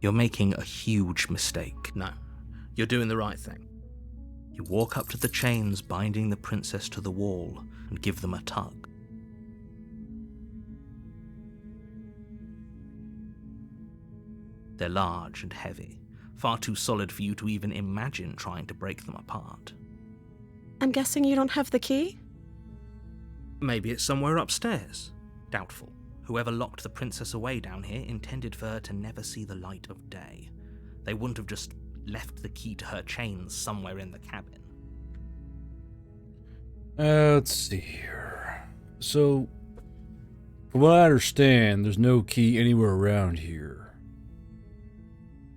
You're making a huge mistake. No, you're doing the right thing. You walk up to the chains binding the princess to the wall and give them a tug. They're large and heavy, far too solid for you to even imagine trying to break them apart. I'm guessing you don't have the key? Maybe it's somewhere upstairs. Doubtful. Whoever locked the princess away down here intended for her to never see the light of day. They wouldn't have just left the key to her chains somewhere in the cabin. Let's see here. So, from what I understand, there's no key anywhere around here.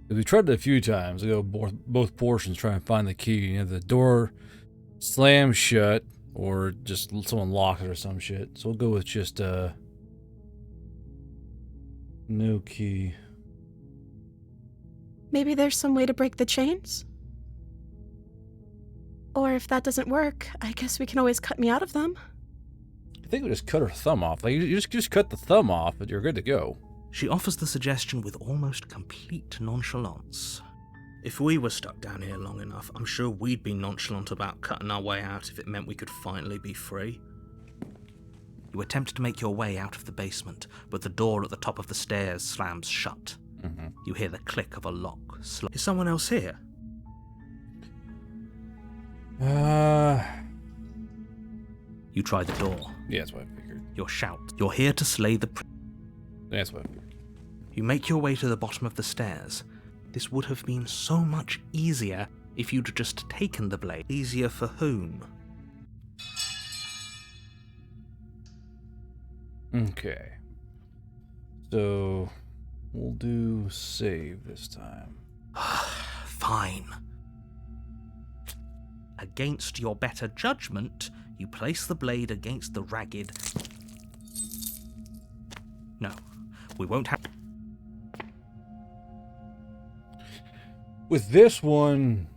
We tried it a few times. We go both portions try and find the key. You know, the door slams shut, or just someone locked it or some shit. So we'll go with just no key. Maybe there's some way to break the chains? Or if that doesn't work, I guess we can always cut me out of them. I think we just cut her thumb off. Like, you just cut the thumb off, and you're good to go. She offers the suggestion with almost complete nonchalance. If we were stuck down here long enough, I'm sure we'd be nonchalant about cutting our way out if it meant we could finally be free. You attempt to make your way out of the basement, but the door at the top of the stairs slams shut. Mm-hmm. You hear the click of a lock. Is someone else here? You try the door. Yeah, that's what I figured. You shout. You're here to slay the That's what I figured. You make your way to the bottom of the stairs. This would have been so much easier if you'd just taken the blade. Easier for whom? Okay. So, we'll do save this time. Fine. Against your better judgment, you place the blade against the ragged... No, we won't have... With this one,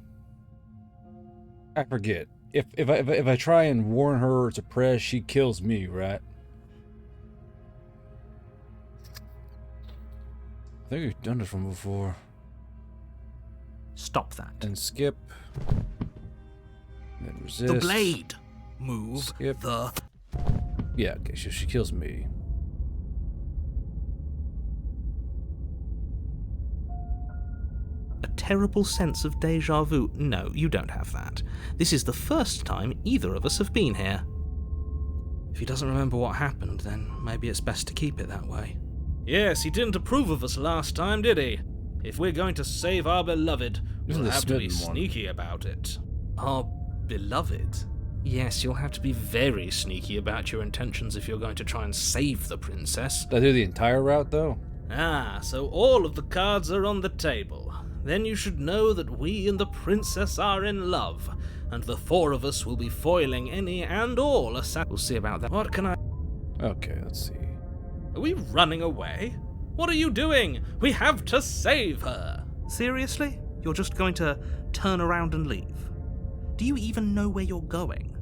I forget. If I try and warn her or suppress, she kills me, right? I think we've done this one before. Stop that. And skip. Then resist. The blade! Move Skip. the... Yeah, okay, she kills me. A terrible sense of deja vu. No, you don't have that. This is the first time either of us have been here. If he doesn't remember what happened, then maybe it's best to keep it that way. Yes, he didn't approve of us last time, did he? If we're going to save our beloved, we'll have to be sneaky about it. Our beloved? Yes, you'll have to be very sneaky about your intentions if you're going to try and save the princess. Did I do the entire route, though? Ah, so all of the cards are on the table. Then you should know that we and the princess are in love, and the four of us will be foiling any and all assassins. We'll see about that. What can I... Okay, let's see. Are we running away? What are you doing? We have to save her! Seriously? You're just going to turn around and leave? Do you even know where you're going?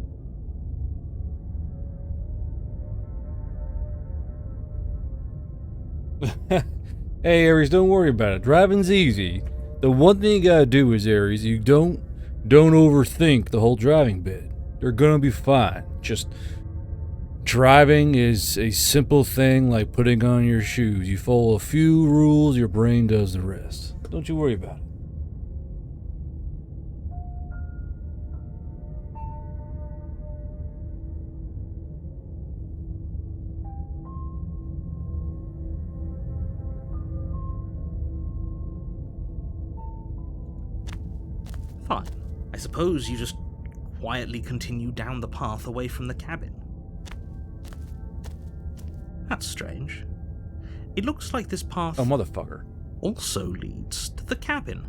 Hey, Ares, don't worry about it. Driving's easy. The one thing you gotta do is, Ares, you don't overthink the whole driving bit. You're gonna be fine. Just driving is a simple thing like putting on your shoes. You follow a few rules, your brain does the rest. Don't you worry about it. Fine. I suppose you just quietly continue down the path away from the cabin. That's strange. It looks like this path Oh, motherfucker. also leads to the cabin.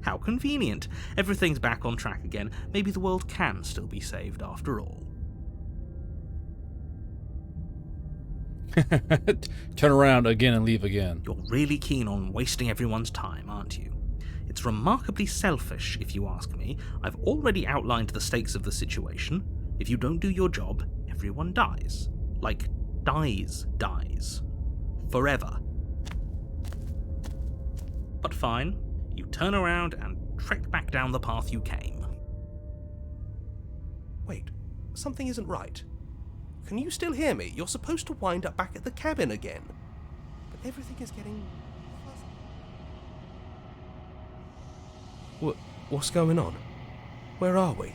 How convenient. Everything's back on track again. Maybe the world can still be saved after all. Turn around again and leave again. You're really keen on wasting everyone's time, aren't you? It's remarkably selfish, if you ask me. I've already outlined the stakes of the situation. If you don't do your job, everyone dies. Like, dies. Forever. But fine, you turn around and trek back down the path you came. Wait, something isn't right. Can you still hear me? You're supposed to wind up back at the cabin again. But everything is getting fuzzy. What's going on? Where are we?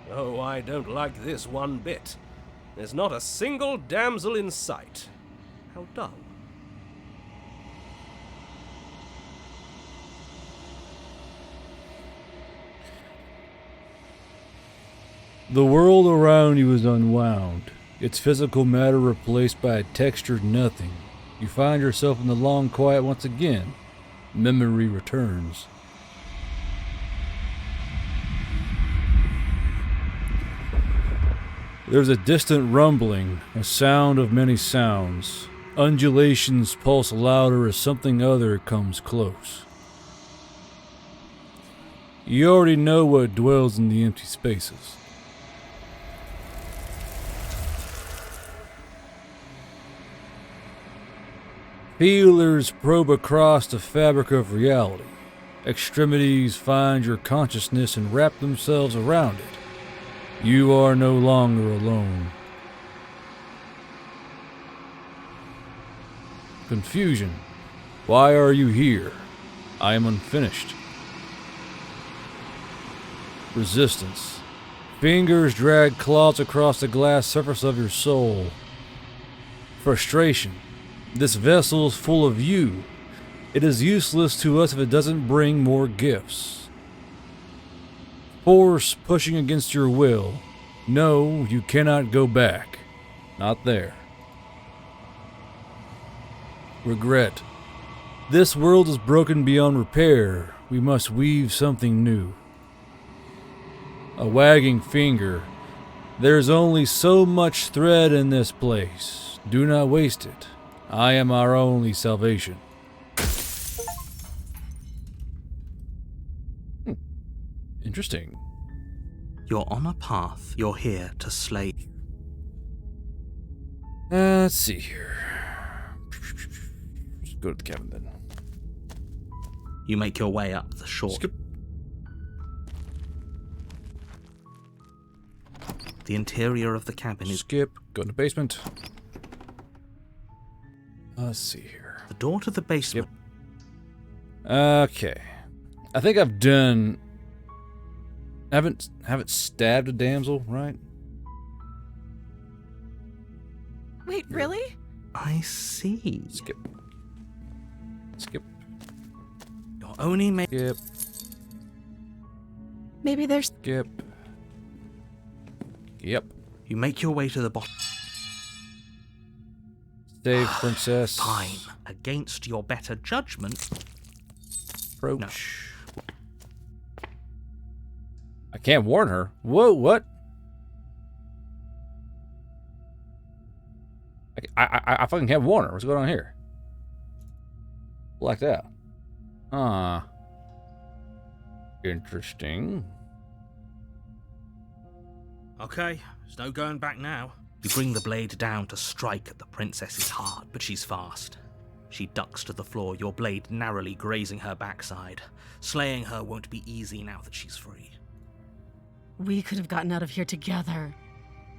Oh, I don't like this one bit. There's not a single damsel in sight. How dull. The world around you is unwound, its physical matter replaced by a textured nothing. You find yourself in the long quiet once again. Memory returns. There's a distant rumbling, a sound of many sounds. Undulations pulse louder as something other comes close. You already know what dwells in the empty spaces. Feelers probe across the fabric of reality. Extremities find your consciousness and wrap themselves around it. You are no longer alone. Confusion. Why are you here? I am unfinished. Resistance. Fingers drag claws across the glass surface of your soul. Frustration. This vessel is full of you. It is useless to us if it doesn't bring more gifts. Force pushing against your will. No, you cannot go back. Not there. Regret. This world is broken beyond repair. We must weave something new. A wagging finger. There's only so much thread in this place. Do not waste it. I am our only salvation. Interesting. You're on a path. You're here to slay. Let's see here. Let's go to the cabin then. You make your way up the short. Skip. The interior of the cabin is... Skip. Go in the basement. Let's see here. The door to the basement. Yep. Okay. I think I've done... Haven't stabbed a damsel, right? Wait, really? I see. Skip. Skip. You're only making... Skip. Maybe there's... Skip. Yep. You make your way to the bottom. Save, princess. Fine. Against your better judgment. Approach. I can't warn her. Whoa, what? I fucking can't warn her. What's going on here? Blacked out. Ah. Interesting. Okay, there's no going back now. You bring the blade down to strike at the princess's heart, but she's fast. She ducks to the floor, your blade narrowly grazing her backside. Slaying her won't be easy now that she's free. We could have gotten out of here together.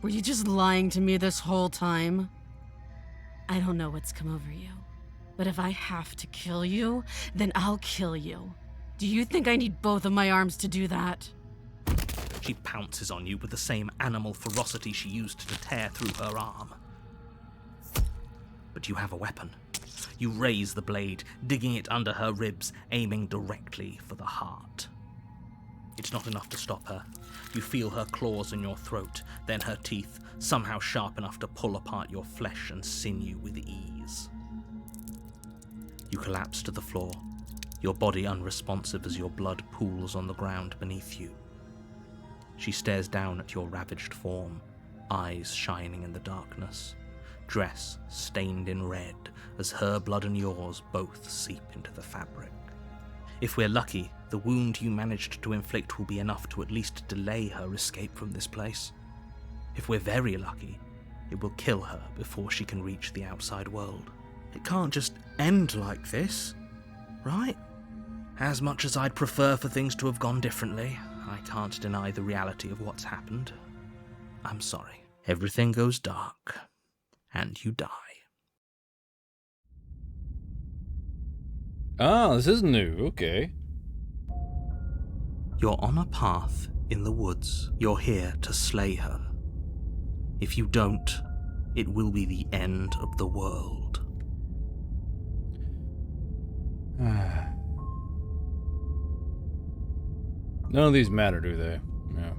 Were you just lying to me this whole time? I don't know what's come over you, but if I have to kill you, then I'll kill you. Do you think I need both of my arms to do that? She pounces on you with the same animal ferocity she used to tear through her arm. But you have a weapon. You raise the blade, digging it under her ribs, aiming directly for the heart. It's not enough to stop her. You feel her claws in your throat, then her teeth, somehow sharp enough to pull apart your flesh and sinew with ease. You collapse to the floor, your body unresponsive as your blood pools on the ground beneath you. She stares down at your ravaged form, eyes shining in the darkness, dress stained in red as her blood and yours both seep into the fabric. If we're lucky, the wound you managed to inflict will be enough to at least delay her escape from this place. If we're very lucky, it will kill her before she can reach the outside world. It can't just end like this, right? As much as I'd prefer for things to have gone differently, I can't deny the reality of what's happened. I'm sorry. Everything goes dark, and you die. Ah, this is new. Okay. You're on a path in the woods. You're here to slay her. If you don't, it will be the end of the world. None of these matter, do they? Yeah.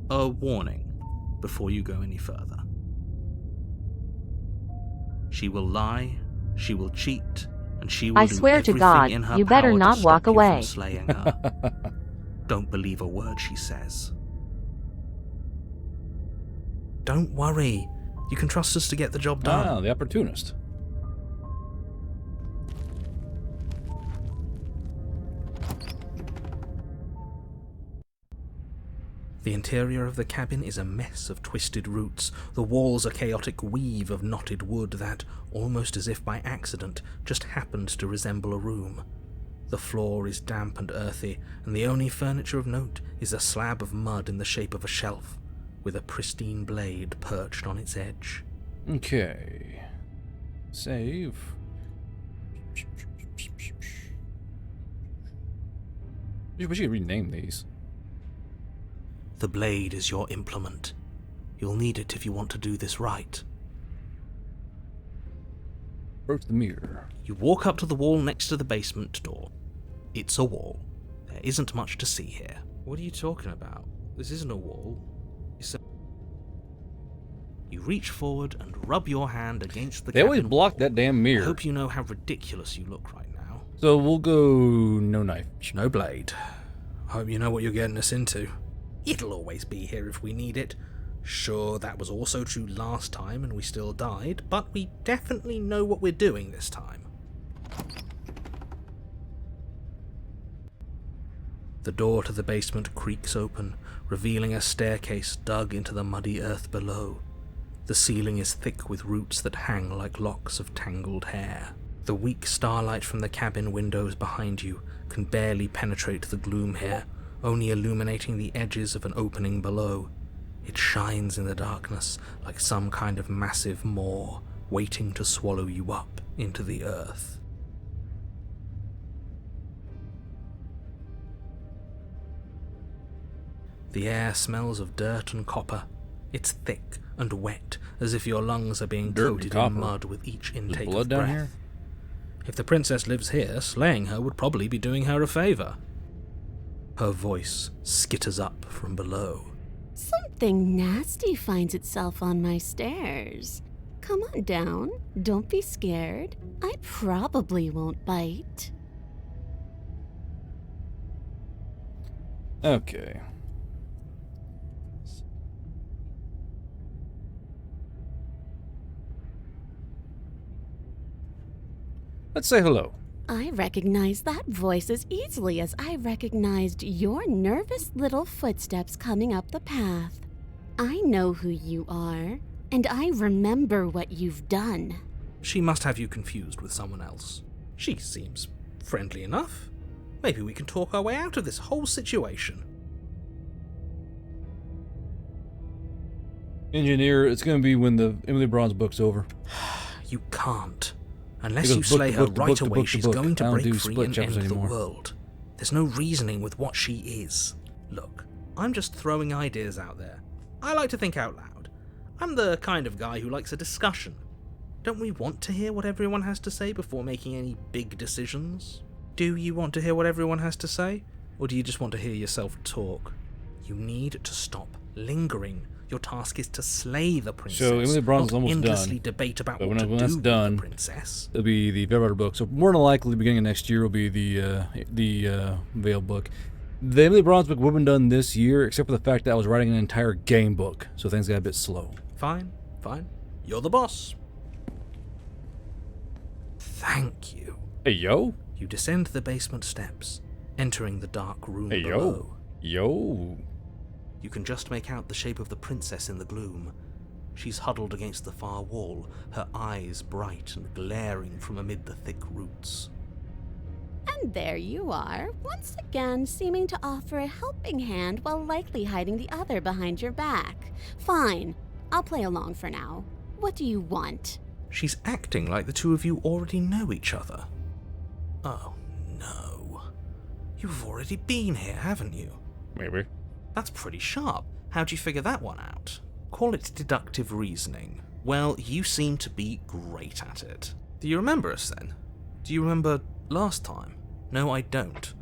A warning before you go any further. She will lie, she will cheat, and she will I do swear to everything God, in her you better power to not stop walk you from away. slaying her. Don't believe a word she says. Don't worry. You can trust us to get the job done. Ah, the opportunist. The interior of the cabin is a mess of twisted roots. The walls a chaotic weave of knotted wood that, almost as if by accident, just happened to resemble a room. The floor is damp and earthy, and the only furniture of note is a slab of mud in the shape of a shelf, with a pristine blade perched on its edge. Okay. Save. We should rename these. The blade is your implement. You'll need it if you want to do this right. Approach the mirror. You walk up to the wall next to the basement door. It's a wall. There isn't much to see here. What are you talking about? This isn't a wall. It's a... You reach forward and rub your hand against the They always cabin block wall. that damn I mirror. hope you know how ridiculous you look right now. So we'll go no knife. No blade. I hope you know what you're getting us into. It'll always be here if we need it. Sure, that was also true last time and we still died, but we definitely know what we're doing this time. The door to the basement creaks open, revealing a staircase dug into the muddy earth below. The ceiling is thick with roots that hang like locks of tangled hair. The weak starlight from the cabin windows behind you can barely penetrate the gloom here, only illuminating the edges of an opening below. It shines in the darkness like some kind of massive maw, waiting to swallow you up into the earth. The air smells of dirt and copper. It's thick and wet, as if your lungs are being Dirt and coated copper? in mud with each There's intake blood of down breath. here? If the princess lives here, slaying her would probably be doing her a favor. Her voice skitters up from below. Something nasty finds itself on my stairs. Come on down. Don't be scared. I probably won't bite. Okay. Let's say hello. I recognize that voice as easily as I recognized your nervous little footsteps coming up the path. I know who you are, and I remember what you've done. She must have you confused with someone else. She seems friendly enough. Maybe we can talk our way out of this whole situation. Engineer, it's going to be when the Emily Braun's book's over. You can't. Unless Because you book slay to her book to right book to away, book to she's book. going to I don't do break free split and chapters end the anymore. world. There's no reasoning with what she is. Look, I'm just throwing ideas out there. I like to think out loud. I'm the kind of guy who likes a discussion. Don't we want to hear what everyone has to say before making any big decisions? Do you want to hear what everyone has to say? Or do you just want to hear yourself talk? You need to stop lingering. Your task is to slay the princess. So Emily Braun's not almost endlessly done. debate about But what when to that's do done, with the princess. It'll be the Veil book. So more than likely, the beginning of next year will be the Veil book. The Emily Braun's book would have been done this year, except for the fact that I was writing an entire game book, so things got a bit slow. Fine. You're the boss. Thank you. Hey, yo. You descend the basement steps, entering the dark room Hey, below. yo. You can just make out the shape of the princess in the gloom. She's huddled against the far wall, her eyes bright and glaring from amid the thick roots. And there you are, once again seeming to offer a helping hand while likely hiding the other behind your back. Fine, I'll play along for now. What do you want? She's acting like the two of you already know each other. Oh, no. You've already been here, haven't you? Maybe. That's pretty sharp. How'd you figure that one out? Call it deductive reasoning. Well, you seem to be great at it. Do you remember us then? Do you remember last time? No, I don't.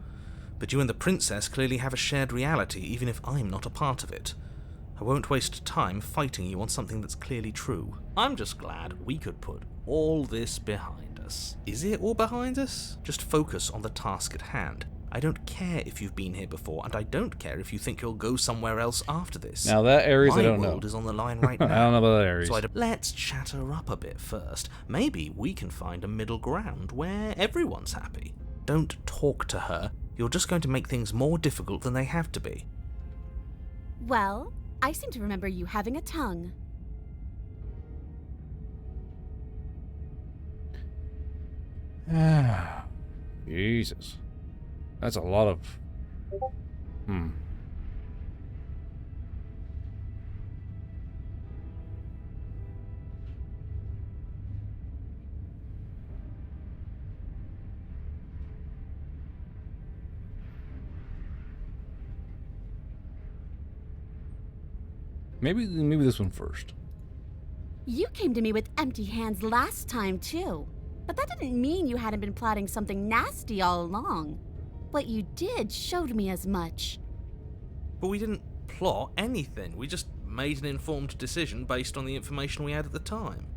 But you and the princess clearly have a shared reality, even if I'm not a part of it. I won't waste time fighting you on something that's clearly true. I'm just glad we could put all this behind us. Is it all behind us? Just focus on the task at hand. I don't care if you've been here before, and I don't care if you think you'll go somewhere else after this. Now that Ares, I don't know. My world is on the line right now. I don't know about that Ares. So let's chatter up a bit first. Maybe we can find a middle ground where everyone's happy. Don't talk to her. You're just going to make things more difficult than they have to be. Well, I seem to remember you having a tongue. Jesus. That's a lot of... Maybe this one first. You came to me with empty hands last time, too. But that didn't mean you hadn't been plotting something nasty all along. What you did showed me as much. But we didn't plot anything. We just made an informed decision based on the information we had at the time.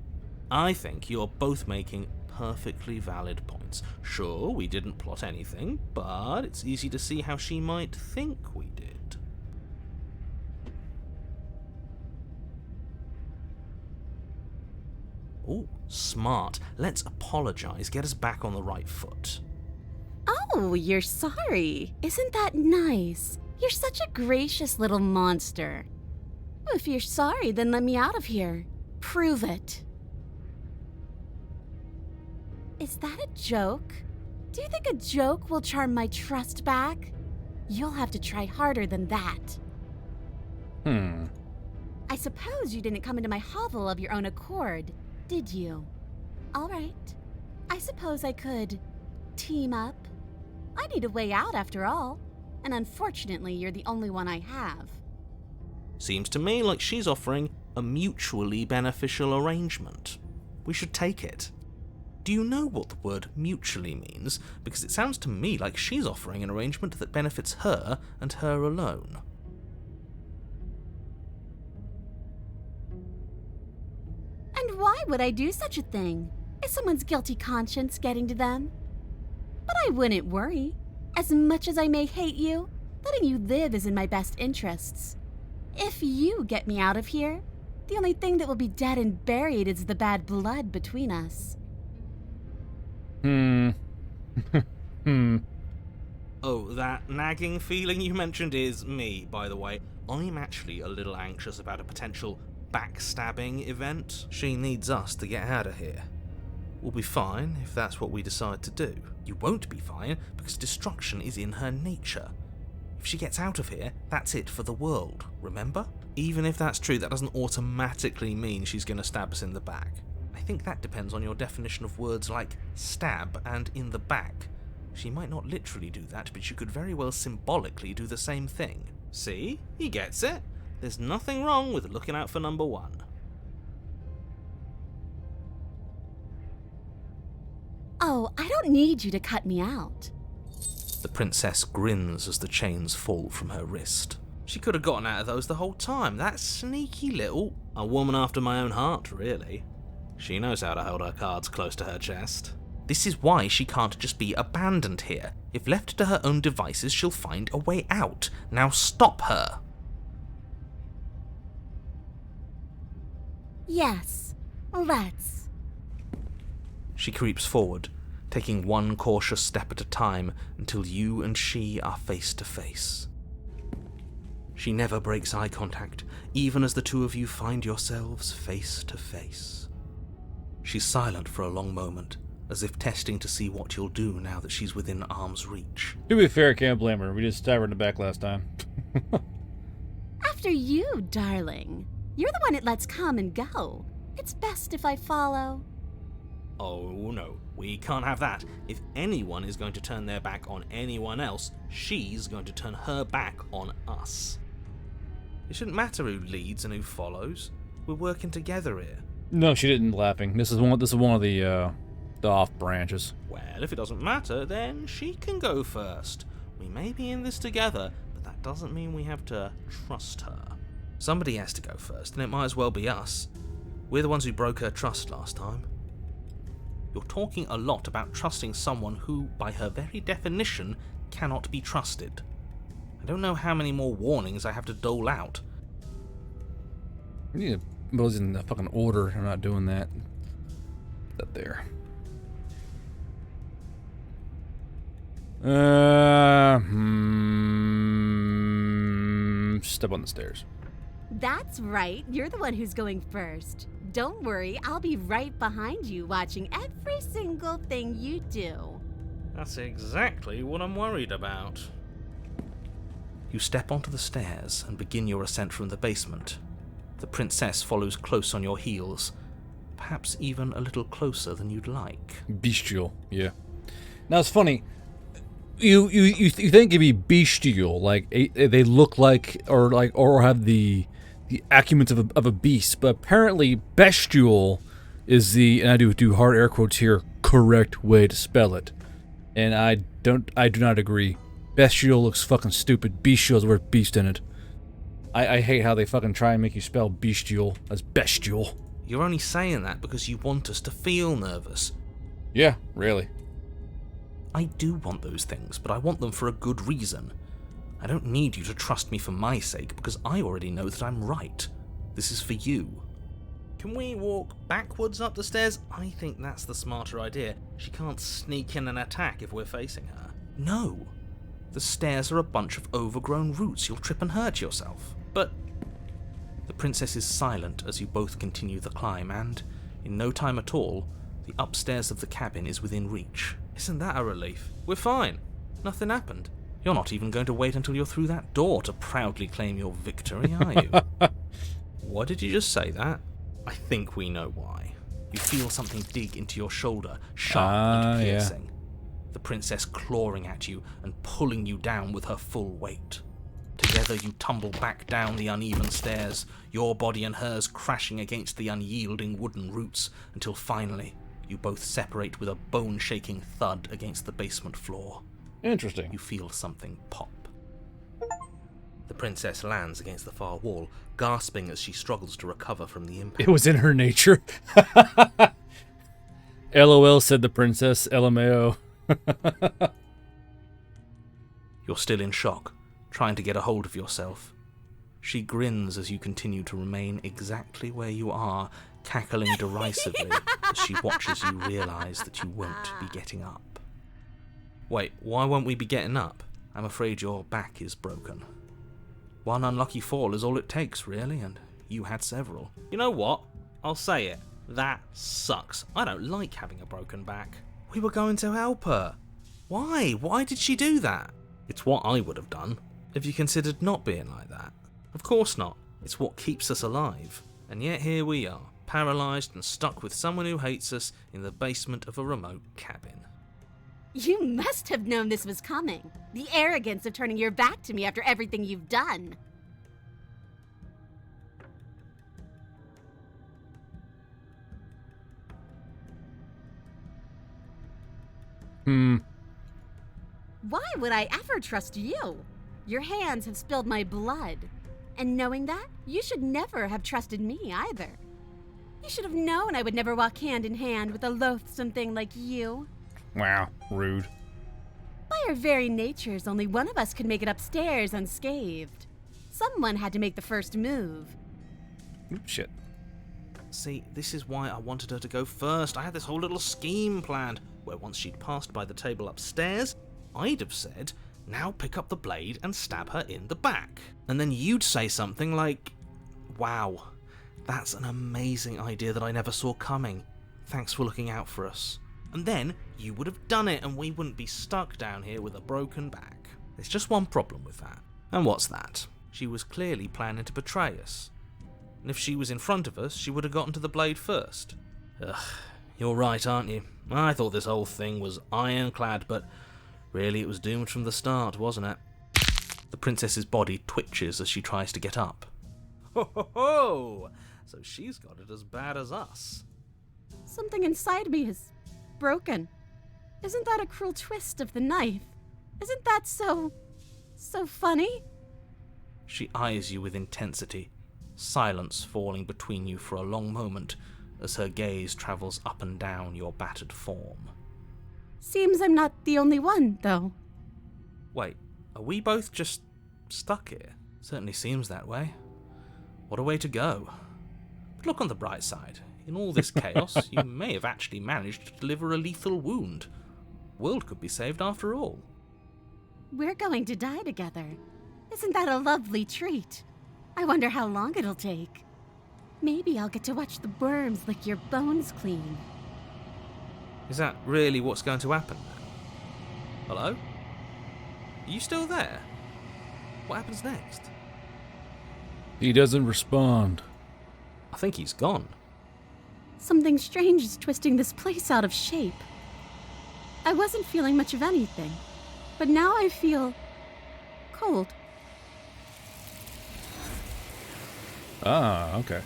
I think you're both making perfectly valid points. Sure, we didn't plot anything, but it's easy to see how she might think we did. Oh, smart. Let's apologize, get us back on the right foot. Oh, you're sorry. Isn't that nice? You're such a gracious little monster. If you're sorry, then let me out of here. Prove it. Is that a joke? Do you think a joke will charm my trust back? You'll have to try harder than that. I suppose you didn't come into my hovel of your own accord, did you? All right. I suppose I could team up. I need a way out after all, and unfortunately you're the only one I have. Seems to me like she's offering a mutually beneficial arrangement. We should take it. Do you know what the word mutually means? Because it sounds to me like she's offering an arrangement that benefits her and her alone. And why would I do such a thing? Is someone's guilty conscience getting to them? But I wouldn't worry. As much as I may hate you, letting you live is in my best interests. If you get me out of here, the only thing that will be dead and buried is the bad blood between us. Oh, that nagging feeling you mentioned is me, by the way. I'm actually a little anxious about a potential backstabbing event. She needs us to get out of here. We'll be fine if that's what we decide to do. You won't be fine because destruction is in her nature. If she gets out of here, that's it for the world, remember? Even if that's true, that doesn't automatically mean she's going to stab us in the back. I think that depends on your definition of words like stab and in the back. She might not literally do that, but she could very well symbolically do the same thing. See? He gets it. There's nothing wrong with looking out for number one. Oh, I don't need you to cut me out. The princess grins as the chains fall from her wrist. She could have gotten out of those the whole time. That sneaky little... A woman after my own heart, really. She knows how to hold her cards close to her chest. This is why she can't just be abandoned here. If left to her own devices, she'll find a way out. Now stop her. Yes, let's. She creeps forward, taking one cautious step at a time until you and she are face to face. She never breaks eye contact, even as the two of you find yourselves face to face. She's silent for a long moment, as if testing to see what you'll do now that she's within arm's reach. To be fair, I can't blame her. We just stabbed her in the back last time. After you, darling. You're the one it lets come and go. It's best if I follow. Oh no, we can't have that. If anyone is going to turn their back on anyone else, she's going to turn her back on us. It shouldn't matter who leads and who follows. We're working together here. No, she didn't. Laughing. This is one of the off branches. Well, if it doesn't matter, then she can go first. We may be in this together, but that doesn't mean we have to trust her. Somebody has to go first, and it might as well be us. We're the ones who broke her trust last time. You're talking a lot about trusting someone who, by her very definition, cannot be trusted. I don't know how many more warnings I have to dole out. We need to put those in the fucking order. I'm not doing that. Up there. Step on the stairs. That's right. You're the one who's going first. Don't worry, I'll be right behind you watching every single thing you do. That's exactly what I'm worried about. You step onto the stairs and begin your ascent from the basement. The princess follows close on your heels, perhaps even a little closer than you'd like. Bestial, yeah. Now it's funny. You think it'd be bestial, like they look like or have the acumen of a beast, but apparently bestial is the, and I do hard air quotes here, correct way to spell it. And I do not agree. Bestial looks fucking stupid. Bestial has the word beast in it. I hate how they fucking try and make you spell bestial as bestial. You're only saying that because you want us to feel nervous. Yeah, really. I do want those things, but I want them for a good reason. I don't need you to trust me for my sake, because I already know that I'm right. This is for you. Can we walk backwards up the stairs? I think that's the smarter idea. She can't sneak in and attack if we're facing her. No. The stairs are a bunch of overgrown roots. You'll trip and hurt yourself. But the princess is silent as you both continue the climb, and in no time at all, the upstairs of the cabin is within reach. Isn't that a relief? We're fine. Nothing happened. You're not even going to wait until you're through that door to proudly claim your victory, are you? Why did you just say that? I think we know why. You feel something dig into your shoulder, sharp and piercing. Yeah. The princess clawing at you and pulling you down with her full weight. Together you tumble back down the uneven stairs, your body and hers crashing against the unyielding wooden roots, until finally you both separate with a bone-shaking thud against the basement floor. Interesting. You feel something pop. The princess lands against the far wall, gasping as she struggles to recover from the impact. It was in her nature. LOL, said the princess. LMAO. You're still in shock, trying to get a hold of yourself. She grins as you continue to remain exactly where you are, cackling derisively as she watches you realize that you won't be getting up. Wait, why won't we be getting up? I'm afraid your back is broken. One unlucky fall is all it takes, really, and you had several. You know what? I'll say it. That sucks. I don't like having a broken back. We were going to help her. Why? Why did she do that? It's what I would have done. Have you considered not being like that? Of course not. It's what keeps us alive. And yet here we are, paralysed and stuck with someone who hates us in the basement of a remote cabin. You must have known this was coming. The arrogance of turning your back to me after everything you've done. Why would I ever trust you? Your hands have spilled my blood. And knowing that, you should never have trusted me either. You should have known I would never walk hand in hand with a loathsome thing like you. Wow, rude. By our very natures, only one of us could make it upstairs unscathed. Someone had to make the first move. Oops, shit. See, this is why I wanted her to go first. I had this whole little scheme planned, where once she'd passed by the table upstairs, I'd have said, Now pick up the blade and stab her in the back. And then you'd say something like, "Wow, that's an amazing idea that I never saw coming. Thanks for looking out for us." And then you would have done it and we wouldn't be stuck down here with a broken back. There's just one problem with that. And what's that? She was clearly planning to betray us. And if she was in front of us, she would have gotten to the blade first. Ugh, you're right, aren't you? I thought this whole thing was ironclad, but really it was doomed from the start, wasn't it? The princess's body twitches as she tries to get up. Ho ho ho! So she's got it as bad as us. Something inside me is broken. Isn't that a cruel twist of the knife? Isn't that so funny? She eyes you with intensity, silence falling between you for a long moment as her gaze travels up and down your battered form. Seems I'm not the only one, though. Wait, are we both just stuck here? Certainly seems that way. What a way to go. But look on the bright side. In all this chaos, you may have actually managed to deliver a lethal wound. The world could be saved after all. We're going to die together. Isn't that a lovely treat? I wonder how long it'll take. Maybe I'll get to watch the worms lick your bones clean. Is that really what's going to happen now? Hello? Are you still there? What happens next? He doesn't respond. I think he's gone. Something strange is twisting this place out of shape. I wasn't feeling much of anything, but now I feel cold. Ah, okay.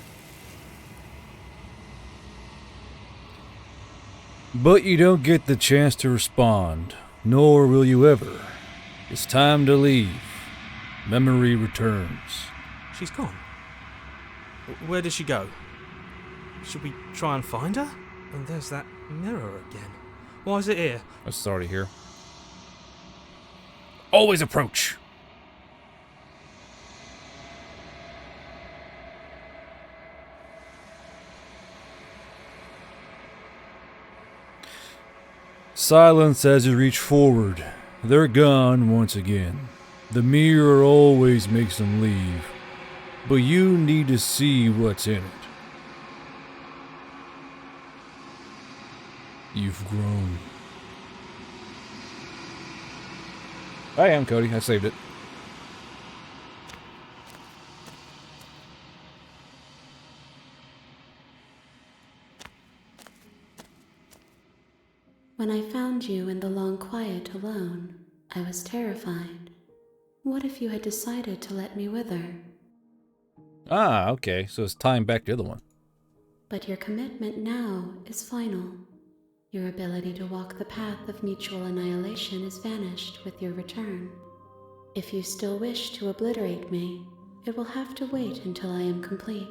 But you don't get the chance to respond, nor will you ever. It's time to leave. Memory returns. She's gone. Where did she go? Should we try and find her? And there's that mirror again. Why is it here? I'm sorry to hear. Always approach. Silence as you reach forward. They're gone once again. The mirror always makes them leave, but you need to see what's in it. You've grown. I am Cody. I saved it. When I found you in the long quiet alone, I was terrified. What if you had decided to let me wither? Ah, okay. So it's tying back the other one. But your commitment now is final. Your ability to walk the path of mutual annihilation is vanished with your return. If you still wish to obliterate me, it will have to wait until I am complete.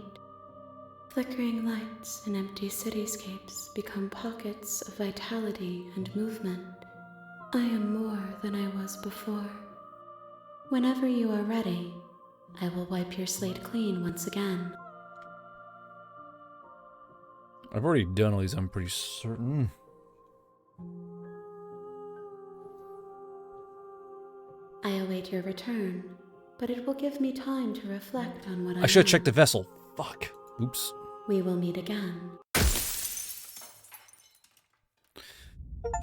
Flickering lights and empty cityscapes become pockets of vitality and movement. I am more than I was before. Whenever you are ready, I will wipe your slate clean once again. I've already done all these, I'm pretty certain. I await your return, but it will give me time to reflect on what I should have checked the vessel. Fuck. Oops. We will meet again.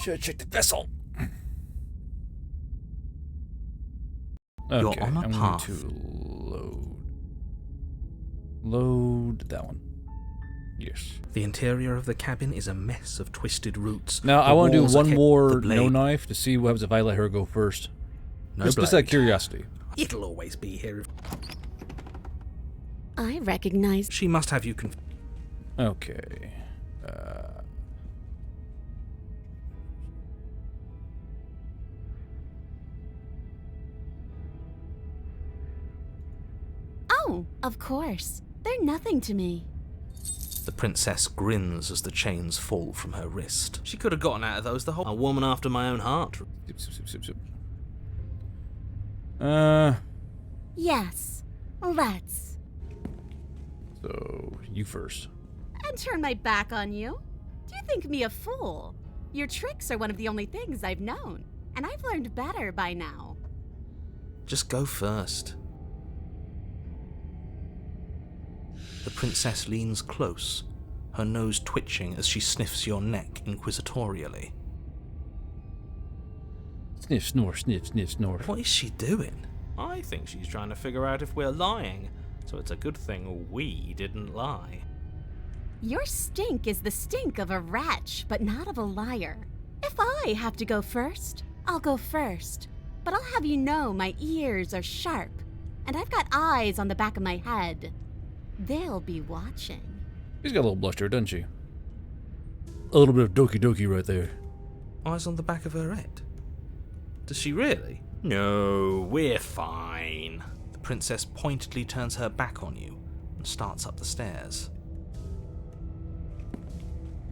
Should have checked the vessel. You're Okay, on a I'm path. going to load that one. Yes. The interior of the cabin is a mess of twisted roots. Now The I want to do walls are one hit- more the blade- no knife to see what happens if I let her go first. No Just out blade. of curiosity. It'll always be here. I recognize. She must have you confused. Okay. Oh, of course. They're nothing to me. The princess grins as the chains fall from her wrist. She could have gotten out of those the whole... A woman after my own heart. Zip, zip, zip, zip. Yes, let's. So you first. And turn my back on you? Do you think me a fool? Your tricks are one of the only things I've known, and I've learned better by now. Just go first. The princess leans close, her nose twitching as she sniffs your neck inquisitorially. Sniff, snore, sniff, sniff, snore. What is she doing? I think she's trying to figure out if we're lying, so it's a good thing we didn't lie. Your stink is the stink of a wretch, but not of a liar. If I have to go first, I'll go first. But I'll have you know my ears are sharp, and I've got eyes on the back of my head. They'll be watching. She's got a little blush to her, doesn't she? A little bit of doki doki right there. Eyes on the back of her head? Does she really? No, we're fine. The princess pointedly turns her back on you and starts up the stairs.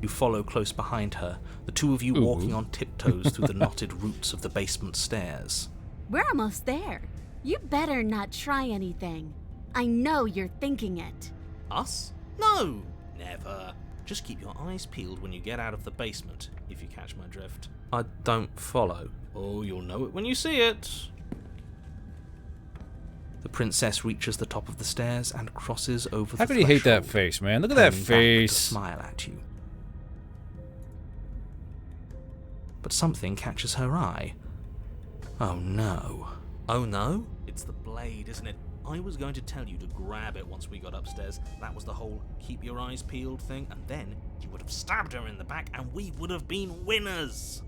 You follow close behind her, the two of you walking on tiptoes through the knotted roots of the basement stairs. We're almost there. You better not try anything. I know you're thinking it. Us? No, never. Just keep your eyes peeled when you get out of the basement, if you catch my drift. I don't follow. Oh, you'll know it when you see it. The princess reaches the top of the stairs and crosses over the How could you hate that threshold, face, man? Look at that turning back to face. smile at you. But something catches her eye. Oh no. Oh no? It's the blade, isn't it? I was going to tell you to grab it once we got upstairs. That was the whole keep your eyes peeled thing, and then you would have stabbed her in the back and we would have been winners.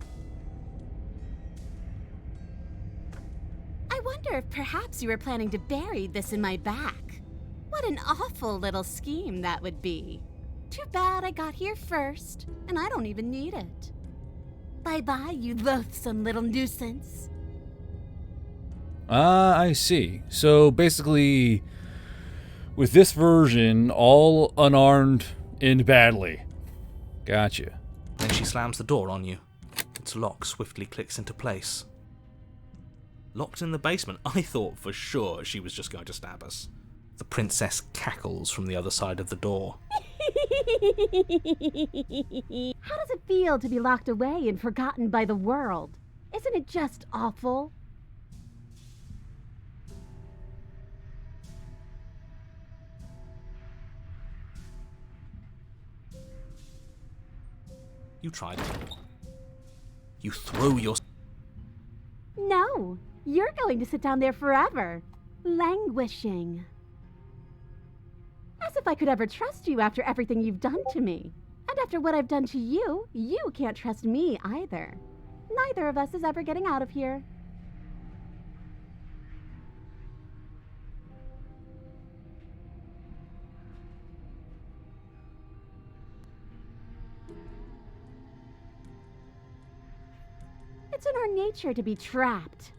I wonder if perhaps you were planning to bury this in my back. What an awful little scheme that would be. Too bad I got here first, and I don't even need it. Bye-bye, you loathsome little nuisance. Ah, I see. So basically, with this version, all unarmed end badly. Gotcha. Then she slams the door on you. Its lock swiftly clicks into place. Locked in the basement, I thought for sure she was just going to stab us. The princess cackles from the other side of the door. How does it feel to be locked away and forgotten by the world? Isn't it just awful? You try the door. You throw your... No, you're going to sit down there forever, languishing. As if I could ever trust you after everything you've done to me. And after what I've done to you, you can't trust me either. Neither of us is ever getting out of here. It's in our nature to be trapped.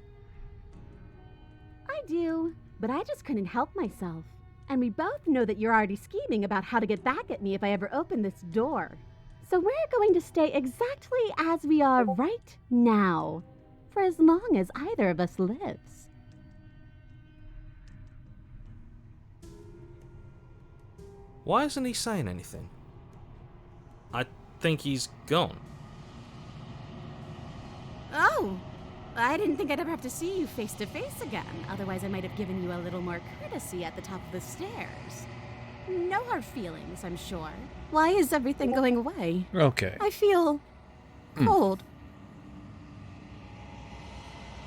I do, but I just couldn't help myself. And we both know that you're already scheming about how to get back at me if I ever open this door. So we're going to stay exactly as we are right now, for as long as either of us lives. Why isn't he saying anything? I think he's gone. Oh, I didn't think I'd ever have to see you face to face again. Otherwise, I might have given you a little more courtesy at the top of the stairs. No hard feelings, I'm sure. Why is everything going away? Okay. I feel cold.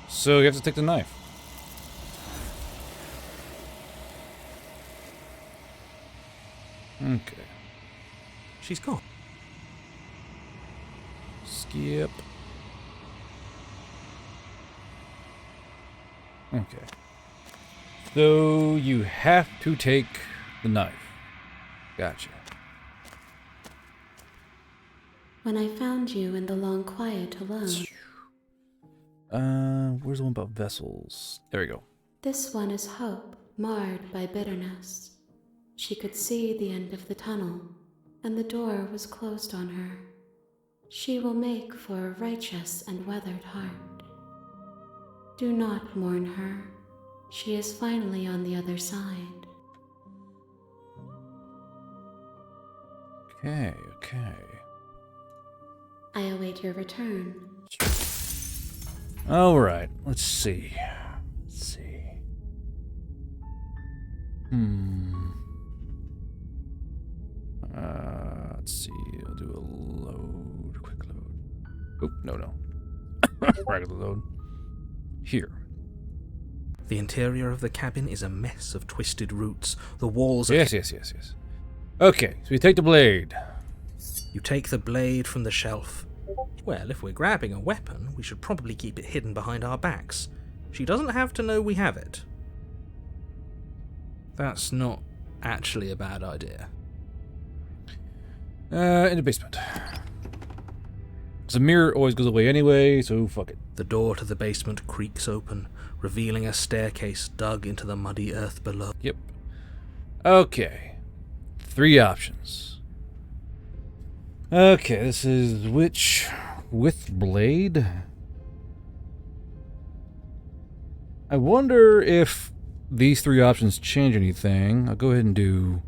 So you have to take the knife. Okay. She's gone. Skip. Okay. So you have to take the knife. Gotcha. When I found you in the long quiet alone, Where's the one about vessels? There we go. this one is hope marred by bitterness. She could see the end of the tunnel, and the door was closed on her. She will make for a righteous and weathered heart. Do not mourn her. She is finally on the other side. Okay. I await your return. All right. Let's see. Let's see. I'll do a load. Quick load. Oh, no. Regular load. Here. The interior of the cabin is a mess of twisted roots. The walls are... Yes. Okay, so we take the blade. You take the blade from the shelf. Well, if we're grabbing a weapon, we should probably keep it hidden behind our backs. She doesn't have to know we have it. That's not actually a bad idea. In the basement. The mirror always goes away anyway, so fuck it. The door to the basement creaks open, revealing a staircase dug into the muddy earth below. Yep. Okay. 3 options. Okay, this is witch with blade. I wonder if these 3 options change anything. I'll go ahead and do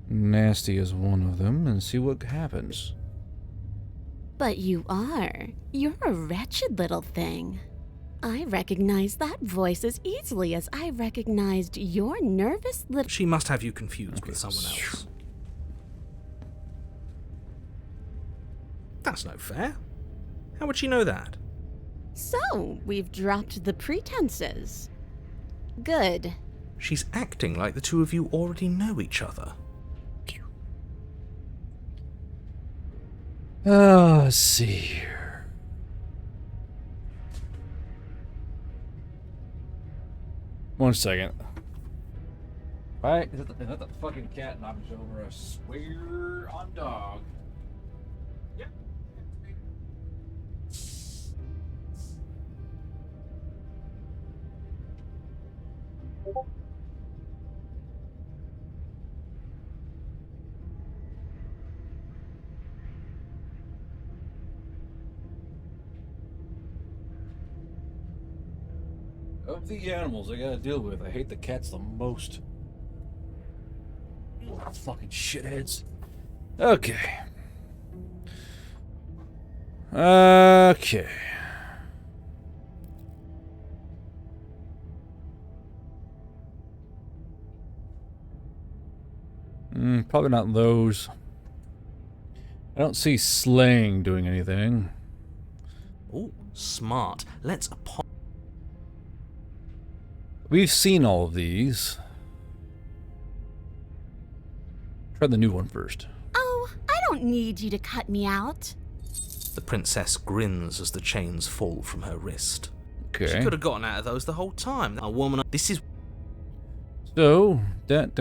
nasty as one of them and see what happens. But you are. You're a wretched little thing. I recognize that voice as easily as I recognized your nervous little... She must have you confused with someone else. That's no fair. How would she know that? So, we've dropped the pretenses. Good. She's acting like the two of you already know each other. Let's see here. One second. Right? Is that the fucking cat knocking over? I swear on dog. Yep. Of the animals I gotta deal with, I hate the cats the most. Fucking shitheads. Okay. Okay. Probably not those. I don't see slaying doing anything. Oh, smart. Let's We've seen all of these. Try the new one first. Oh, I don't need you to cut me out. The princess grins as the chains fall from her wrist. Okay. She could have gotten out of those the whole time. A woman... This is... So, that.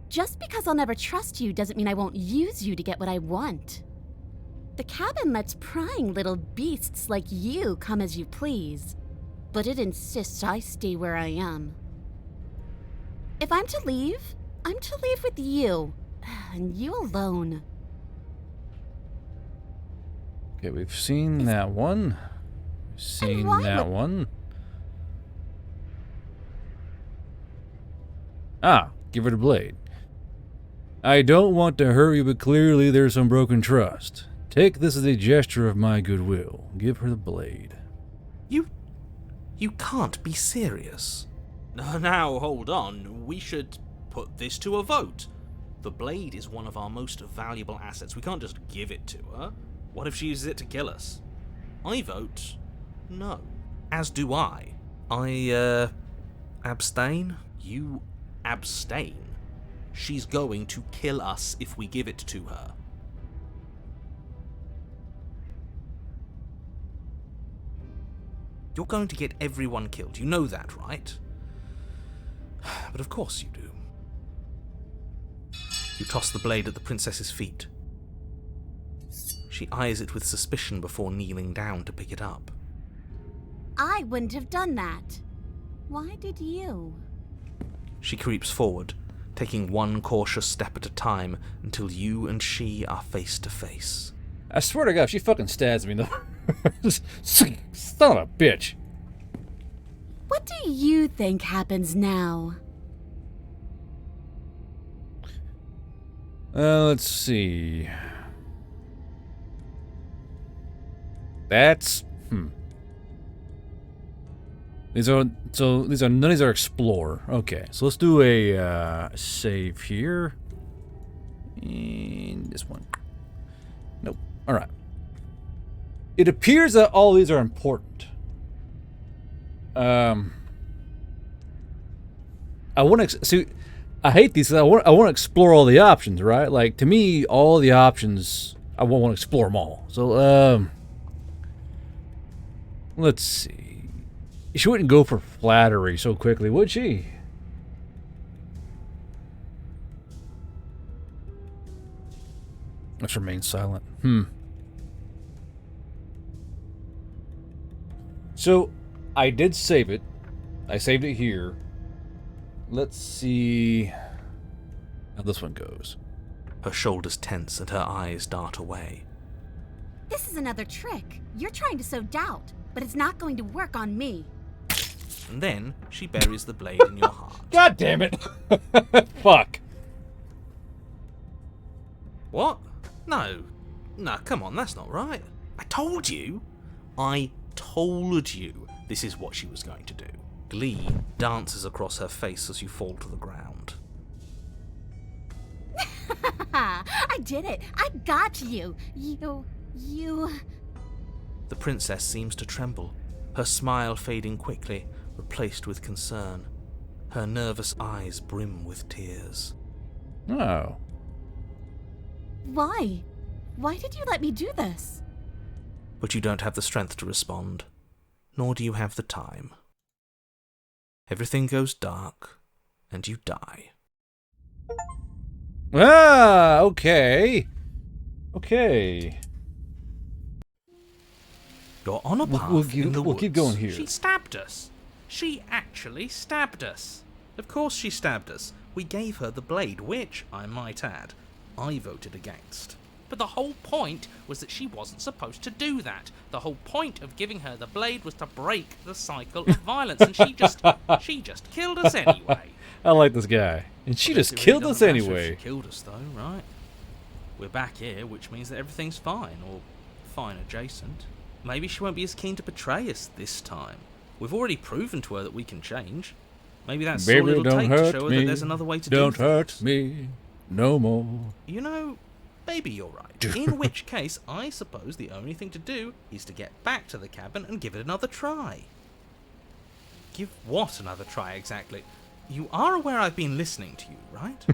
Just because I'll never trust you doesn't mean I won't use you to get what I want. The cabin lets prying little beasts like you come as you please, but it insists I stay where I am. If I'm to leave, I'm to leave with you, and you alone. Okay, we've seen that one. We've seen that one. Ah, give her the blade. I don't want to hurt you, but clearly there's some broken trust. Take this as a gesture of my goodwill. Give her the blade. You can't be serious. Now, hold on. We should put this to a vote. The blade is one of our most valuable assets. We can't just give it to her. What if she uses it to kill us? I vote no. As do I. I, abstain? You abstain? She's going to kill us if we give it to her. You're going to get everyone killed. You know that, right? But of course you do. You toss the blade at the princess's feet. She eyes it with suspicion before kneeling down to pick it up. I wouldn't have done that. Why did you? She creeps forward, taking one cautious step at a time until you and she are face to face. I swear to God, if she fucking stabs me, son of a bitch. What do you think happens now? Let's see. That's These are none of these are explorer. Okay, so let's do a save here. And this one. Nope. All right. It appears that all these are important. I want to see. I hate these. I want to explore all the options, right? Like, to me, all the options, I want to explore them all. So, let's see. She wouldn't go for flattery so quickly, would she? Let's remain silent. So, I did save it. I saved it here. Let's see how this one goes. Her shoulders tense and her eyes dart away. This is another trick. You're trying to sow doubt, but it's not going to work on me. And then she buries the blade in your heart. God damn it! Fuck. What? No. No, come on, that's not right. I told you this is what she was going to do. Glee dances across her face as you fall to the ground. I did it. I got you. You... The princess seems to tremble, her smile fading quickly, replaced with concern. Her nervous eyes brim with tears. Oh. Why? Why did you let me do this? But you don't have the strength to respond, nor do you have the time. Everything goes dark, and you die. Ah, okay. Okay. You're on a path We'll in the woods. keep going here. She stabbed us. She actually stabbed us. Of course she stabbed us. We gave her the blade, which, I might add, I voted against. But the whole point was that she wasn't supposed to do that. The whole point of giving her the blade was to break the cycle of violence, and she just killed us anyway. I like this guy. And she just killed us anyway. She killed us though, right? We're back here, which means that everything's fine, or fine adjacent. Maybe she won't be as keen to betray us this time. We've already proven to her that we can change. Maybe that's all Baby, it'll don't take to hurt show her me. that there's another way to do Don't things. hurt me no more. You know, maybe you're right. In which case, I suppose the only thing to do is to get back to the cabin and give it another try. Give what another try, exactly? You are aware I've been listening to you, right?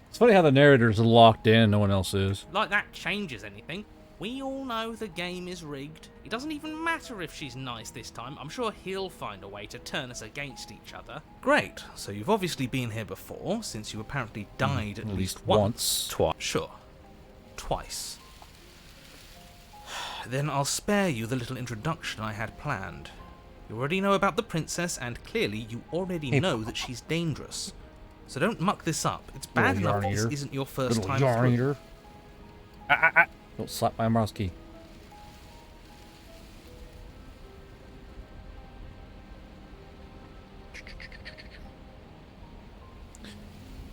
It's funny how the narrator's locked in and no one else is. Like that changes anything. We all know the game is rigged. It doesn't even matter if she's nice this time. I'm sure he'll find a way to turn us against each other. Great. So you've obviously been here before, since you apparently died at least once. Twice. Sure. Twice. Then I'll spare you the little introduction I had planned. You already know about the princess, and clearly you already know that she's dangerous. So don't muck this up. It's bad Little enough yarn this eater. isn't your first Little time yarn through. eater. Don't slap my Marski.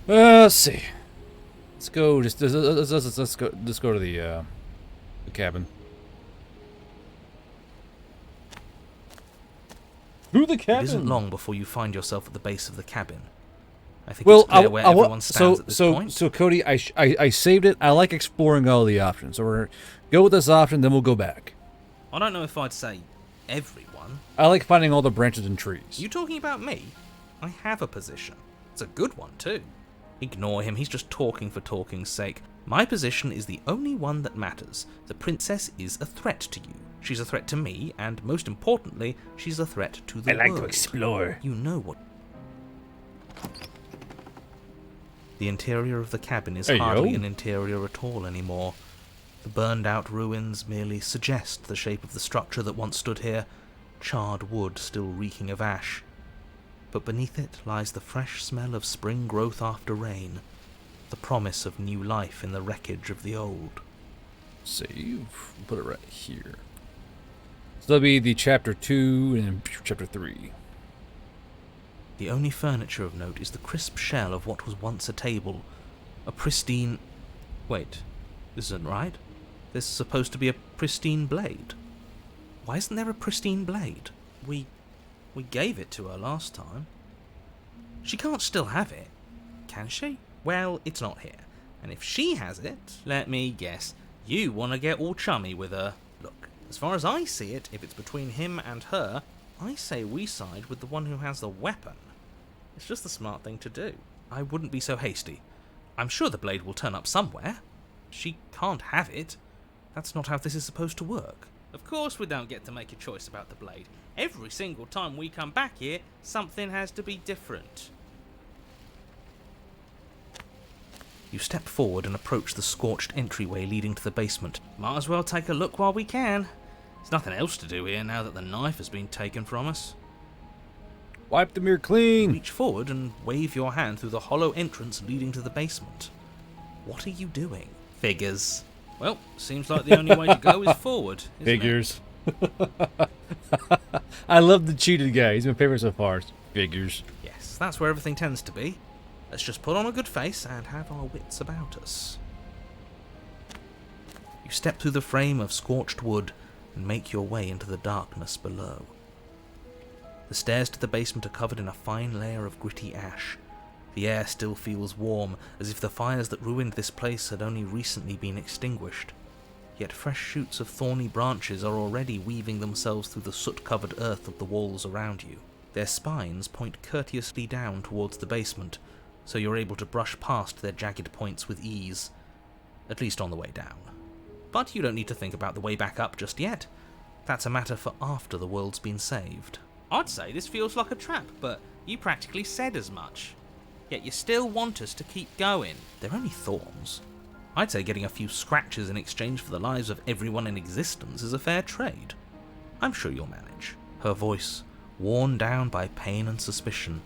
Let's see. Let's go. Let's go to the cabin. Through the cabin. It isn't long before you find yourself at the base of the cabin. I think Well, it's clear where everyone stands at this point. So Cody, I saved it. I like exploring all the options. So we're go with this option, then we'll go back. I don't know if I'd say everyone. I like finding all the branches and trees. You talking about me? I have a position. It's a good one, too. Ignore him, he's just talking for talking's sake. My position is the only one that matters. The princess is a threat to you. She's a threat to me, and most importantly, she's a threat to the world. explore. You know what... The interior of the cabin is Hey, hardly yo. an interior at all anymore. The burned-out ruins merely suggest the shape of the structure that once stood here, charred wood still reeking of ash. But beneath it lies the fresh smell of spring growth after rain, the promise of new life in the wreckage of the old. Save. Put it right here. So that'll be the chapter 2 and chapter 3. The only furniture of note is the crisp shell of what was once a table, A pristine... Wait, this isn't right. There's supposed to be a pristine blade. Why isn't there a pristine blade? We gave it to her last time. She can't still have it, can she? Well, it's not here. And if she has it, let me guess, you want to get all chummy with her. Look, as far as I see it, if it's between him and her, I say we side with the one who has the weapon. It's just the smart thing to do. I wouldn't be so hasty. I'm sure the blade will turn up somewhere. She can't have it. That's not how this is supposed to work. Of course we don't get to make a choice about the blade. Every single time we come back here, something has to be different. You step forward and approach the scorched entryway leading to the basement. Might as well take a look while we can. There's nothing else to do here now that the knife has been taken from us. Wipe the mirror clean. Reach forward and wave your hand through the hollow entrance leading to the basement. What are you doing? Figures. Well, seems like the only way to go is forward, isn't Figures. I love the cheated guy. He's my favorite so far. Figures. it? Yes, that's where everything tends to be. Let's just put on a good face and have our wits about us. You step through the frame of scorched wood and make your way into the darkness below. The stairs to the basement are covered in a fine layer of gritty ash. The air still feels warm, as if the fires that ruined this place had only recently been extinguished. Yet fresh shoots of thorny branches are already weaving themselves through the soot-covered earth of the walls around you. Their spines point courteously down towards the basement, so you're able to brush past their jagged points with ease, at least on the way down. But you don't need to think about the way back up just yet. That's a matter for after the world's been saved. I'd say this feels like a trap, but you practically said as much. Yet you still want us to keep going. They're only thorns. I'd say getting a few scratches in exchange for the lives of everyone in existence is a fair trade. I'm sure you'll manage. Her voice, worn down by pain and suspicion,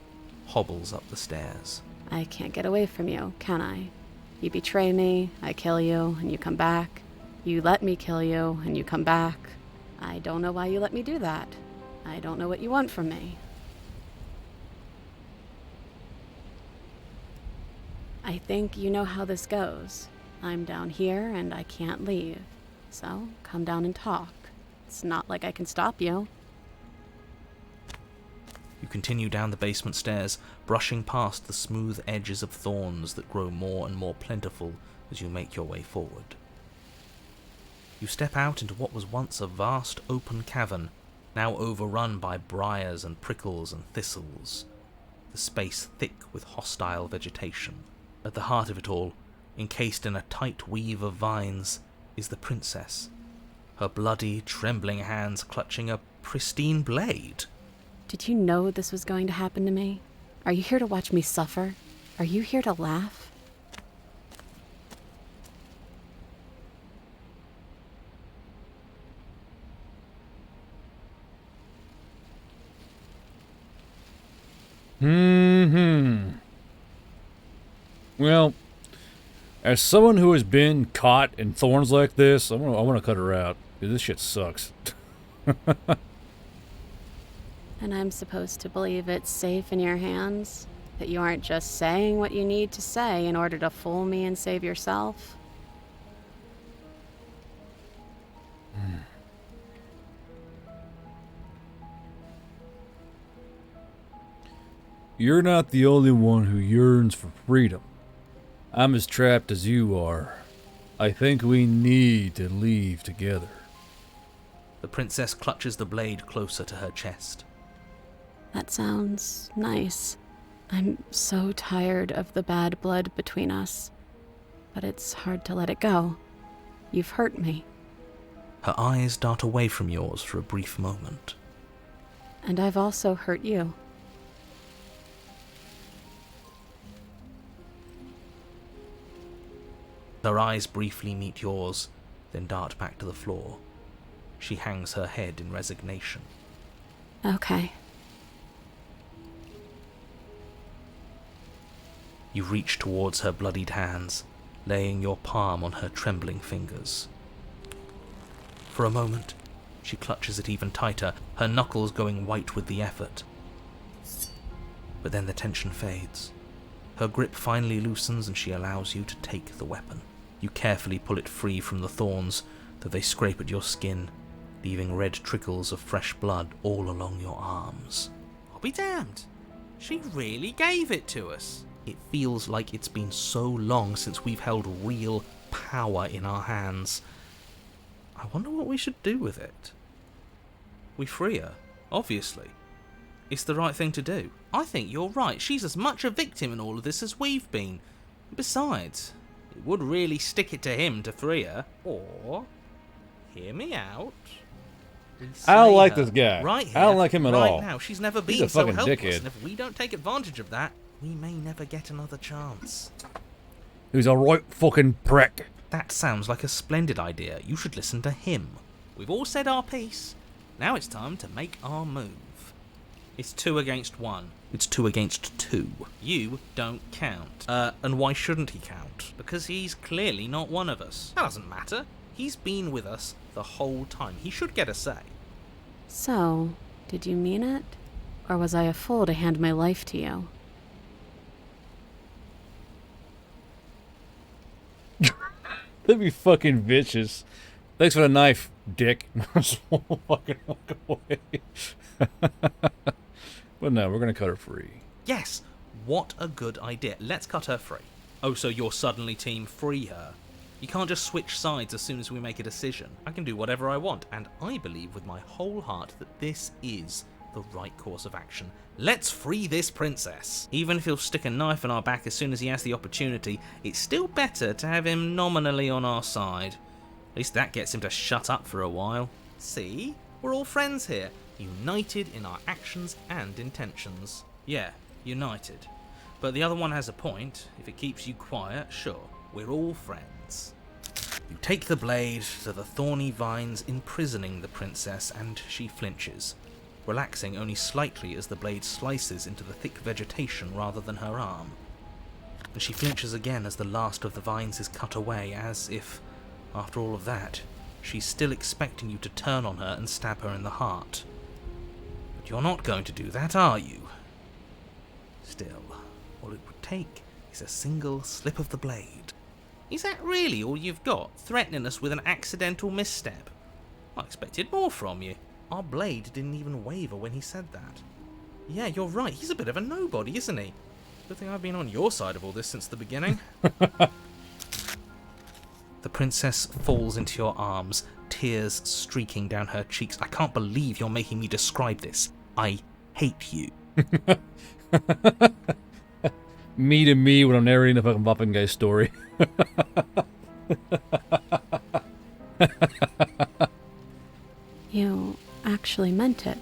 hobbles up the stairs. I can't get away from you, can I? You betray me, I kill you, and you come back. You let me kill you, and you come back. I don't know why you let me do that. I don't know what you want from me. I think you know how this goes. I'm down here and I can't leave. So, come down and talk. It's not like I can stop you. You continue down the basement stairs, brushing past the smooth edges of thorns that grow more and more plentiful as you make your way forward. You step out into what was once a vast open cavern, now overrun by briars and prickles and thistles, the space thick with hostile vegetation. At the heart of it all, encased in a tight weave of vines, is the princess, her bloody, trembling hands clutching a pristine blade. Did you know this was going to happen to me? Are you here to watch me suffer? Are you here to laugh? Well, as someone who has been caught in thorns like this, I want to cut her out. Dude, this shit sucks. And I'm supposed to believe it's safe in your hands? That you aren't just saying what you need to say in order to fool me and save yourself? You're not the only one who yearns for freedom. I'm as trapped as you are. I think we need to leave together. The princess clutches the blade closer to her chest. That sounds nice. I'm so tired of the bad blood between us. But it's hard to let it go. You've hurt me. Her eyes dart away from yours for a brief moment. And I've also hurt you. Her eyes briefly meet yours, then dart back to the floor. She hangs her head in resignation. Okay. You reach towards her bloodied hands, laying your palm on her trembling fingers. For a moment, she clutches it even tighter, her knuckles going white with the effort. But then the tension fades, Her grip finally loosens and she allows you to take the weapon. You carefully pull it free from the thorns, though they scrape at your skin, leaving red trickles of fresh blood all along your arms. I'll be damned. She really gave it to us. It feels like it's been so long since we've held real power in our hands. I wonder what we should do with it. We free her, obviously. It's the right thing to do. I think you're right. She's as much a victim in all of this as we've been. Besides, it would really stick it to him to free her. Or, hear me out, I don't slay like her this guy. Right here, I don't like him at right all. now. She's never He's been a so fucking helpless, dickhead. and if we don't take advantage of that, we may never get another chance. He's a right fucking prick. That sounds like a splendid idea. You should listen to him. We've all said our piece. Now it's time to make our move. It's 2 against 1. It's 2 against 2. You don't count. And why shouldn't he count? Because he's clearly not one of us. That doesn't matter. He's been with us the whole time. He should get a say. So, did you mean it? Or was I a fool to hand my life to you? That'd be fucking vicious. Thanks for the knife, dick. Just fucking walk away. But no, we're gonna cut her free. Yes, what a good idea. Let's cut her free. Oh, so you're suddenly team free her. You can't just switch sides as soon as we make a decision. I can do whatever I want, and I believe with my whole heart that this is the right course of action. Let's free this princess. Even if he'll stick a knife in our back as soon as he has the opportunity, it's still better to have him nominally on our side. At least that gets him to shut up for a while. See? We're all friends here, united in our actions and intentions. Yeah, united. But the other one has a point. If it keeps you quiet, sure, we're all friends. You take the blade to the thorny vines imprisoning the princess, and she flinches, relaxing only slightly as the blade slices into the thick vegetation rather than her arm. And she flinches again as the last of the vines is cut away, as if, after all of that, she's still expecting you to turn on her and stab her in the heart. But you're not going to do that, are you? Still, all it would take is a single slip of the blade. Is that really all you've got, threatening us with an accidental misstep? I expected more from you. Our blade didn't even waver when he said that. Yeah, you're right, he's a bit of a nobody, isn't he? Good thing I've been on your side of all this since the beginning. The princess falls into your arms, tears streaking down her cheeks. I can't believe you're making me describe this. I hate you. Me to me when I'm narrating the fucking Muppet Guy story. You actually meant it.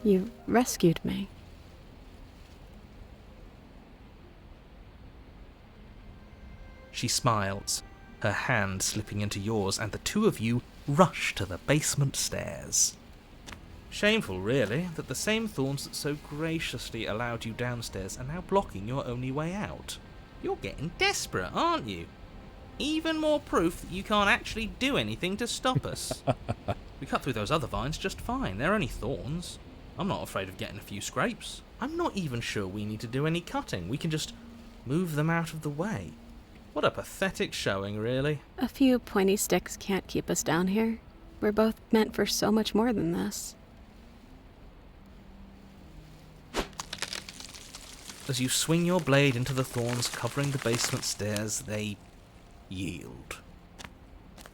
You rescued me. She smiles, her hand slipping into yours, and the two of you rush to the basement stairs. Shameful, really, that the same thorns that so graciously allowed you downstairs are now blocking your only way out. You're getting desperate, aren't you? Even more proof that you can't actually do anything to stop us. We cut through those other vines just fine. They're only thorns. I'm not afraid of getting a few scrapes. I'm not even sure we need to do any cutting. We can just move them out of the way. What a pathetic showing, really. A few pointy sticks can't keep us down here. We're both meant for so much more than this. As you swing your blade into the thorns covering the basement stairs, they yield.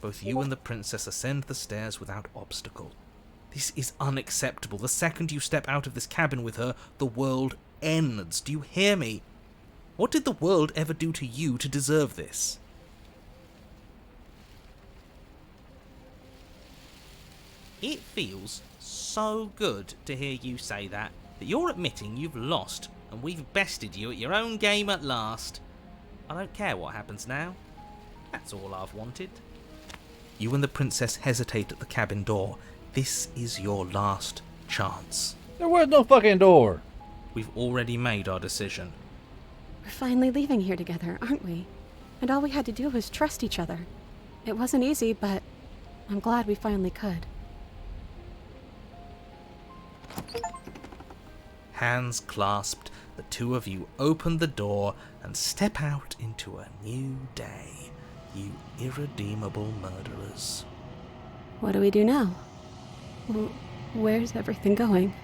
Both you and the princess ascend the stairs without obstacle. This is unacceptable. The second you step out of this cabin with her, the world ends. Do you hear me? What did the world ever do to you to deserve this? It feels so good to hear you say that you're admitting you've lost and we've bested you at your own game at last. I don't care what happens now. That's all I've wanted. You and the princess hesitate at the cabin door. This is your last chance. There was no fucking door. We've already made our decision. We're finally leaving here together, aren't we? And all we had to do was trust each other. It wasn't easy, but I'm glad we finally could. Hands clasped, the two of you open the door and step out into a new day, you irredeemable murderers. What do we do now? Where's everything going?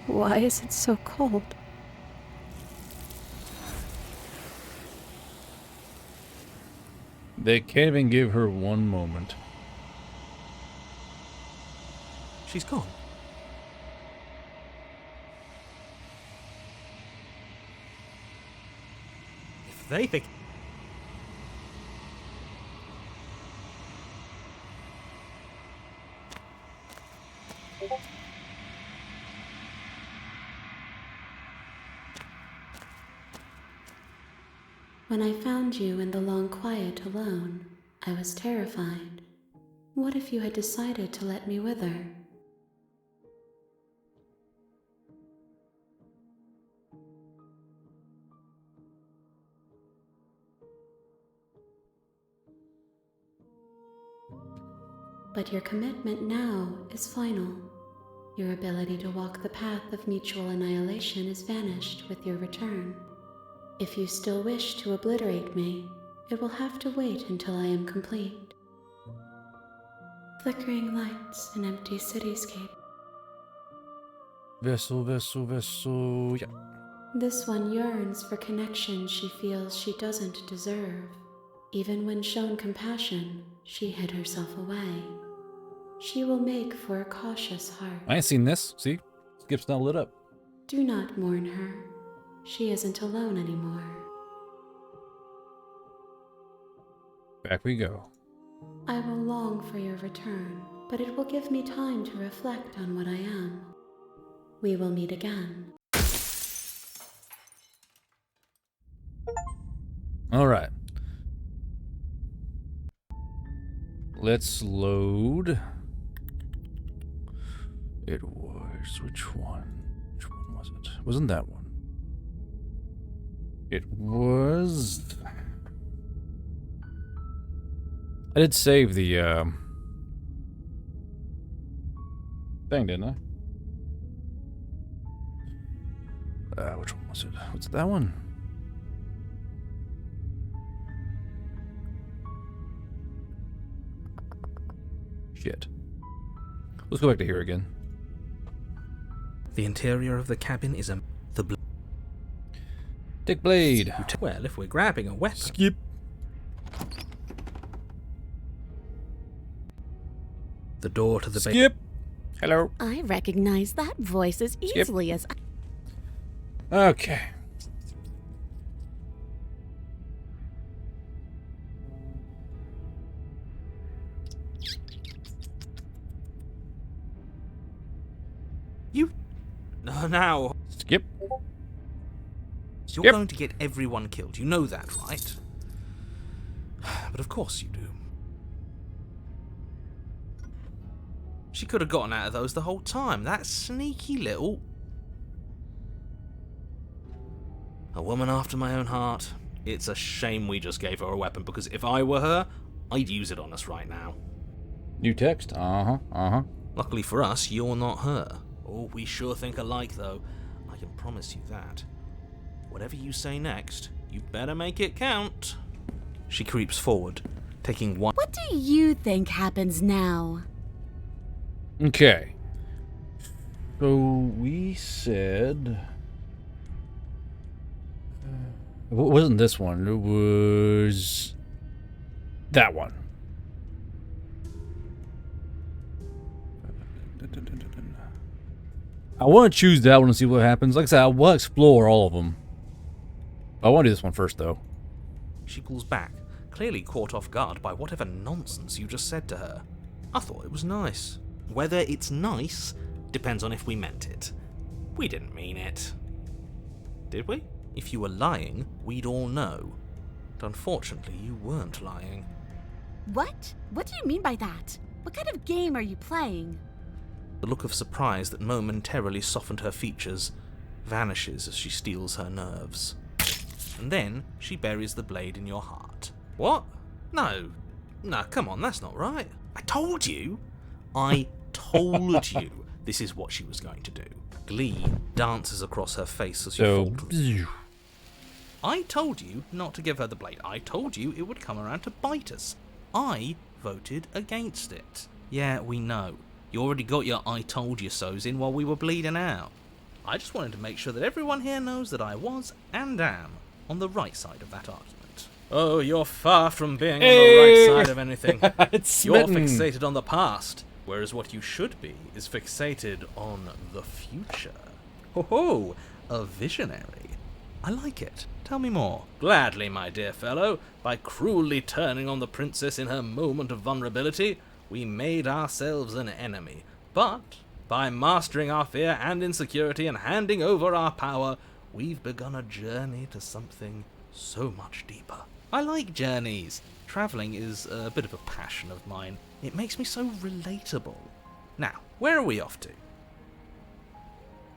Why is it so cold? They can't even give her one moment. She's gone. If they think... When I found you in the long quiet alone, I was terrified. What if you had decided to let me wither? But your commitment now is final. Your ability to walk the path of mutual annihilation is vanished with your return. If you still wish to obliterate me, it will have to wait until I am complete. Flickering lights, an empty cityscape. Vessel, yeah. This one yearns for connection she feels she doesn't deserve. Even when shown compassion, she hid herself away. She will make for a cautious heart. I ain't seen this. See? Skip's not lit up. Do not mourn her. She isn't alone anymore. Back we go. I will long for your return, but it will give me time to reflect on what I am. We will meet again. Alright. Let's load. It was... Which one? Which one was it? Wasn't that one? It was... I did save the, thing, didn't I? Which one was it? What's that one? Shit. Let's go back to here again. The interior of the cabin is Dick Blade. Well, if we're grabbing a weapon... Skip. The door to the Skip. Hello. I recognize that voice as easily as I... Okay. You... No, now... Skip. You're Yep. going to get everyone killed. You know that, right? But of course you do. She could have gotten out of those the whole time. That sneaky little... A woman after my own heart. It's a shame we just gave her a weapon, because if I were her, I'd use it on us right now. New text. Luckily for us, you're not her. Oh, we sure think alike, though. I can promise you that. Whatever you say next, you better make it count. She creeps forward, taking one... What do you think happens now? Okay. So we said... It wasn't this one. It was... that one. I want to choose that one and see what happens. Like I said, I will explore all of them. I want to do this one first, though. She pulls back, clearly caught off guard by whatever nonsense you just said to her. I thought it was nice. Whether it's nice depends on if we meant it. We didn't mean it. Did we? If you were lying, we'd all know. But unfortunately, you weren't lying. What? What do you mean by that? What kind of game are you playing? The look of surprise that momentarily softened her features vanishes as she steals her nerves. And then she buries the blade in your heart. What? No, come on, that's not right. I told you. this is what she was going to do. Glee dances across her face as she So, falters. I told you not to give her the blade. I told you it would come around to bite us. I voted against it. Yeah, we know. You already got your I told you so's in while we were bleeding out. I just wanted to make sure that everyone here knows that I was and am on the right side of that argument. Oh, you're far from being on the right side of anything. it's You're smitten. fixated on the past, whereas what you should be is fixated on the future. Ho ho, a visionary. I like it. Tell me more. Gladly, my dear fellow. By cruelly turning on the princess in her moment of vulnerability, we made ourselves an enemy. But by mastering our fear and insecurity and handing over our power, we've begun a journey to something so much deeper. I like journeys. Travelling is a bit of a passion of mine. It makes me so relatable. Now, where are we off to?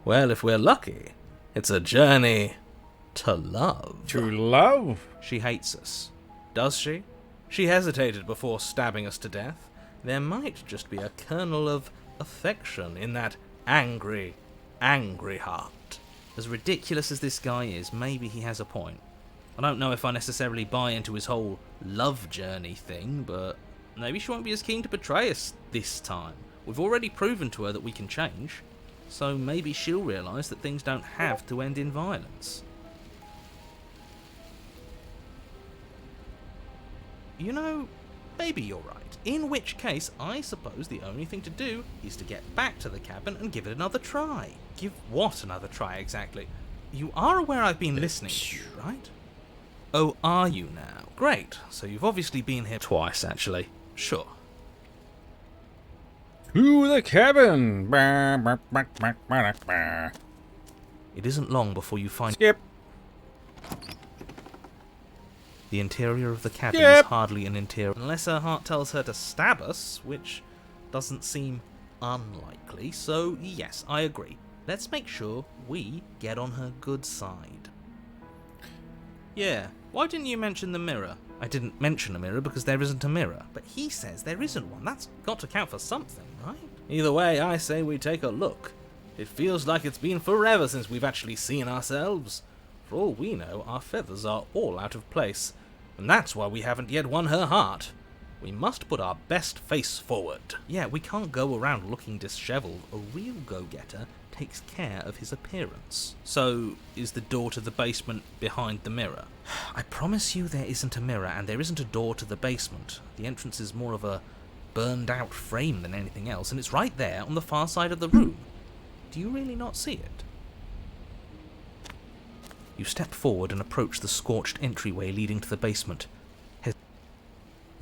Well, if we're lucky, it's a journey to love. To love? She hates us. Does she? She hesitated before stabbing us to death. There might just be a kernel of affection in that angry, angry heart. As ridiculous as this guy is, maybe he has a point. I don't know if I necessarily buy into his whole love journey thing, but maybe she won't be as keen to betray us this time. We've already proven to her that we can change, so maybe she'll realise that things don't have to end in violence. You know, maybe you're right. In which case, I suppose the only thing to do is to get back to the cabin and give it another try. Give what another try, exactly? You are aware I've been listening to you, right? Oh, are you now? Great. So you've obviously been here twice, actually. Sure. To the cabin. Bah, bah, bah, bah, bah, bah. It isn't long before you find Skip. the interior of the cabin Yep. is hardly an interior, unless her heart tells her to stab us, which doesn't seem unlikely. So yes, I agree. Let's make sure we get on her good side. Yeah, why didn't you mention the mirror? I didn't mention a mirror because there isn't a mirror, but he says there isn't one. That's got to count for something, right? Either way, I say we take a look. It feels like it's been forever since we've actually seen ourselves. For all we know, our feathers are all out of place, and that's why we haven't yet won her heart. We must put our best face forward. Yeah, we can't go around looking disheveled. A real go-getter takes care of his appearance. So, is the door to the basement behind the mirror? I promise you there isn't a mirror, and there isn't a door to the basement. The entrance is more of a burned-out frame than anything else, and it's right there on the far side of the room. Do you really not see it? You step forward and approach the scorched entryway leading to the basement.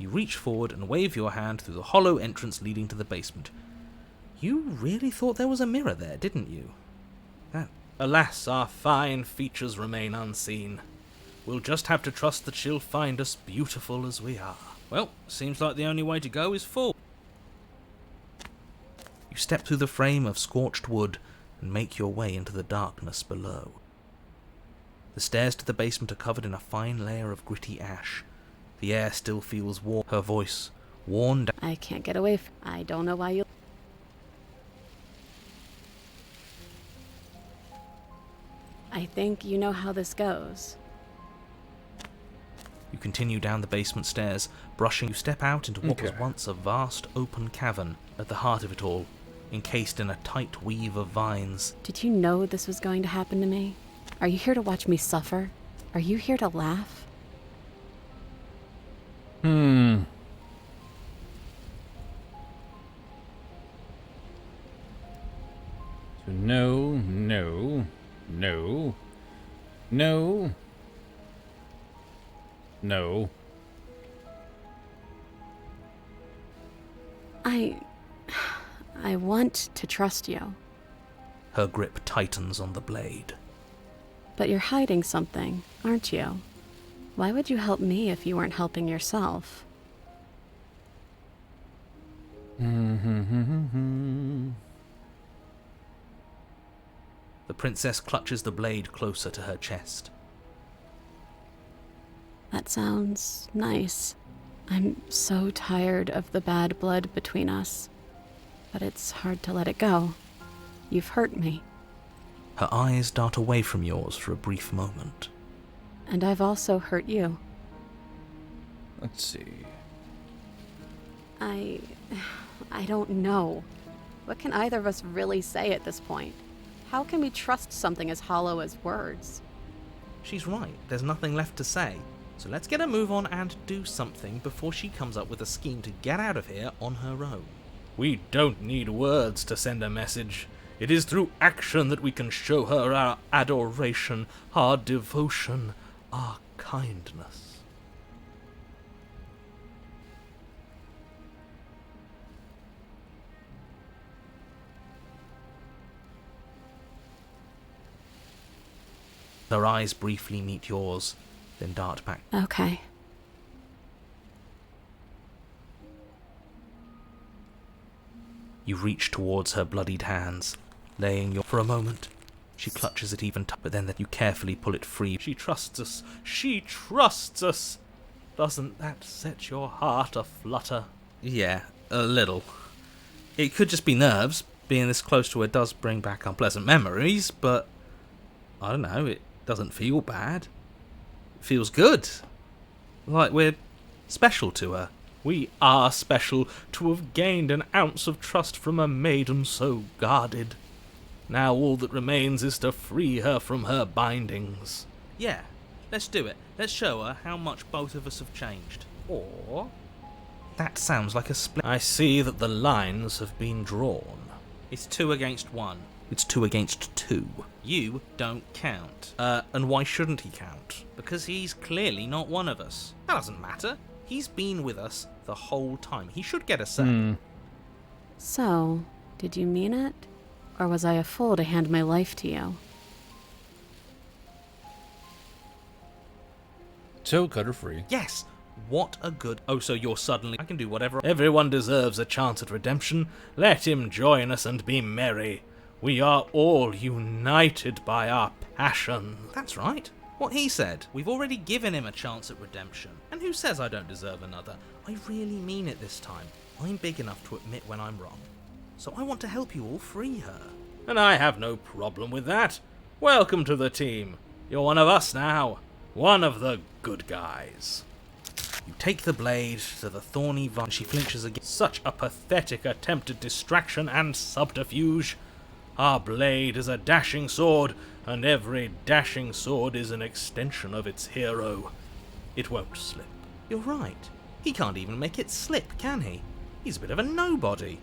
You reach forward and wave your hand through the hollow entrance leading to the basement. You really thought there was a mirror there, didn't you? Alas, our fine features remain unseen. We'll just have to trust that she'll find us beautiful as we are. Well, seems like the only way to go is forward. You step through the frame of scorched wood and make your way into the darkness below. The stairs to the basement are covered in a fine layer of gritty ash. The air still feels warm. Her voice, worn down. I can't get away I don't know why you... I think you know how this goes. You continue down the basement stairs, brushing. You step out into what was Okay. once a vast open cavern. At the heart of it all, encased in a tight weave of vines, Did you know this was going to happen to me? Are you here to watch me suffer? Are you here to laugh? Hmm. So no, no, no, no, no. I want to trust you, her grip tightens on the blade. but you're hiding something, aren't you? Why would you help me if you weren't helping yourself? The princess clutches the blade closer to her chest. That sounds nice. I'm so tired of the bad blood between us, but it's hard to let it go. You've hurt me. Her eyes dart away from yours for a brief moment. And I've also hurt you. Let's see. I don't know. What can either of us really say at this point? How can we trust something as hollow as words? She's right, there's nothing left to say. So let's get a move on and do something before she comes up with a scheme to get out of here on her own. We don't need words to send a message. It is through action that we can show her our adoration, our devotion, our kindness. Her eyes briefly meet yours, then dart back. Okay. You reach towards her bloodied hands, laying your... For a moment, she clutches it even tighter, but then you carefully pull it free. She trusts us. She trusts us. Doesn't that set your heart aflutter? Yeah, a little. It could just be nerves. Being this close to her does bring back unpleasant memories, but I don't know, it doesn't feel bad. It feels good. Like we're special to her. We are special to have gained an ounce of trust from a maiden so guarded. Now all that remains is to free her from her bindings. Yeah, let's do it. Let's show her how much both of us have changed. Or... That sounds like a split. I see that the lines have been drawn. It's 2 against 1. It's 2 against 2. You don't count. And why shouldn't he count? Because he's clearly not one of us. That doesn't matter. He's been with us the whole time. He should get a say. So, did you mean it? Or was I a fool to hand my life to you? So cut her free. Yes! What a good... Oh, so you're suddenly... I can do whatever... Everyone deserves a chance at redemption. Let him join us and be merry. We are all united by our passion. That's right. What he said. We've already given him a chance at redemption. And who says I don't deserve another? I really mean it this time. I'm big enough to admit when I'm wrong. So I want to help you all free her. And I have no problem with that. Welcome to the team. You're one of us now. One of the good guys. You take the blade to the thorny vine. She flinches again. Such a pathetic attempt at distraction and subterfuge. Our blade is a dashing sword, and every dashing sword is an extension of its hero. It won't slip. You're right. He can't even make it slip, can he? He's a bit of a nobody.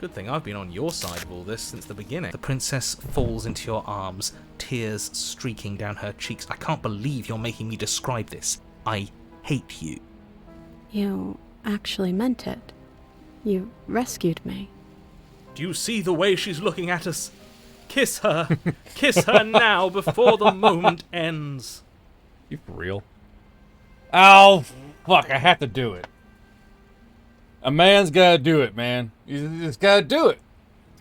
Good thing I've been on your side of all this since the beginning. The princess falls into your arms, tears streaking down her cheeks. I can't believe you're making me describe this. I hate you. You actually meant it. You rescued me. Do you see the way she's looking at us? Kiss her. Kiss her now before the moment ends. You for real? Oh, fuck, I have to do it. A man's gotta do it, man. You just gotta do it.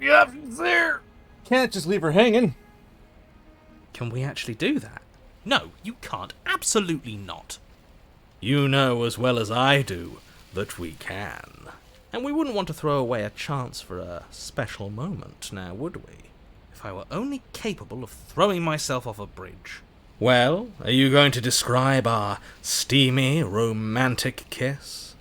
Yep, it's there. Can't just leave her hanging. Can we actually do that? No, you can't. Absolutely not. You know as well as I do that we can. And we wouldn't want to throw away a chance for a special moment, now would we? If I were only capable of throwing myself off a bridge. Well, are you going to describe our steamy, romantic kiss?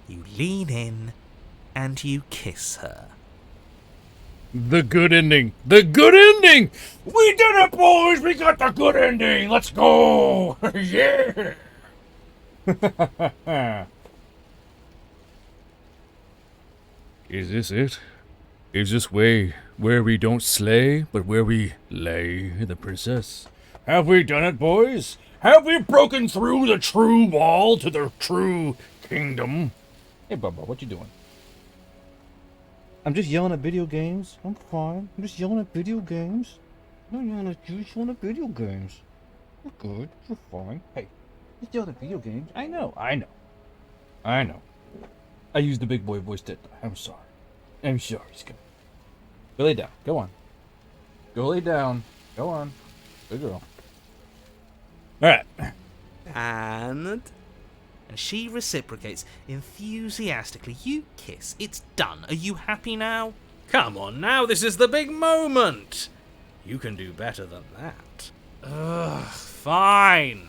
You lean in and you kiss her. The good ending. The good ending! We did it, boys! We got the good ending! Let's go! Yeah! Is this it? Is this way where we don't slay, but where we lay the princess? Have we done it, boys? Have we broken through the true wall to the true kingdom? Hey, Bubba, what you doing? I'm just yelling at video games. I'm fine. I'm just yelling at video games. I'm not yelling at you, just yelling at video games. You're good. You're fine. Hey, just yelling at video games. I know. I used the big boy voice, didn't I? I'm sorry. Go lay down. Go on. Go lay down. Go on. Good girl. Alright. And and she reciprocates enthusiastically. You kiss. It's done. Are you happy now? Come on now, this is the big moment! You can do better than that. Ugh, fine.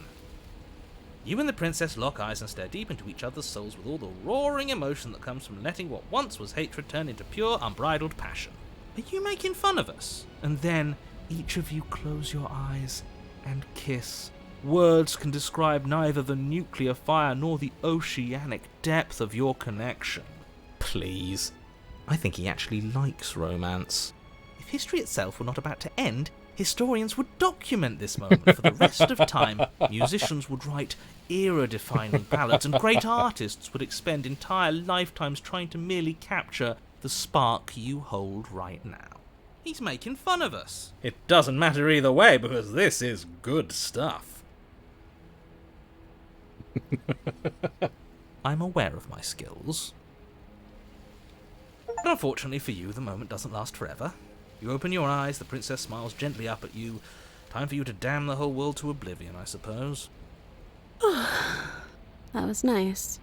You and the princess lock eyes and stare deep into each other's souls with all the roaring emotion that comes from letting what once was hatred turn into pure, unbridled passion. Are you making fun of us? And then each of you close your eyes and kiss. Words can describe neither the nuclear fire nor the oceanic depth of your connection. Please. I think he actually likes romance. If history itself were not about to end, historians would document this moment for the rest of time. Musicians would write era-defining ballads, and great artists would expend entire lifetimes trying to merely capture the spark you hold right now. He's making fun of us. It doesn't matter either way, because this is good stuff. I'm aware of my skills. But unfortunately for you, the moment doesn't last forever. You open your eyes, the princess smiles gently up at you. Time for you to damn the whole world to oblivion, I suppose. That was nice.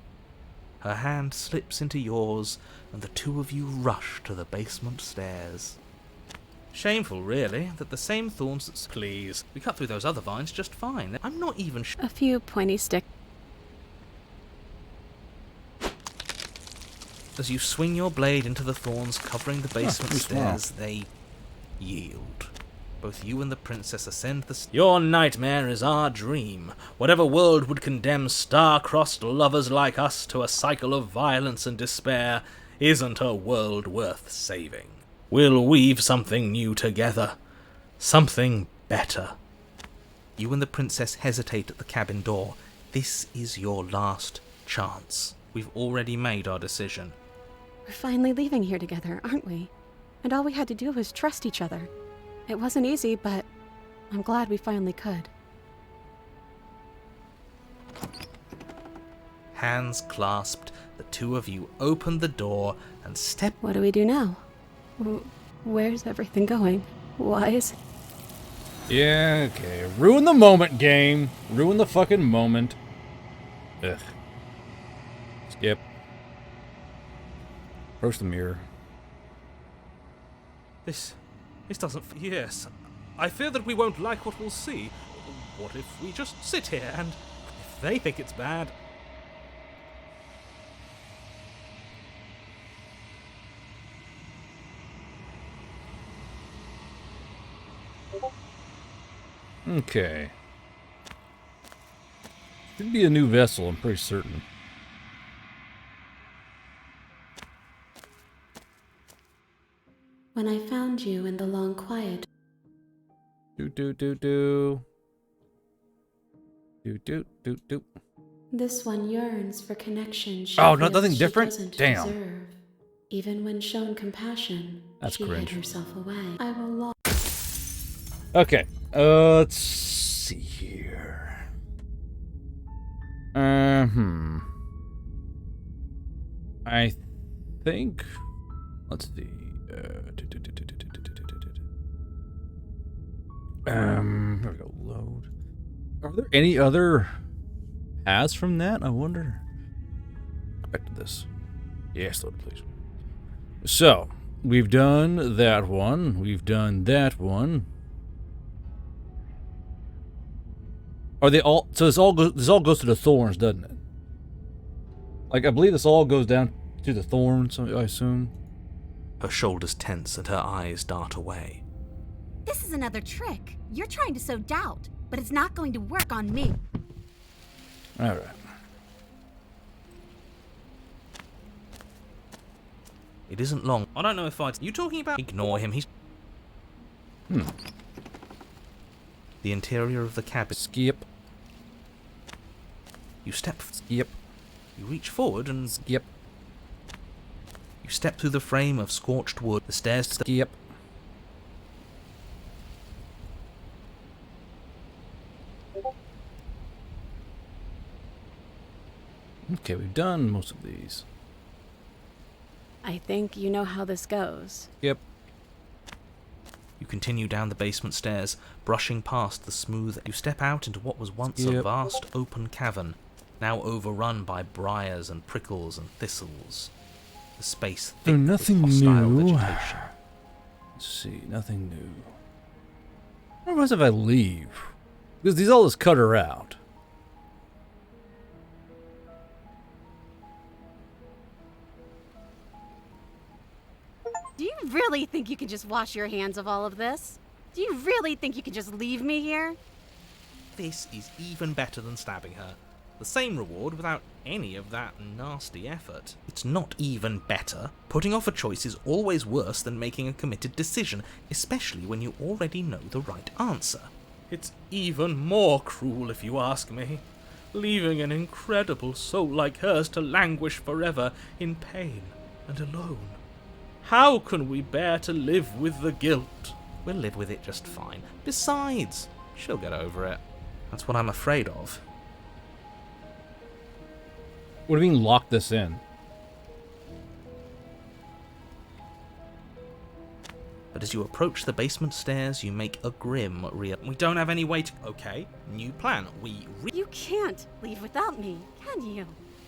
Her hand slips into yours, and the two of you rush to the basement stairs. Shameful, really, that the same thorns that... Please, we cut through those other vines just fine. I'm not even sure... A few pointy sticks. As you swing your blade into the thorns covering the basement too small. stairs, they yield. Both you and the princess ascend the stairs. Your nightmare is our dream. Whatever world would condemn star-crossed lovers like us to a cycle of violence and despair isn't a world worth saving. We'll weave something new together. Something better. You and the princess hesitate at the cabin door. This is your last chance. We've already made our decision. We're finally leaving here together, aren't we? And all we had to do was trust each other. It wasn't easy, but I'm glad we finally could. Hands clasped, the two of you open the door and step... What do we do now? Where's everything going? Why is... Yeah, okay. Ruin the moment, game. Ruin the fucking moment. Ugh. Skip. Approach the mirror. This doesn't... Yes. I fear that we won't like what we'll see. What if we just sit here and... If they think it's bad... Okay. Should be a new vessel, I'm pretty certain. When I found you in the long quiet, Do do do do. Do do do do. this one yearns for connection she Oh, feels nothing she different? doesn't Damn. deserve. Even when shown compassion, That's she cringe. hid herself away. I will long Okay. Let's see here. I think. Let's see. Here we go. Load. Are there any other paths from that? I wonder. Go back to this. Yes, load, please. So we've done that one. We've done that one. Are they all? So this all goes to the thorns, doesn't it? Like I believe this all goes down to the thorns. I assume. Her shoulders tense and her eyes dart away. This is another trick. You're trying to sow doubt, but it's not going to work on me. All right. It isn't long. I don't know if I'd... You talking about... Ignore him, he's... The interior of the cabin. Skip. You step... Skip. You reach forward and... Skip. You step through the frame of scorched wood. The stairs to the... Skip. Okay, we've done most of these. I think you know how this goes. Yep. You continue down the basement stairs, brushing past the smooth... You step out into what was once a Yep. vast open cavern. now overrun by briars and prickles and thistles. The space So thick nothing with hostile new. vegetation. Let's see, nothing new. What happens if I leave? Because these all just cut her out. Do you really think you can just wash your hands of all of this? Do you really think you can just leave me here? This is even better than stabbing her. The same reward without any of that nasty effort. It's not even better. Putting off a choice is always worse than making a committed decision, especially when you already know the right answer. It's even more cruel if you ask me. Leaving an incredible soul like hers to languish forever in pain and alone. How can we bear to live with the guilt? We'll live with it just fine. Besides, she'll get over it. That's what I'm afraid of. What do you mean lock this in? But as you approach the basement stairs, you make a grim we don't have any way to... Okay, new plan. You can't leave without me, can you?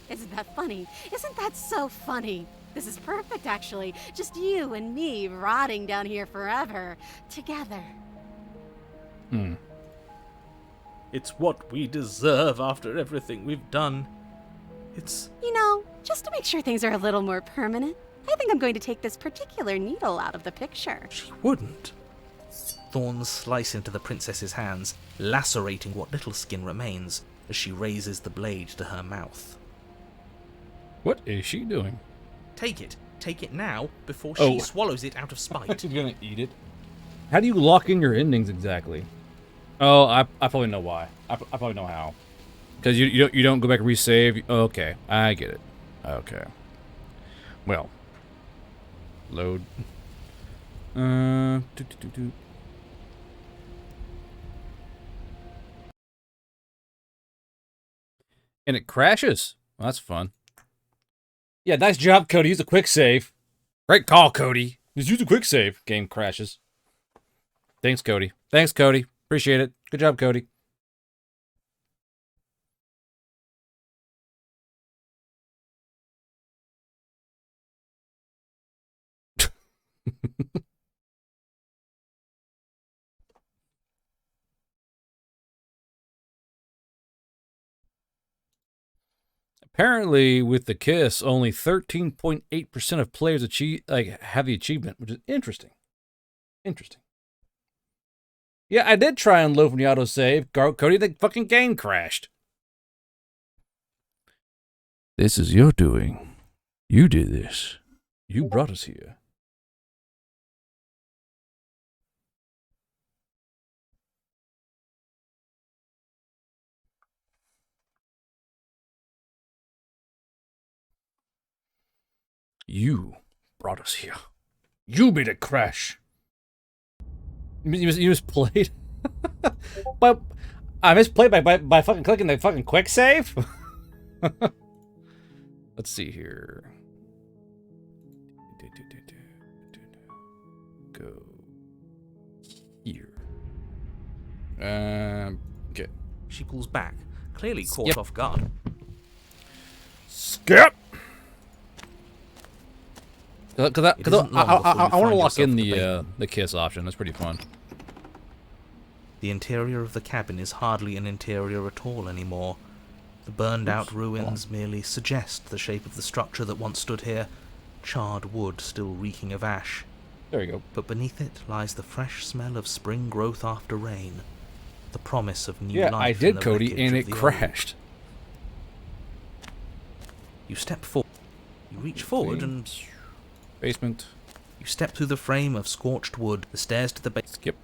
Isn't that funny? Isn't that so funny? This is perfect, actually. Just you and me rotting down here forever. Together. It's what we deserve after everything we've done. It's... You know, just to make sure things are a little more permanent, I think I'm going to take this particular needle out of the picture. She wouldn't. Thorns slice into the princess's hands, lacerating what little skin remains as she raises the blade to her mouth. What is she doing? Take it. Take it now, before Oh. she swallows it out of spite. She's gonna eat it. How do you lock in your endings exactly? Oh, I probably know why. I probably know how. Because you don't go back and resave. Okay, I get it. Okay. Well. Load. And it crashes. Well, that's fun. Yeah, nice job, Cody. Use a quick save. Great call, Cody. Just use a quick save. Game crashes. Thanks, Cody. Thanks, Cody. Appreciate it. Good job, Cody. Apparently, with the kiss, only 13.8% of players have the achievement, which is interesting. Interesting. Yeah, I did try and load from the autosave. Cody, the fucking game crashed. This is your doing. You did this. You brought us here. You brought us here. You made it crash. You misplayed? But I misplayed by fucking clicking the fucking quick save? Let's see here. Go here. Okay. She pulls back, clearly caught off guard. Skip! Because I want to lock in the kiss option. That's pretty fun. The interior of the cabin is hardly an interior at all anymore. The burned-out ruins merely suggest the shape of the structure that once stood here, charred wood still reeking of ash. There you go. But beneath it lies the fresh smell of spring growth after rain, the promise of new life. Yeah, I in did, the Cody, wreckage and of it the crashed. You step forward. You reach forward and... Basement. You step through the frame of scorched wood, the stairs to the base. Skip.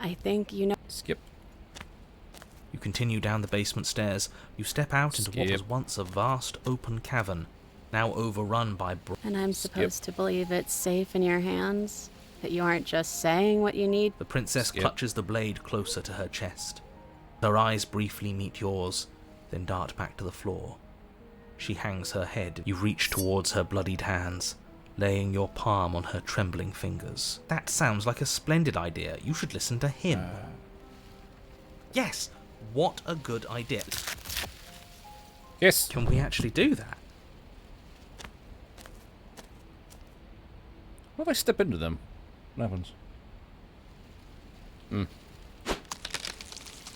I think you know. Skip. You continue down the basement stairs. You step out into what Skip. was once a vast open cavern, now overrun by... And I'm supposed to believe it's safe in your hands? That you aren't just saying what you need? The princess Skip. clutches the blade closer to her chest. Her eyes briefly meet yours, then dart back to the floor. She hangs her head. You reach towards her bloodied hands, laying your palm on her trembling fingers. That sounds like a splendid idea. You should listen to him. Yes, what a good idea. Yes. Can we actually do that? What if I step into them? What happens?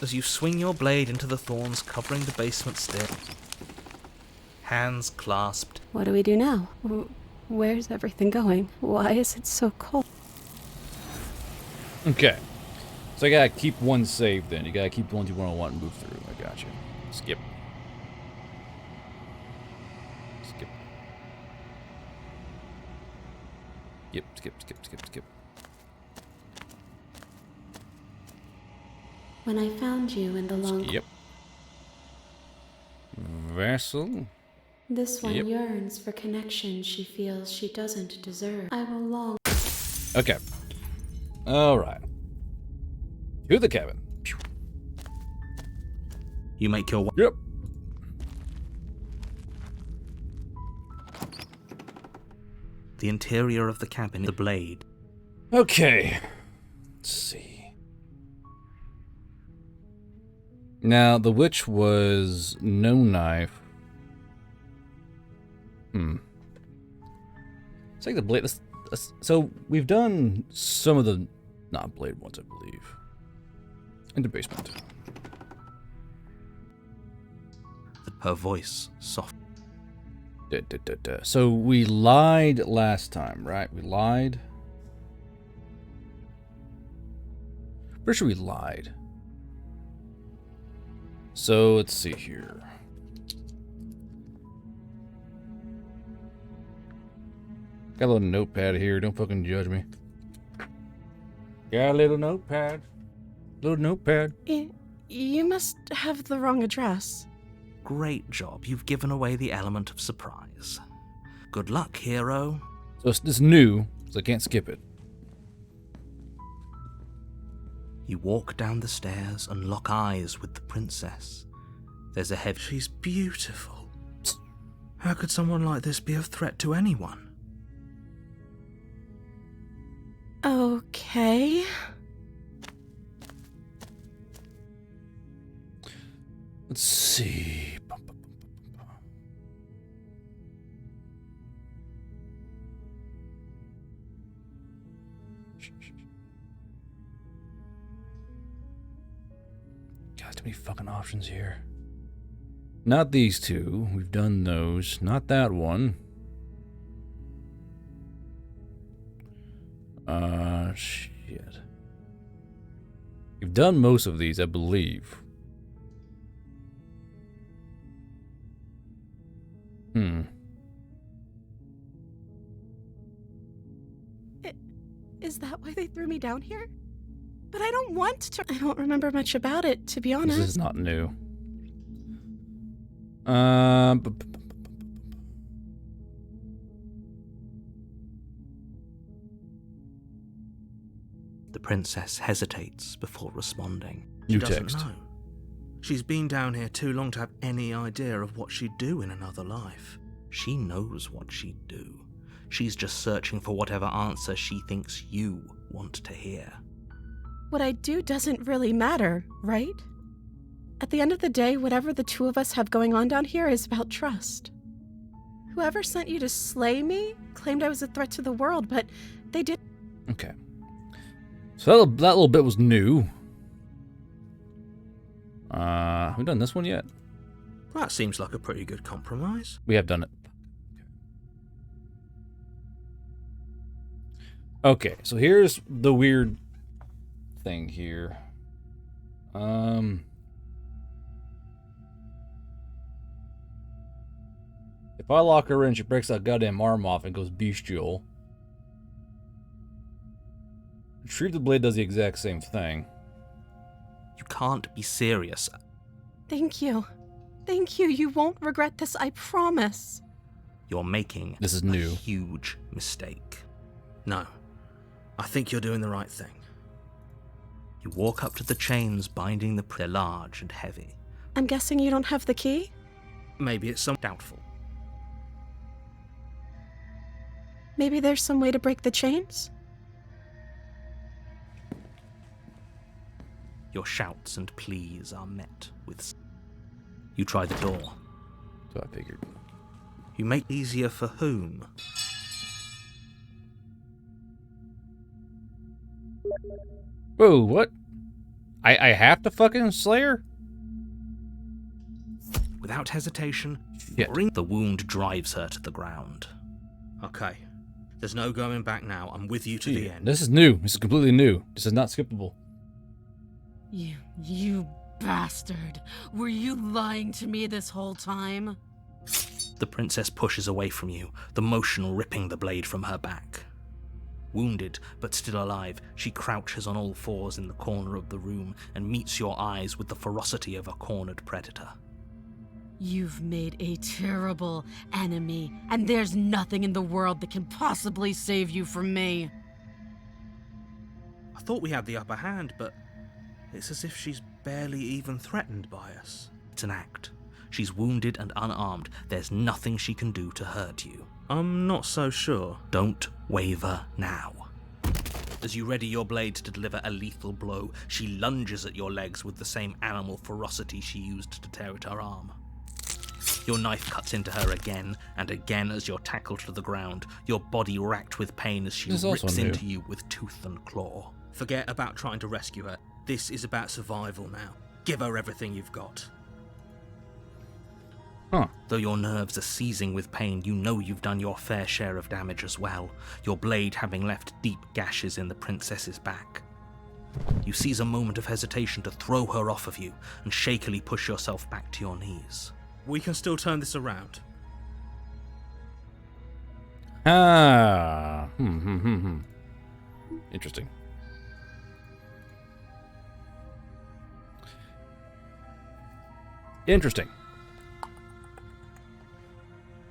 As you swing your blade into the thorns covering the basement stair, hands clasped, What do we do now? Where's everything going? Why is it so cold? Okay. So I gotta keep one saved then. You gotta keep the ones you want and move through. I got you. Skip. Skip. Skip. When I found you in the long... Yep. Vessel. This one Yep. yearns for connection she feels she doesn't deserve. I will long... Okay. Alright. To the cabin. Pew. you make your way. Yep. The interior of the cabin, the blade. Okay. Let's see. Now, the witch was no knife. It's like the blade. So, we've done some of the not blade ones, I believe. In the basement. Her voice soft. So, we lied last time, right? We lied. Pretty sure we lied. So, let's see here. Got a little notepad here. Don't fucking judge me. Got a little notepad. Little notepad. You must have the wrong address. Great job. You've given away the element of surprise. Good luck, hero. So it's new, so I can't skip it. You walk down the stairs and lock eyes with the princess. There's a heavy... She's beautiful. How could someone like this be a threat to anyone? Okay. Let's see. God, too many fucking options here. Not these two. We've done those. Not that one. Shit. We've done most of these, I believe. Is that why they threw me down here? But I don't want to. I don't remember much about it, to be honest. This is not new. The princess hesitates before responding. New She doesn't text. know. She's been down here too long to have any idea of what she'd do in another life. She knows what she'd do. She's just searching for whatever answer she thinks you want to hear. What I do doesn't really matter, right? At the end of the day, whatever the two of us have going on down here is about trust. Whoever sent you to slay me claimed I was a threat to the world, but they did. Okay. So that little bit was new. Have we done this one yet? That seems like a pretty good compromise. We have done it. Okay, so here's the weird thing here. If I lock her in, she breaks that goddamn arm off and goes bestial. Retrieve the blade does the exact same thing. You can't be serious. Thank you. Thank you. You won't regret this, I promise. You're making This is a new. huge mistake. No, I think you're doing the right thing. You walk up to the chains binding the... They're large and heavy. I'm guessing you don't have the key? Maybe it's some doubtful. Maybe there's some way to break the chains? Your shouts and pleas are met with... You try the door. So I figured. You make it easier for whom? Whoa, what? I have to fucking slay her? Without hesitation, Shit. the wound drives her to the ground. Okay. There's no going back now. I'm with you to the end. This is new. This is completely new. This is not skippable. You bastard. Were you lying to me this whole time? The princess pushes away from you, the motion ripping the blade from her back. Wounded, but still alive, she crouches on all fours in the corner of the room and meets your eyes with the ferocity of a cornered predator. You've made a terrible enemy, and there's nothing in the world that can possibly save you from me. I thought we had the upper hand, but it's as if she's barely even threatened by us. It's an act. She's wounded and unarmed. There's nothing she can do to hurt you. I'm not so sure. Don't waver now. As you ready your blade to deliver a lethal blow, she lunges at your legs with the same animal ferocity she used to tear at her arm. Your knife cuts into her again and again as you're tackled to the ground, your body racked with pain as she rips into you with tooth and claw. Forget about trying to rescue her. This is about survival now. Give her everything you've got. Huh. Though your nerves are seizing with pain, you know you've done your fair share of damage as well, your blade having left deep gashes in the princess's back. You seize a moment of hesitation to throw her off of you and shakily push yourself back to your knees. We can still turn this around. Ah. Interesting. Interesting.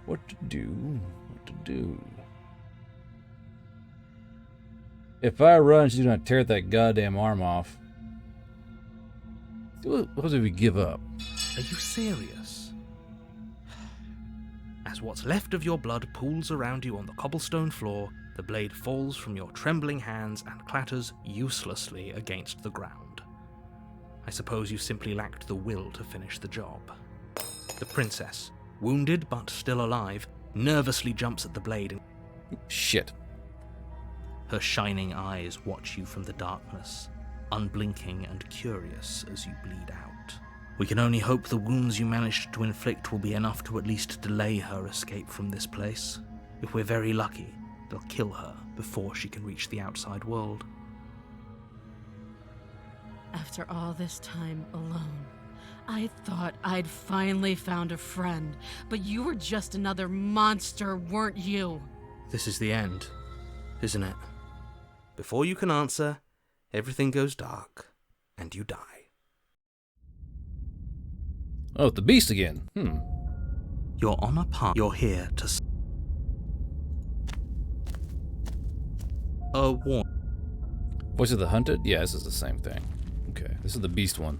What to do? What to do? If I run, she's gonna tear that goddamn arm off. What if we give up? Are you serious? As what's left of your blood pools around you on the cobblestone floor, the blade falls from your trembling hands and clatters uselessly against the ground. I suppose you simply lacked the will to finish the job. The princess, wounded but still alive, nervously jumps at the blade and Shit. her shining eyes watch you from the darkness, unblinking and curious as you bleed out. We can only hope the wounds you managed to inflict will be enough to at least delay her escape from this place. If we're very lucky, they'll kill her before she can reach the outside world. After all this time alone, I thought I'd finally found a friend, but you were just another monster, weren't you? This is the end, isn't it? Before you can answer, everything goes dark, and you die. Oh, the beast again. You're on a path. You're here to... Voice of the Hunted? Yeah, this is the same thing. Okay, this is the beast one.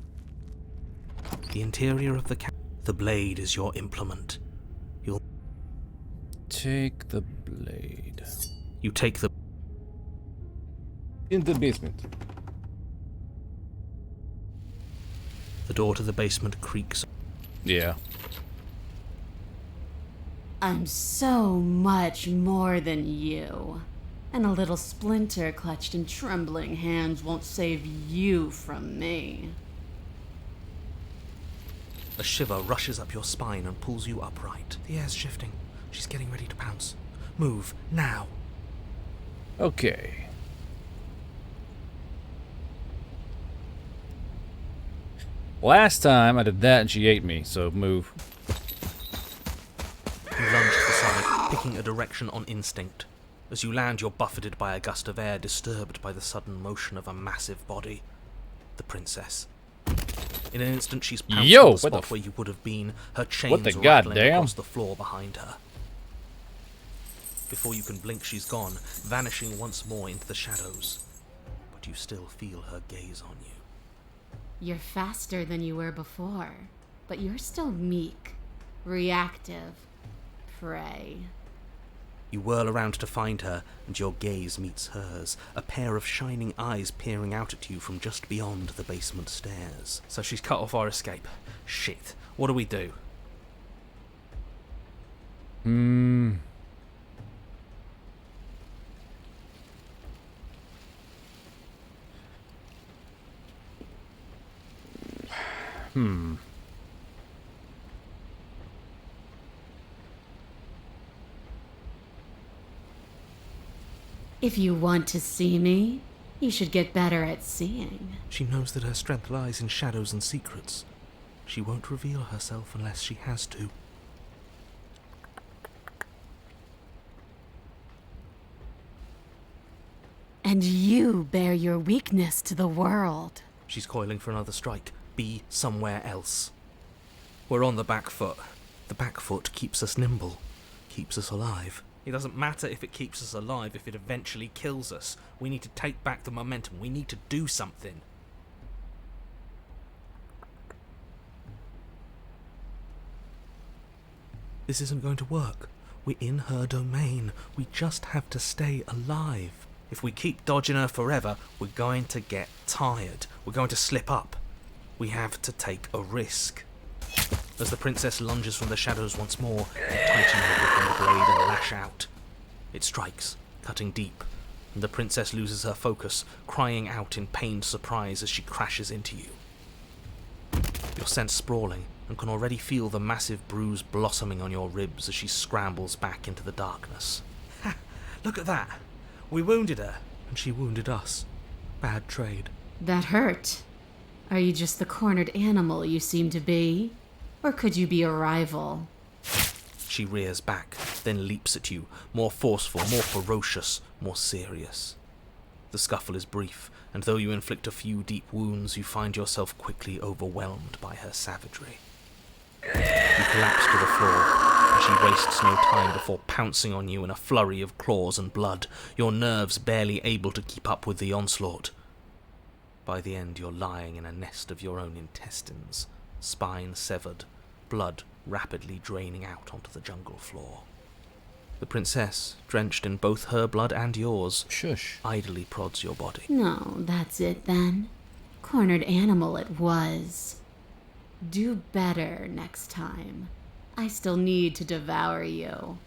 The interior of the The blade is your implement. You'll... Take the blade. You take the... In the basement. The door to the basement creaks. Yeah. I'm so much more than you. And a little splinter clutched in trembling hands won't save you from me. A shiver rushes up your spine and pulls you upright. The air's shifting. She's getting ready to pounce. Move, now. Okay. Last time I did that and she ate me, so move. You lunge to the side, picking a direction on instinct. As you land, you're buffeted by a gust of air, disturbed by the sudden motion of a massive body. The princess. In an instant, she's pounced on the spot where you would have been, her chains rattling across the floor behind her. Before you can blink, she's gone, vanishing once more into the shadows. But you still feel her gaze on you. You're faster than you were before, but you're still meek, reactive, prey. You whirl around to find her, and your gaze meets hers, a pair of shining eyes peering out at you from just beyond the basement stairs. So she's cut off our escape. Shit, what do we do? Hmm. Hmm. If you want to see me, you should get better at seeing. She knows that her strength lies in shadows and secrets. She won't reveal herself unless she has to. And you bear your weakness to the world. She's coiling for another strike. Be somewhere else. We're on the back foot. The back foot keeps us nimble, keeps us alive. It doesn't matter if it keeps us alive, if it eventually kills us. We need to take back the momentum. We need to do something. This isn't going to work. We're in her domain. We just have to stay alive. If we keep dodging her forever, we're going to get tired. We're going to slip up. We have to take a risk. As the princess lunges from the shadows once more, you tighten your grip on the blade and lash out. It strikes, cutting deep, and the princess loses her focus, crying out in pained surprise as she crashes into you. You're sent sprawling, and can already feel the massive bruise blossoming on your ribs as she scrambles back into the darkness. Ha! Look at that! We wounded her, and she wounded us. Bad trade. That hurt. Are you just the cornered animal you seem to be? Or could you be a rival? She rears back, then leaps at you, more forceful, more ferocious, more serious. The scuffle is brief, and though you inflict a few deep wounds, you find yourself quickly overwhelmed by her savagery. You collapse to the floor, and she wastes no time before pouncing on you in a flurry of claws and blood, your nerves barely able to keep up with the onslaught. By the end, you're lying in a nest of your own intestines, spine severed, blood rapidly draining out onto the jungle floor. The princess, drenched in both her blood and yours, Shush. idly prods your body. No, that's it then. Cornered animal it was. Do better next time. I still need to devour you.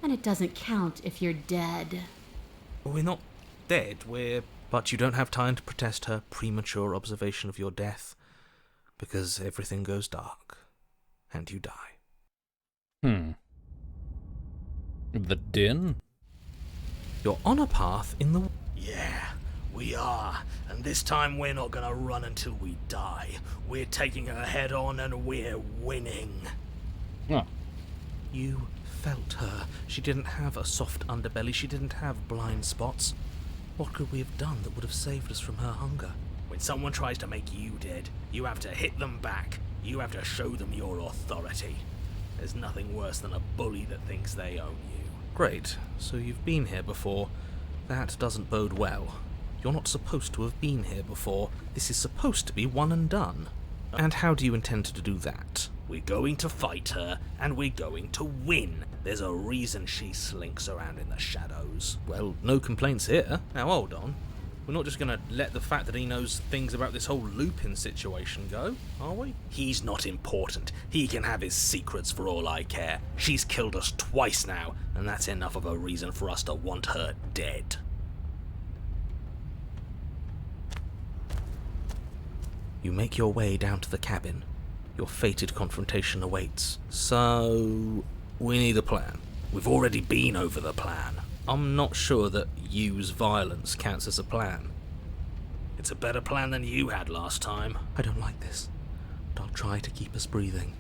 And it doesn't count if you're dead. We're not dead, But you don't have time to protest her premature observation of your death, because everything goes dark, and you die. The din? You're on a path in the... Yeah, we are. And this time we're not gonna run until we die. We're taking her head on and we're winning. Oh. You felt her. She didn't have a soft underbelly. She didn't have blind spots. What could we have done that would have saved us from her hunger? When someone tries to make you dead, you have to hit them back. You have to show them your authority. There's nothing worse than a bully that thinks they own you. Great. So you've been here before. That doesn't bode well. You're not supposed to have been here before. This is supposed to be one and done. And how do you intend to do that? We're going to fight her, and we're going to win. There's a reason she slinks around in the shadows. Well, no complaints here. Now hold on. We're not just going to let the fact that he knows things about this whole Lupin situation go, are we? He's not important. He can have his secrets for all I care. She's killed us twice now, and that's enough of a reason for us to want her dead. You make your way down to the cabin. Your fated confrontation awaits. So, we need a plan. We've already been over the plan. I'm not sure that use violence counts as a plan. It's a better plan than you had last time. I don't like this, but I'll try to keep us breathing.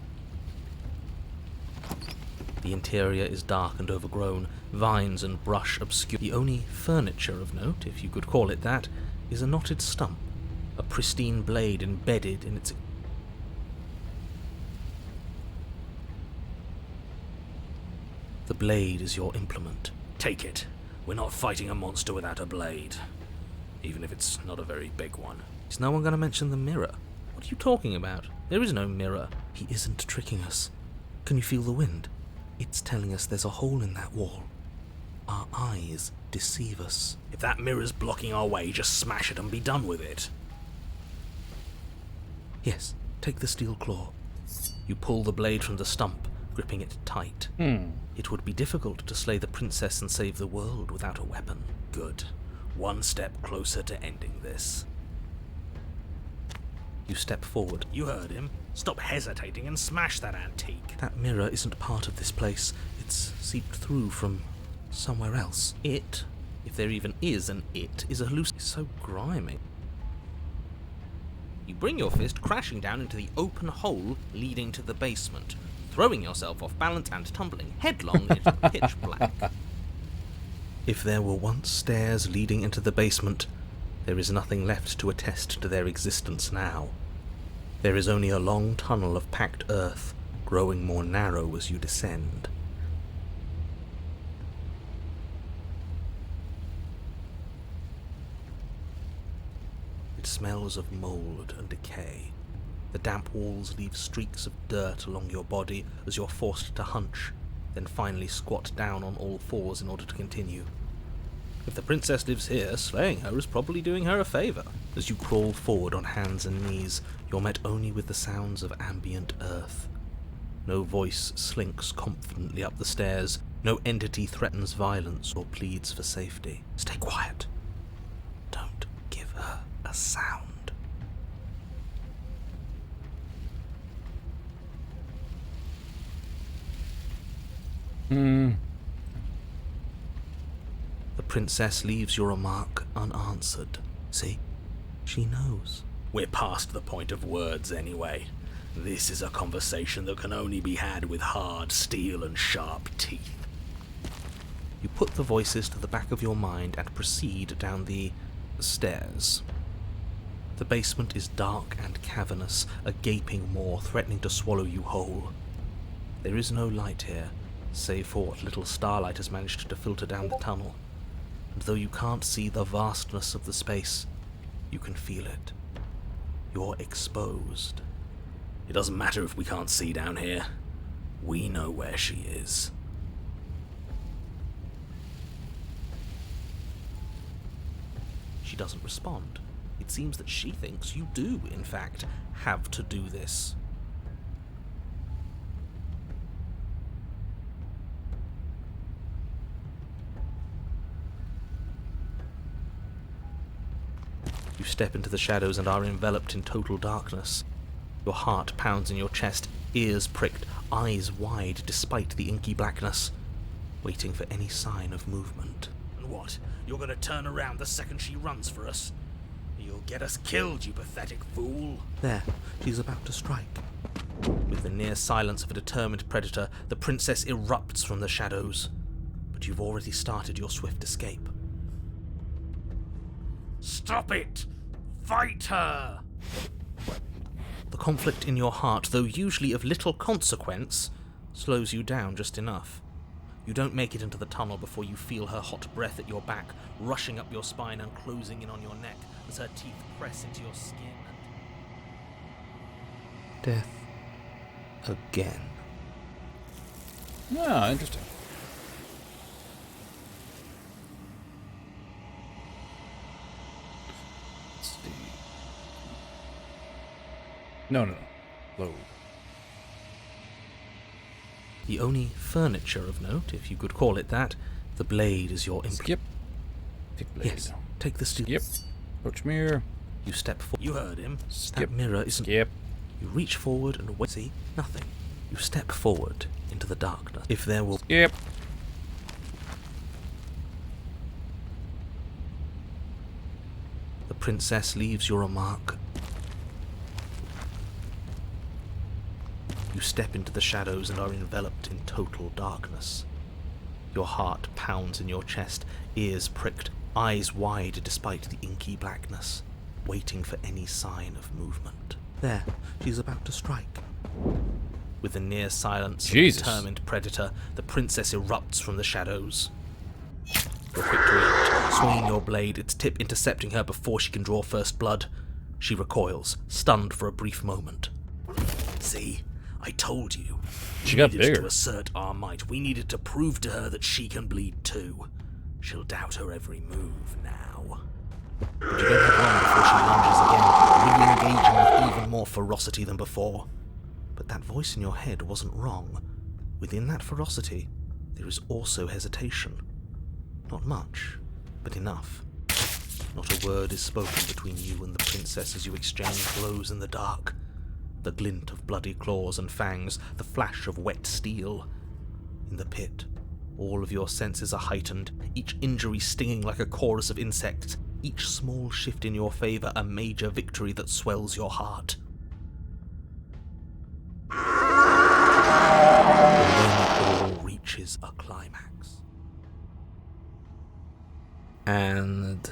The interior is dark and overgrown. Vines and brush obscure. The only furniture of note, if you could call it that, is a knotted stump, a pristine blade embedded in its... The blade is your implement. Take it. We're not fighting a monster without a blade. Even if it's not a very big one. Is no one going to mention the mirror? What are you talking about? There is no mirror. He isn't tricking us. Can you feel the wind? It's telling us there's a hole in that wall. Our eyes deceive us. If that mirror's blocking our way, just smash it and be done with it. Yes, take the steel claw. You pull the blade from the stump, gripping it tight. Hmm. It would be difficult to slay the princess and save the world without a weapon. Good. One step closer to ending this. You step forward. You heard him. Stop hesitating and smash that antique. That mirror isn't part of this place. It's seeped through from somewhere else. It, if there even is an it, is a hallucination. It's so grimy. You bring your fist crashing down into the open hole leading to the basement, throwing yourself off balance and tumbling headlong into the pitch black. If there were once stairs leading into the basement, there is nothing left to attest to their existence now. There is only a long tunnel of packed earth, growing more narrow as you descend. It smells of mould and decay. The damp walls leave streaks of dirt along your body as you're forced to hunch, then finally squat down on all fours in order to continue. If the princess lives here, slaying her is probably doing her a favour. As you crawl forward on hands and knees, you're met only with the sounds of ambient earth. No voice slinks confidently up the stairs, no entity threatens violence or pleads for safety. Stay quiet. Don't give her a sound. The princess leaves your remark unanswered. See? She knows. We're past the point of words anyway. This is a conversation that can only be had with hard steel and sharp teeth. You put the voices to the back of your mind and proceed down the stairs. The basement is dark and cavernous, a gaping maw threatening to swallow you whole. There is no light here, save for what little starlight has managed to filter down the tunnel. And though you can't see the vastness of the space, you can feel it. You're exposed. It doesn't matter if we can't see down here. We know where she is. She doesn't respond. It seems that she thinks you do, in fact, have to do this. You step into the shadows and are enveloped in total darkness. Your heart pounds in your chest, ears pricked, eyes wide despite the inky blackness, waiting for any sign of movement. And what? You're gonna turn around the second she runs for us? You'll get us killed, you pathetic fool. There, she's about to strike. With the near silence of a determined predator, the princess erupts from the shadows. But you've already started your swift escape. Stop it! Fight her! The conflict in your heart, though usually of little consequence, slows you down just enough. You don't make it into the tunnel before you feel her hot breath at your back, rushing up your spine and closing in on your neck as her teeth press into your skin. Death again. Ah, interesting. Let's see. No. Load. The only furniture of note, if you could call it that, the blade is your Skip. Take blade. Yes, take the steel. Skip. Approach mirror. You step forward. You heard him. Skip. That mirror isn't. Skip. You reach forward and wait. See nothing. You step forward into the darkness. If there will. Skip. The princess leaves your remark. You step into the shadows and are enveloped in total darkness. Your heart pounds in your chest, ears pricked, eyes wide despite the inky blackness, waiting for any sign of movement. There, she's about to strike. With the near silence of a Jesus. determined predator, the princess erupts from the shadows. You're quick to react, swinging your blade, its tip intercepting her before she can draw first blood. She recoils, stunned for a brief moment. See? I told you. She We got needed bigger. to assert our might. We needed to prove to her that she can bleed too. She'll doubt her every move now. But you don't have long before she lunges again, re-engaging with even more ferocity than before. But that voice in your head wasn't wrong. Within that ferocity, there is also hesitation. Not much, but enough. Not a word is spoken between you and the princess as you exchange blows in the dark. The glint of bloody claws and fangs, the flash of wet steel. In the pit, all of your senses are heightened, each injury stinging like a chorus of insects, each small shift in your favor a major victory that swells your heart. The moment all reaches a climax. And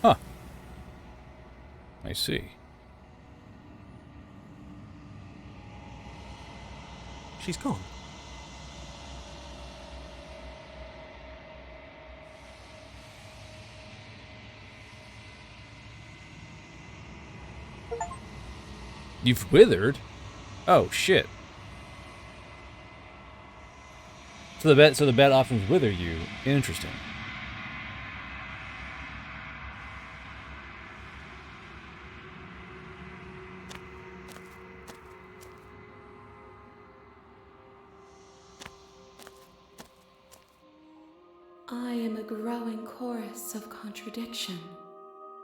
huh. I see. she's gone. You've withered? Oh shit. So the bad options wither you. Interesting. I am a growing chorus of contradiction,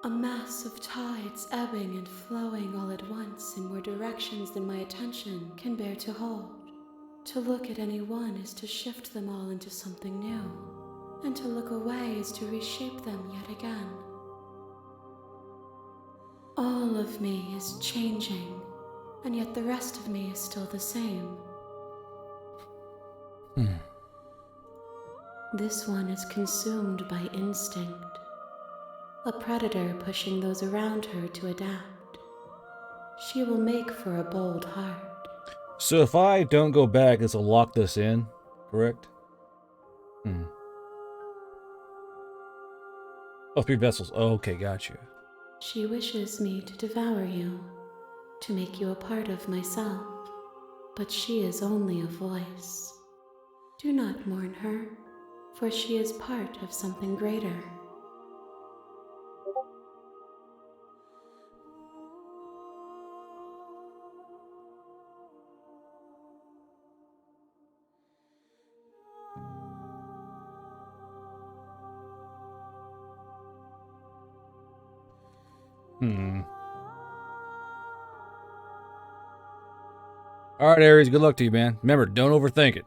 a mass of tides ebbing and flowing all at once in more directions than my attention can bear to hold. To look at any one is to shift them all into something new, and to look away is to reshape them yet again. All of me is changing, and yet the rest of me is still the same. This one is consumed by instinct, a predator pushing those around her to adapt. She will make for a bold heart. So if I don't go back, this will lock this in, correct? Oh, 3 vessels. Oh, okay, gotcha. She wishes me to devour you, to make you a part of myself, but she is only a voice. Do not mourn her, for she is part of something greater. Alright, Ares, good luck to you, man. Remember, don't overthink it.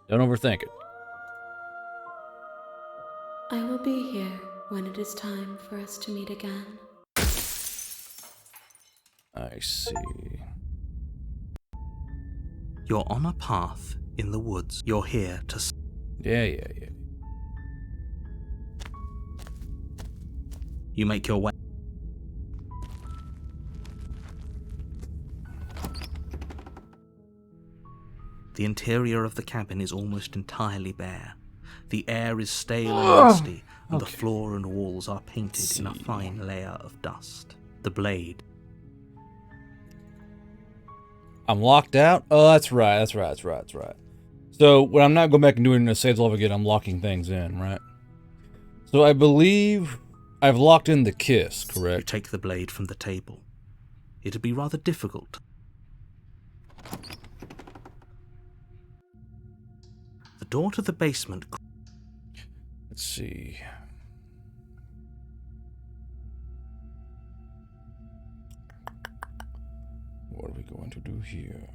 Don't overthink it. I will be here when it is time for us to meet again. I see. You're on a path in the woods. You're here to... Yeah. You make your way. The interior of the cabin is almost entirely bare. The air is stale and musty, and the floor and walls are painted in a fine layer of dust. The blade. I'm locked out? Oh, that's right. So, when I'm not going back and doing a saves level again, I'm locking things in, right? So, I believe I've locked in the kiss, You correct? take the blade from the table. It'd be rather difficult. The door to the basement. Let's see. What are we going to do here?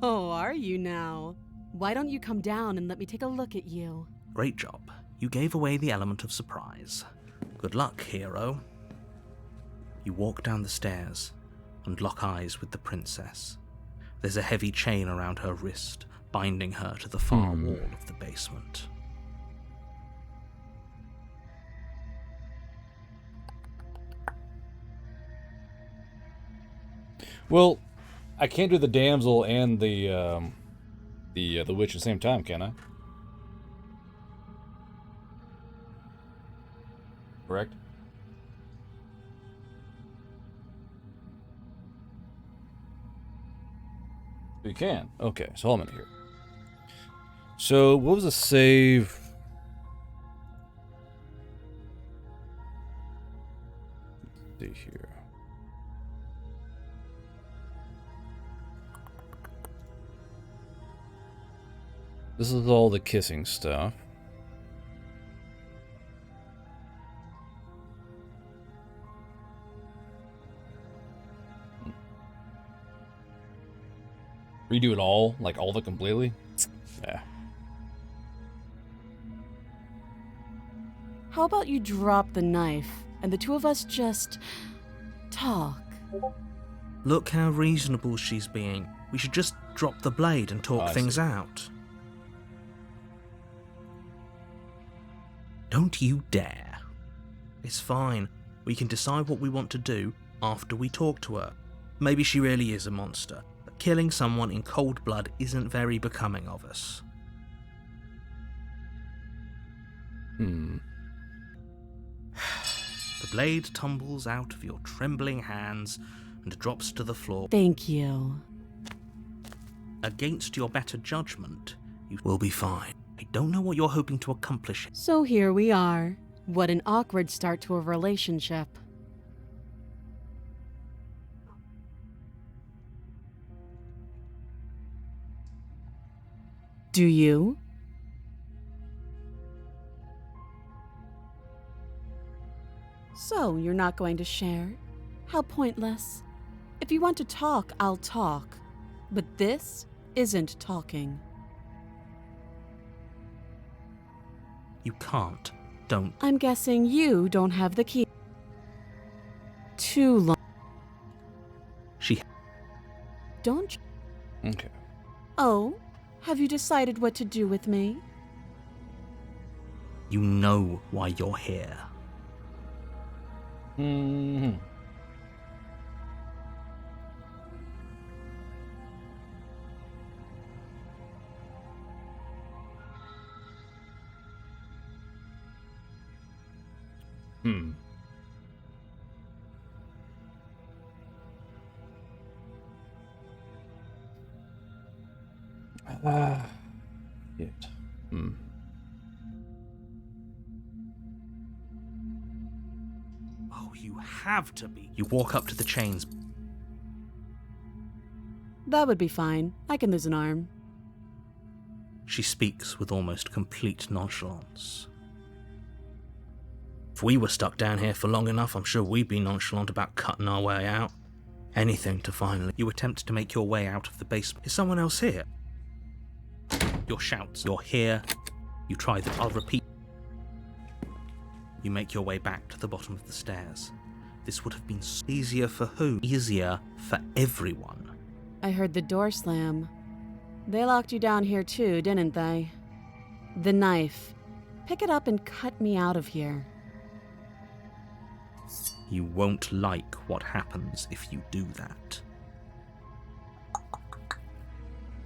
Oh, are you now? Why don't you come down and let me take a look at you? Great job. You gave away the element of surprise. Good luck, hero. You walk down the stairs and lock eyes with the princess. There's a heavy chain around her wrist, binding her to the far wall of the basement. Well, I can't do the damsel and the witch at the same time, can I? Correct? We can. Okay, so I'm in here. So, what was the save? Let's see here. This is all the kissing stuff. Redo it all? Like all of it completely? Yeah. How about you drop the knife and the two of us just talk? Look how reasonable she's being. We should just drop the blade and talk I things see. out. Don't you dare. It's fine. We can decide what we want to do after we talk to her. Maybe she really is a monster, but killing someone in cold blood isn't very becoming of us. The blade tumbles out of your trembling hands and drops to the floor. Thank you. Against your better judgment, you will be fine. I don't know what you're hoping to accomplish. So here we are. What an awkward start to a relationship. Do you? So, you're not going to share? How pointless. If you want to talk, I'll talk. But this isn't talking. You can't. Don't. I'm guessing you don't have the key. Too long. She. Don't. Okay. Oh, have you decided what to do with me? You know why you're here. Mm-hmm. Shit. Oh, you have to be. You walk up to the chains. That would be fine. I can lose an arm. She speaks with almost complete nonchalance. If we were stuck down here for long enough, I'm sure we'd be nonchalant about cutting our way out. Anything to finally. You attempt to make your way out of the basement. Is someone else here? Your shouts. You're here. You try that. I'll repeat. You make your way back to the bottom of the stairs. This would have been easier for who? Easier for everyone. I heard the door slam. They locked you down here too, didn't they? The knife. Pick it up and cut me out of here. You won't like what happens if you do that.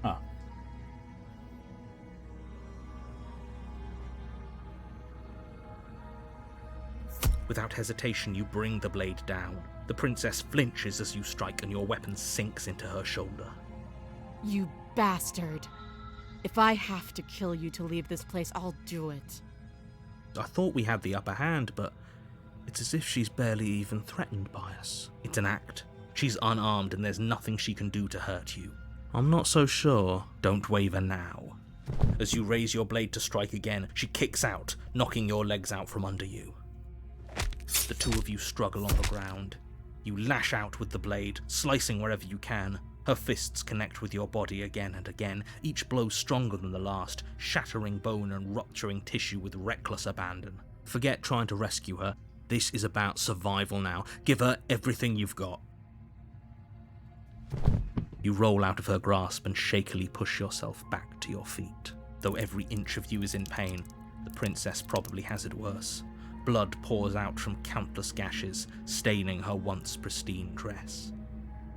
Huh. Without hesitation, you bring the blade down. The princess flinches as you strike and your weapon sinks into her shoulder. You bastard. If I have to kill you to leave this place, I'll do it. I thought we had the upper hand, but it's as if she's barely even threatened by us. It's an act. She's unarmed and there's nothing she can do to hurt you. I'm not so sure. Don't waver now. As you raise your blade to strike again, she kicks out, knocking your legs out from under you. The two of you struggle on the ground. You lash out with the blade, slicing wherever you can. Her fists connect with your body again and again, each blow stronger than the last, shattering bone and rupturing tissue with reckless abandon. Forget trying to rescue her. This is about survival now. Give her everything you've got. You roll out of her grasp and shakily push yourself back to your feet. Though every inch of you is in pain, the princess probably has it worse. Blood pours out from countless gashes, staining her once pristine dress.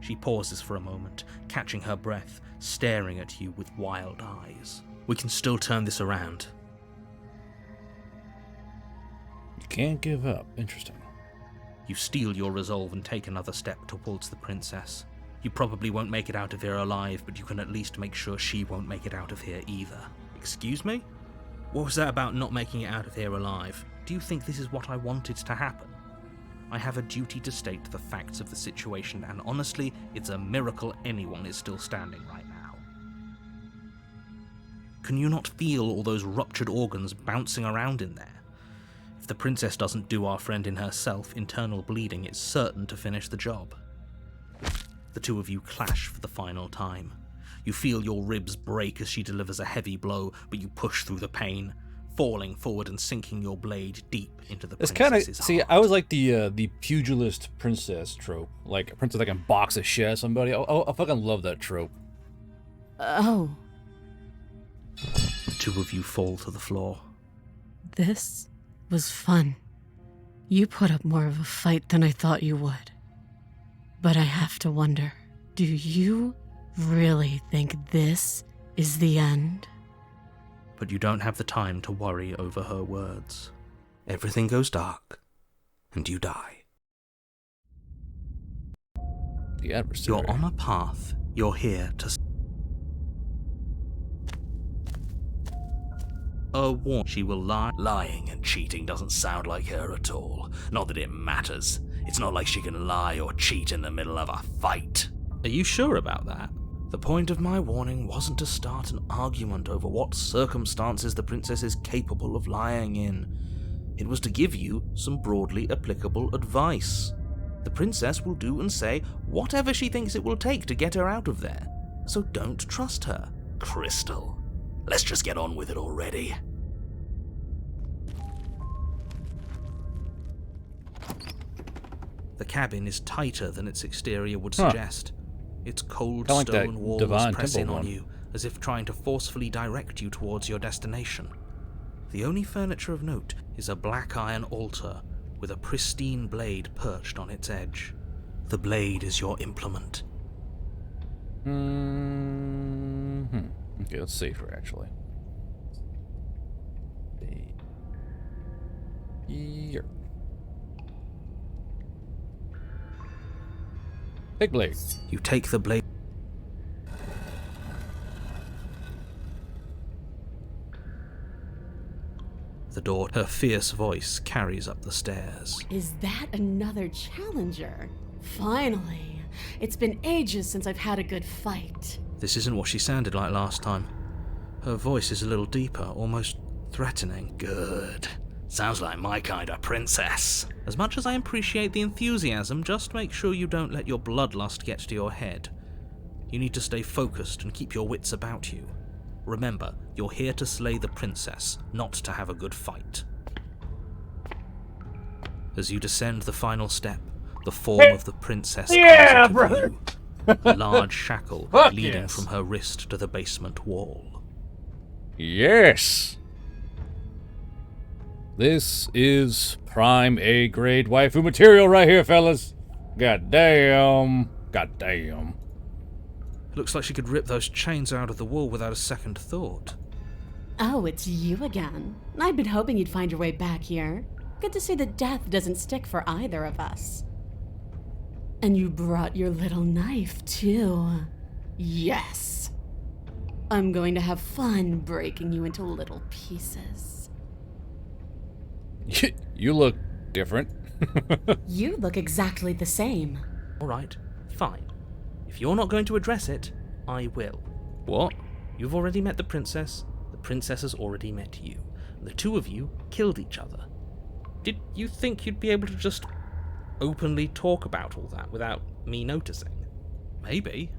She pauses for a moment, catching her breath, staring at you with wild eyes. We can still turn this around. You can't give up. Interesting. You steel your resolve and take another step towards the princess. You probably won't make it out of here alive, but you can at least make sure she won't make it out of here either. Excuse me? What was that about not making it out of here alive? Do you think this is what I wanted to happen? I have a duty to state the facts of the situation, and honestly, it's a miracle anyone is still standing right now. Can you not feel all those ruptured organs bouncing around in there? If the princess doesn't do our friend in herself, internal bleeding is certain to finish the job. The two of you clash for the final time. You feel your ribs break as she delivers a heavy blow, but you push through the pain, falling forward and sinking your blade deep into the princess's heart. See, I was like the pugilist princess trope, like a princess that can box a shit out of somebody. I fucking love that trope. Oh, The two of you fall to the floor. this was fun. You put up more of a fight than I thought you would. But I have to wonder, do you really think this is the end? But you don't have the time to worry over her words. Everything goes dark, and you die. The adversary. You're on a path. You're here to... She will lie. Lying and cheating doesn't sound like her at all. Not that it matters. It's not like she can lie or cheat in the middle of a fight. Are you sure about that? The point of my warning wasn't to start an argument over what circumstances the princess is capable of lying in. It was to give you some broadly applicable advice. The princess will do and say whatever she thinks it will take to get her out of there. So don't trust her. Crystal, let's just get on with it already. The cabin is tighter than its exterior would suggest. Its cold Kinda like that stone walls Divine press Temple in on one. you, as if trying to forcefully direct you towards your destination. The only furniture of note is a black iron altar with a pristine blade perched on its edge. The blade is your implement. Okay, let's save her actually. Here. Big blade. You take the blade. The door, her fierce voice carries up the stairs. Is that another challenger? Finally. It's been ages since I've had a good fight. This isn't what she sounded like last time. Her voice is a little deeper, almost threatening. Good. Sounds like my kind of princess. As much as I appreciate the enthusiasm, just make sure you don't let your bloodlust get to your head. You need to stay focused and keep your wits about you. Remember, you're here to slay the princess, not to have a good fight. As you descend the final step, the form of the princess comes into view. A large shackle leading yes. from her wrist to the basement wall. Yes! This is prime A-grade waifu material right here, fellas. God damn. God damn. Looks like she could rip those chains out of the wall without a second thought. Oh, it's you again. I'd been hoping you'd find your way back here. Good to see that death doesn't stick for either of us. And you brought your little knife, too. Yes. I'm going to have fun breaking you into little pieces. You look different. You look exactly the same. Alright, fine. If you're not going to address it, I will. What? You've already met the princess has already met you. The two of you killed each other. Did you think you'd be able to just openly talk about all that without me noticing? Maybe.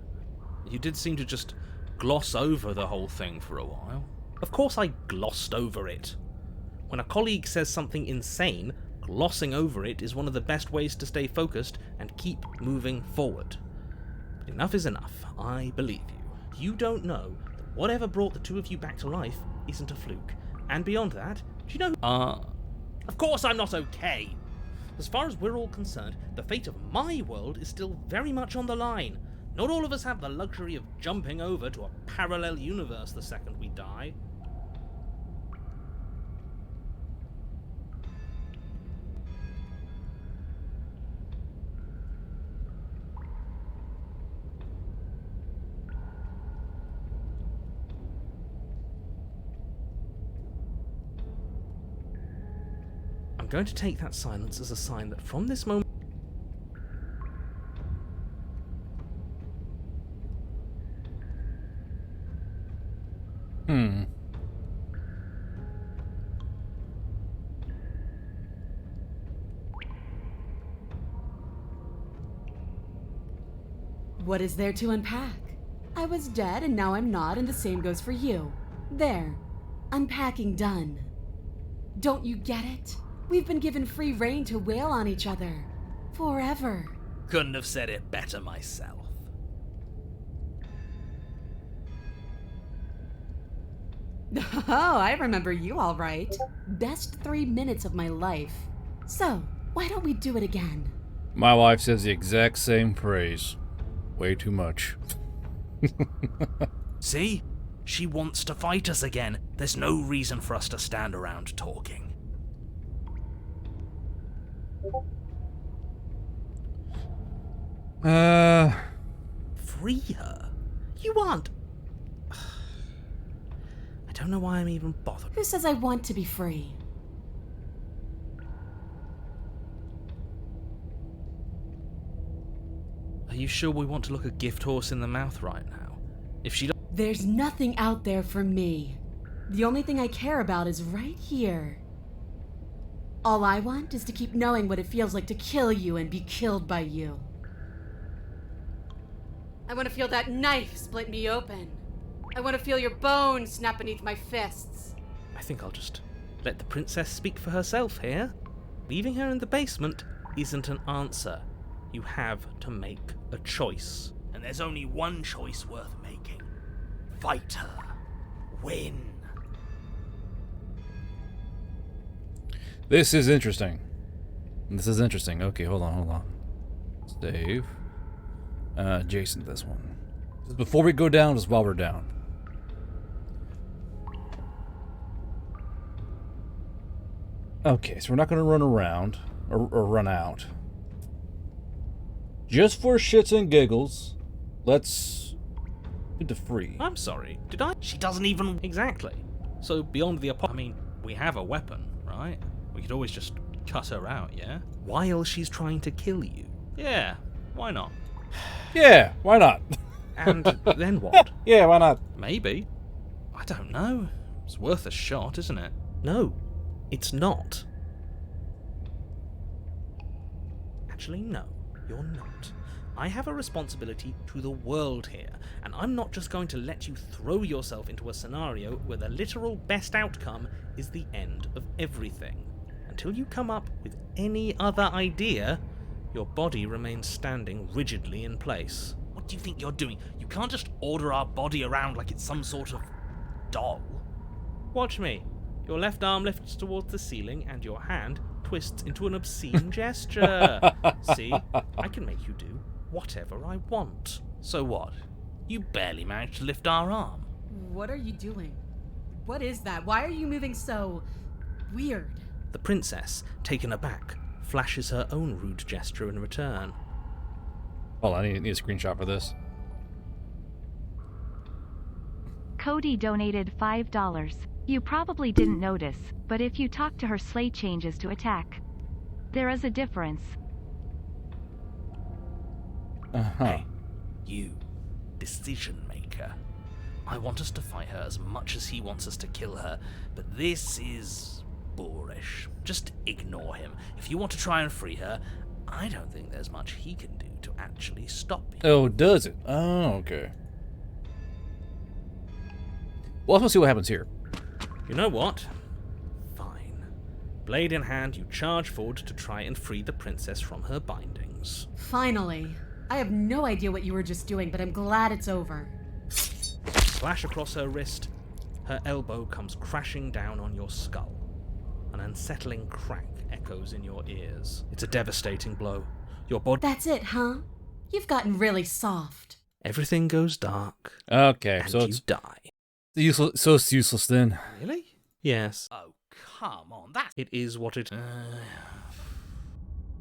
You did seem to just gloss over the whole thing for a while. Of course I glossed over it. When a colleague says something insane, glossing over it is one of the best ways to stay focused and keep moving forward. But enough is enough. I believe you. You don't know that whatever brought the two of you back to life isn't a fluke. And beyond that, do you know... Of course I'm not okay! As far as we're all concerned, the fate of my world is still very much on the line. Not all of us have the luxury of jumping over to a parallel universe the second we die. I'm going to take that silence as a sign that from this moment... What is there to unpack? I was dead and now I'm not, and the same goes for you. There. Unpacking done. Don't you get it? We've been given free rein to wail on each other. Forever. Couldn't have said it better myself. Oh, I remember you all right. Best 3 minutes of my life. So, why don't we do it again? My wife says the exact same phrase. Way too much. See? She wants to fight us again. There's no reason for us to stand around talking. Free her? You aren't... I don't know why I'm even bothered. Who says I want to be free? Are you sure we want to look a gift horse in the mouth right now? If she... There's nothing out there for me. The only thing I care about is right here. All I want is to keep knowing what it feels like to kill you and be killed by you. I want to feel that knife split me open. I want to feel your bones snap beneath my fists. I think I'll just let the princess speak for herself here. Leaving her in the basement isn't an answer. You have to make a choice. And there's only one choice worth making. Fight her. Win. This is interesting. Okay, hold on. Save. Jason, this one. Before we go down, just while we're down. Okay, so we're not going to run around, or run out. Just for shits and giggles, let's get to free. I'm sorry, did I? She doesn't even... Exactly. So beyond the I mean, we have a weapon, right? We could always just cut her out, yeah? While she's trying to kill you. Yeah, why not? Yeah, why not? And then what? Yeah, why not? Maybe. I don't know. It's worth a shot, isn't it? No, it's not. Actually, no, you're not. I have a responsibility to the world here, and I'm not just going to let you throw yourself into a scenario where the literal best outcome is the end of everything. Until you come up with any other idea, your body remains standing rigidly in place. What do you think you're doing? You can't just order our body around like it's some sort of doll. Watch me. Your left arm lifts towards the ceiling and your hand twists into an obscene gesture. See? I can make you do whatever I want. So what? You barely managed to lift our arm. What are you doing? What is that? Why are you moving so... weird? The princess, taken aback, flashes her own rude gesture in return. Hold on, I need a screenshot for this. Cody donated $5. You probably didn't notice, but if you talk to her, Slay changes to attack. There is a difference. Hey, you, decision maker. I want us to fight her as much as he wants us to kill her, but this is boorish. Just ignore him. If you want to try and free her, I don't think there's much he can do to actually stop you. Oh, does it? Oh, okay. Well, let's see what happens here. You know what? Fine. Blade in hand, you charge forward to try and free the princess from her bindings. Finally. I have no idea what you were just doing, but I'm glad it's over. Slash across her wrist, her elbow comes crashing down on your skull. An unsettling crack echoes in your ears. It's a devastating blow. Your body... That's it, huh? You've gotten really soft. Everything goes dark. Okay, and so you it's die. useless. So it's useless then. Really? Yes. Oh, come on, that's... It is what it...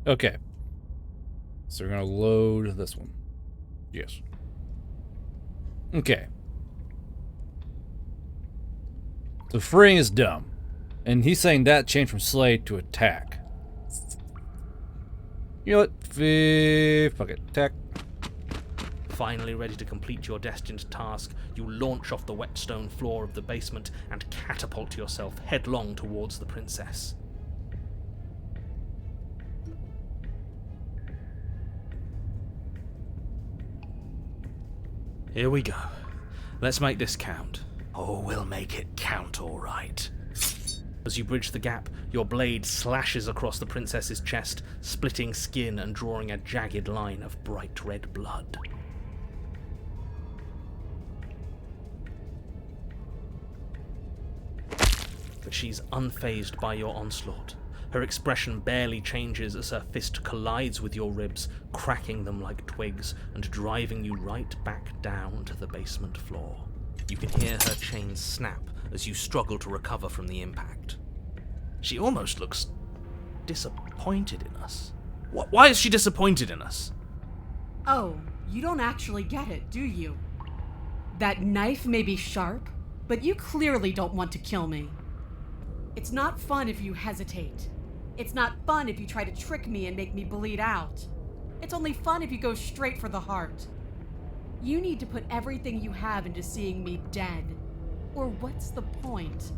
Okay. So we're gonna load this one. Yes. Okay. So freeing is dumb. And he's saying that changed from slay to attack. You know what? Fuck it. Attack. Finally ready to complete your destined task, you launch off the wet stone floor of the basement and catapult yourself headlong towards the princess. Here we go. Let's make this count. Oh, we'll make it count, all right. As you bridge the gap, your blade slashes across the princess's chest, splitting skin and drawing a jagged line of bright red blood. But she's unfazed by your onslaught. Her expression barely changes as her fist collides with your ribs, cracking them like twigs and driving you right back down to the basement floor. You can hear her chains snap as you struggle to recover from the impact. She almost looks disappointed in us. Why is she disappointed in us? Oh, you don't actually get it, do you? That knife may be sharp, but you clearly don't want to kill me. It's not fun if you hesitate. It's not fun if you try to trick me and make me bleed out. It's only fun if you go straight for the heart. You need to put everything you have into seeing me dead. Or what's the point?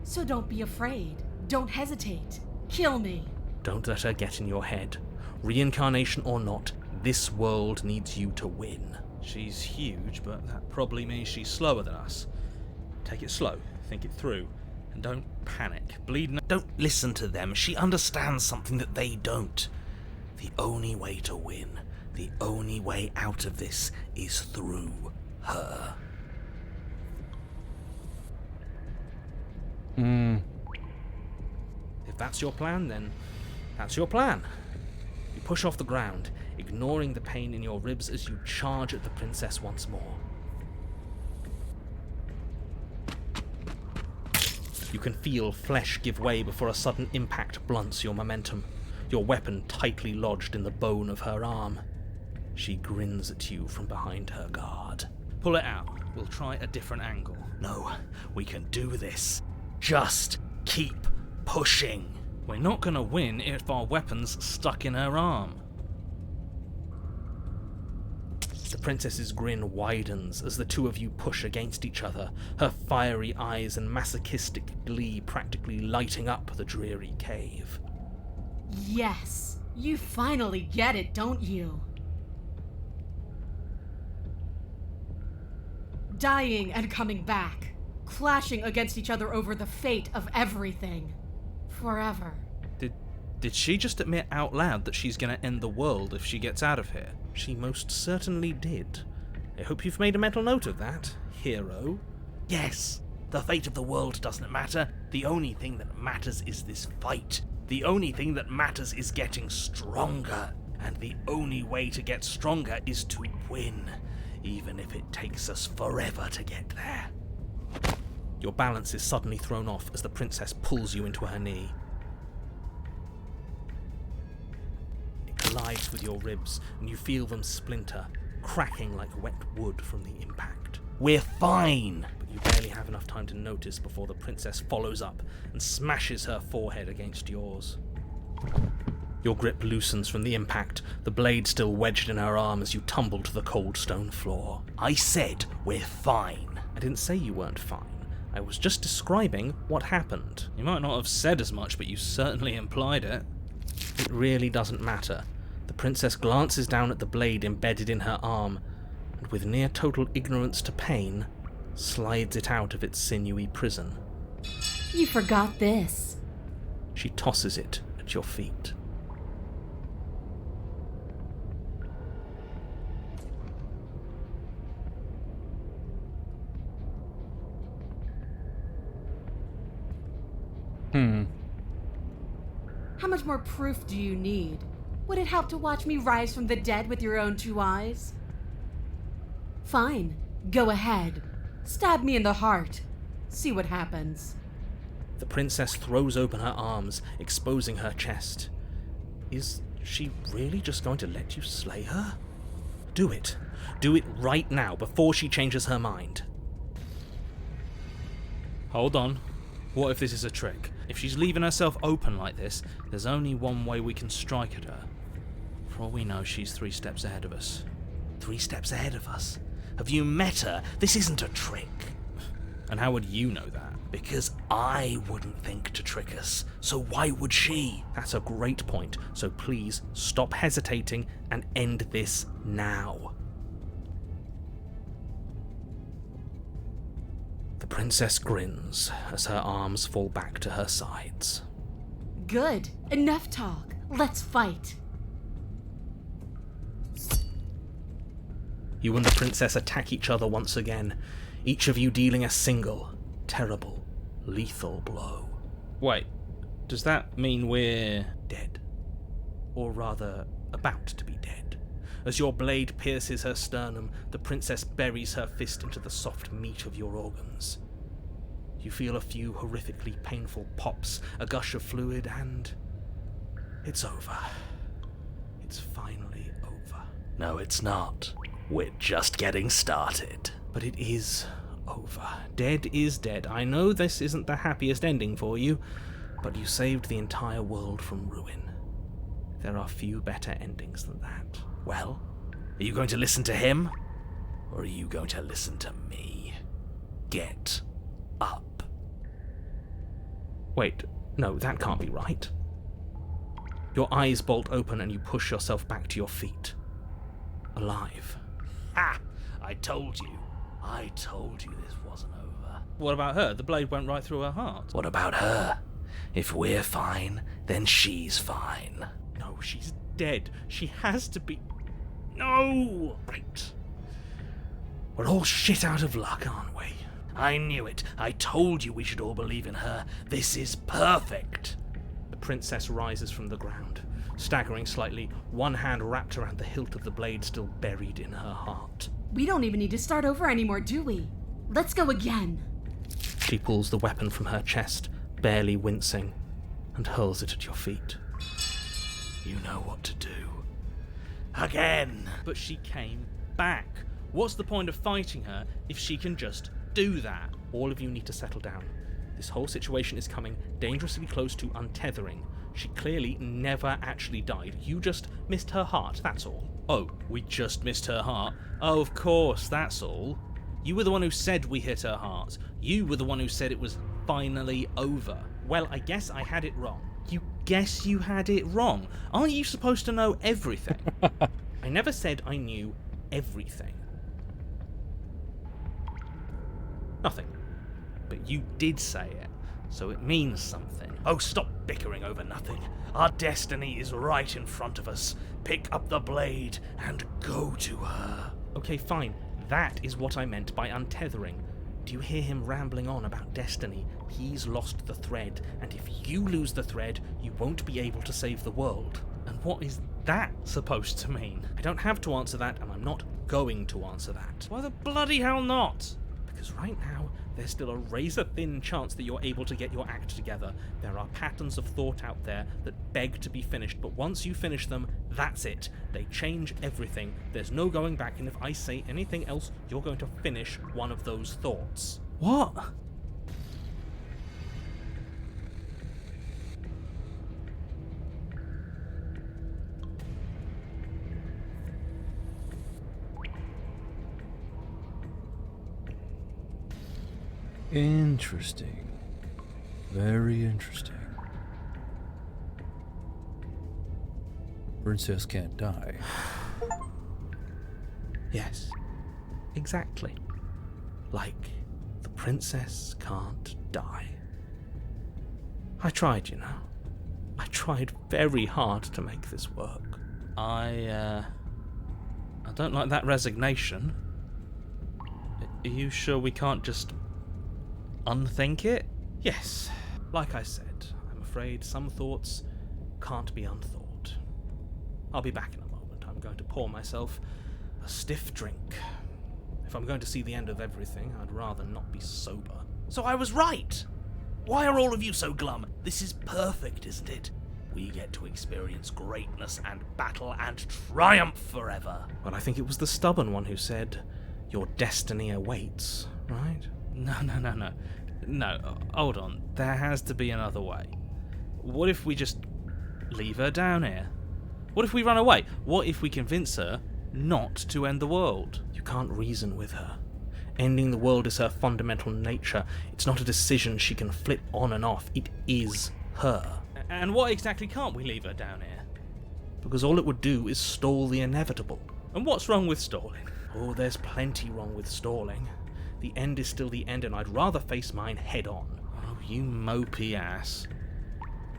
So don't be afraid. Don't hesitate. Kill me. Don't let her get in your head. Reincarnation or not, this world needs you to win. She's huge, but that probably means she's slower than us. Take it slow, think it through, and don't panic. Don't listen to them. She understands something that they don't. The only way to win, the only way out of this is through her. If that's your plan, then that's your plan. You push off the ground, ignoring the pain in your ribs as you charge at the princess once more. You can feel flesh give way before a sudden impact blunts your momentum, your weapon tightly lodged in the bone of her arm. She grins at you from behind her guard. Pull it out. We'll try a different angle. No, we can do this. Just keep pushing. We're not gonna win if our weapon's stuck in her arm. The princess's grin widens as the two of you push against each other, her fiery eyes and masochistic glee practically lighting up the dreary cave. Yes, you finally get it, don't you? Dying and coming back, clashing against each other over the fate of everything. Forever. Did she just admit out loud that she's gonna end the world if she gets out of here? She most certainly did. I hope you've made a mental note of that, hero. Yes, the fate of the world doesn't matter. The only thing that matters is this fight. The only thing that matters is getting stronger. And the only way to get stronger is to win, even if it takes us forever to get there. Your balance is suddenly thrown off as the princess pulls you into her knee. It collides with your ribs, and you feel them splinter, cracking like wet wood from the impact. We're fine! But you barely have enough time to notice before the princess follows up and smashes her forehead against yours. Your grip loosens from the impact, the blade still wedged in her arm as you tumble to the cold stone floor. I said we're fine. I didn't say you weren't fine. I was just describing what happened. You might not have said as much, but you certainly implied it. It really doesn't matter. The princess glances down at the blade embedded in her arm, and with near total ignorance to pain, slides it out of its sinewy prison. You forgot this. She tosses it at your feet. How much more proof do you need? Would it help to watch me rise from the dead with your own 2 eyes? Fine, go ahead. Stab me in the heart. See what happens. The princess throws open her arms, exposing her chest. Is she really just going to let you slay her? Do it. Do it right now, before she changes her mind. Hold on. What if this is a trick? If she's leaving herself open like this, there's only one way we can strike at her. For all we know, she's 3 steps ahead of us. 3 steps ahead of us? Have you met her? This isn't a trick. And how would you know that? Because I wouldn't think to trick us, so why would she? That's a great point, so please stop hesitating and end this now. The princess grins as her arms fall back to her sides. Good. Enough talk. Let's fight. You and the princess attack each other once again, each of you dealing a single, terrible, lethal blow. Wait, does that mean we're dead? Or rather, about to be dead. As your blade pierces her sternum, the princess buries her fist into the soft meat of your organs. You feel a few horrifically painful pops, a gush of fluid, and it's over. It's finally over. No, it's not. We're just getting started. But it is over. Dead is dead. I know this isn't the happiest ending for you, but you saved the entire world from ruin. There are few better endings than that. Well, are you going to listen to him? Or are you going to listen to me? Get up. Wait, no, that can't be right. Your eyes bolt open and you push yourself back to your feet. Alive. Ha! I told you. I told you this wasn't over. What about her? The blade went right through her heart. What about her? If we're fine, then she's fine. No, she's dead. She has to be... No! Right. We're all shit out of luck, aren't we? I knew it. I told you we should all believe in her. This is perfect. The princess rises from the ground, staggering slightly, one hand wrapped around the hilt of the blade still buried in her heart. We don't even need to start over anymore, do we? Let's go again. She pulls the weapon from her chest, barely wincing, and hurls it at your feet. You know what to do. Again! But she came back. What's the point of fighting her if she can just do that? All of you need to settle down. This whole situation is coming dangerously close to untethering. She clearly never actually died. You just missed her heart, that's all. Oh, we just missed her heart? Oh, of course, that's all. You were the one who said we hit her heart. You were the one who said it was finally over. Well, I guess I had it wrong. You guess you had it wrong? Aren't you supposed to know everything? I never said I knew everything. Nothing. But you did say it, so it means something. Oh, stop bickering over nothing. Our destiny is right in front of us. Pick up the blade and go to her. Okay, fine. That is what I meant by untethering. Do you hear him rambling on about destiny? He's lost the thread, and if you lose the thread, you won't be able to save the world. And what is that supposed to mean? I don't have to answer that, and I'm not going to answer that. Why the bloody hell not? Because right now, there's still a razor-thin chance that you're able to get your act together. There are patterns of thought out there that beg to be finished, but once you finish them, that's it. They change everything. There's no going back, and if I say anything else, you're going to finish one of those thoughts. What? Interesting. Very interesting. Princess can't die. Yes, exactly. Like, the princess can't die. I tried, you know. I tried very hard to make this work. I don't like that resignation. Are you sure we can't just unthink it? Yes, like I said, I'm afraid some thoughts can't be unthought. I'll be back in a moment. I'm going to pour myself a stiff drink. If I'm going to see the end of everything, I'd rather not be sober. So I was right! Why are all of you so glum? This is perfect, isn't it? We get to experience greatness and battle and triumph forever. Well, I think it was the stubborn one who said, your destiny awaits, right? No, hold on. There has to be another way. What if we just leave her down here? What if we run away? What if we convince her not to end the world? You can't reason with her. Ending the world is her fundamental nature. It's not a decision she can flip on and off. It is her. And why exactly can't we leave her down here? Because all it would do is stall the inevitable. And what's wrong with stalling? Oh, there's plenty wrong with stalling. The end is still the end, and I'd rather face mine head on. Oh, you mopey ass.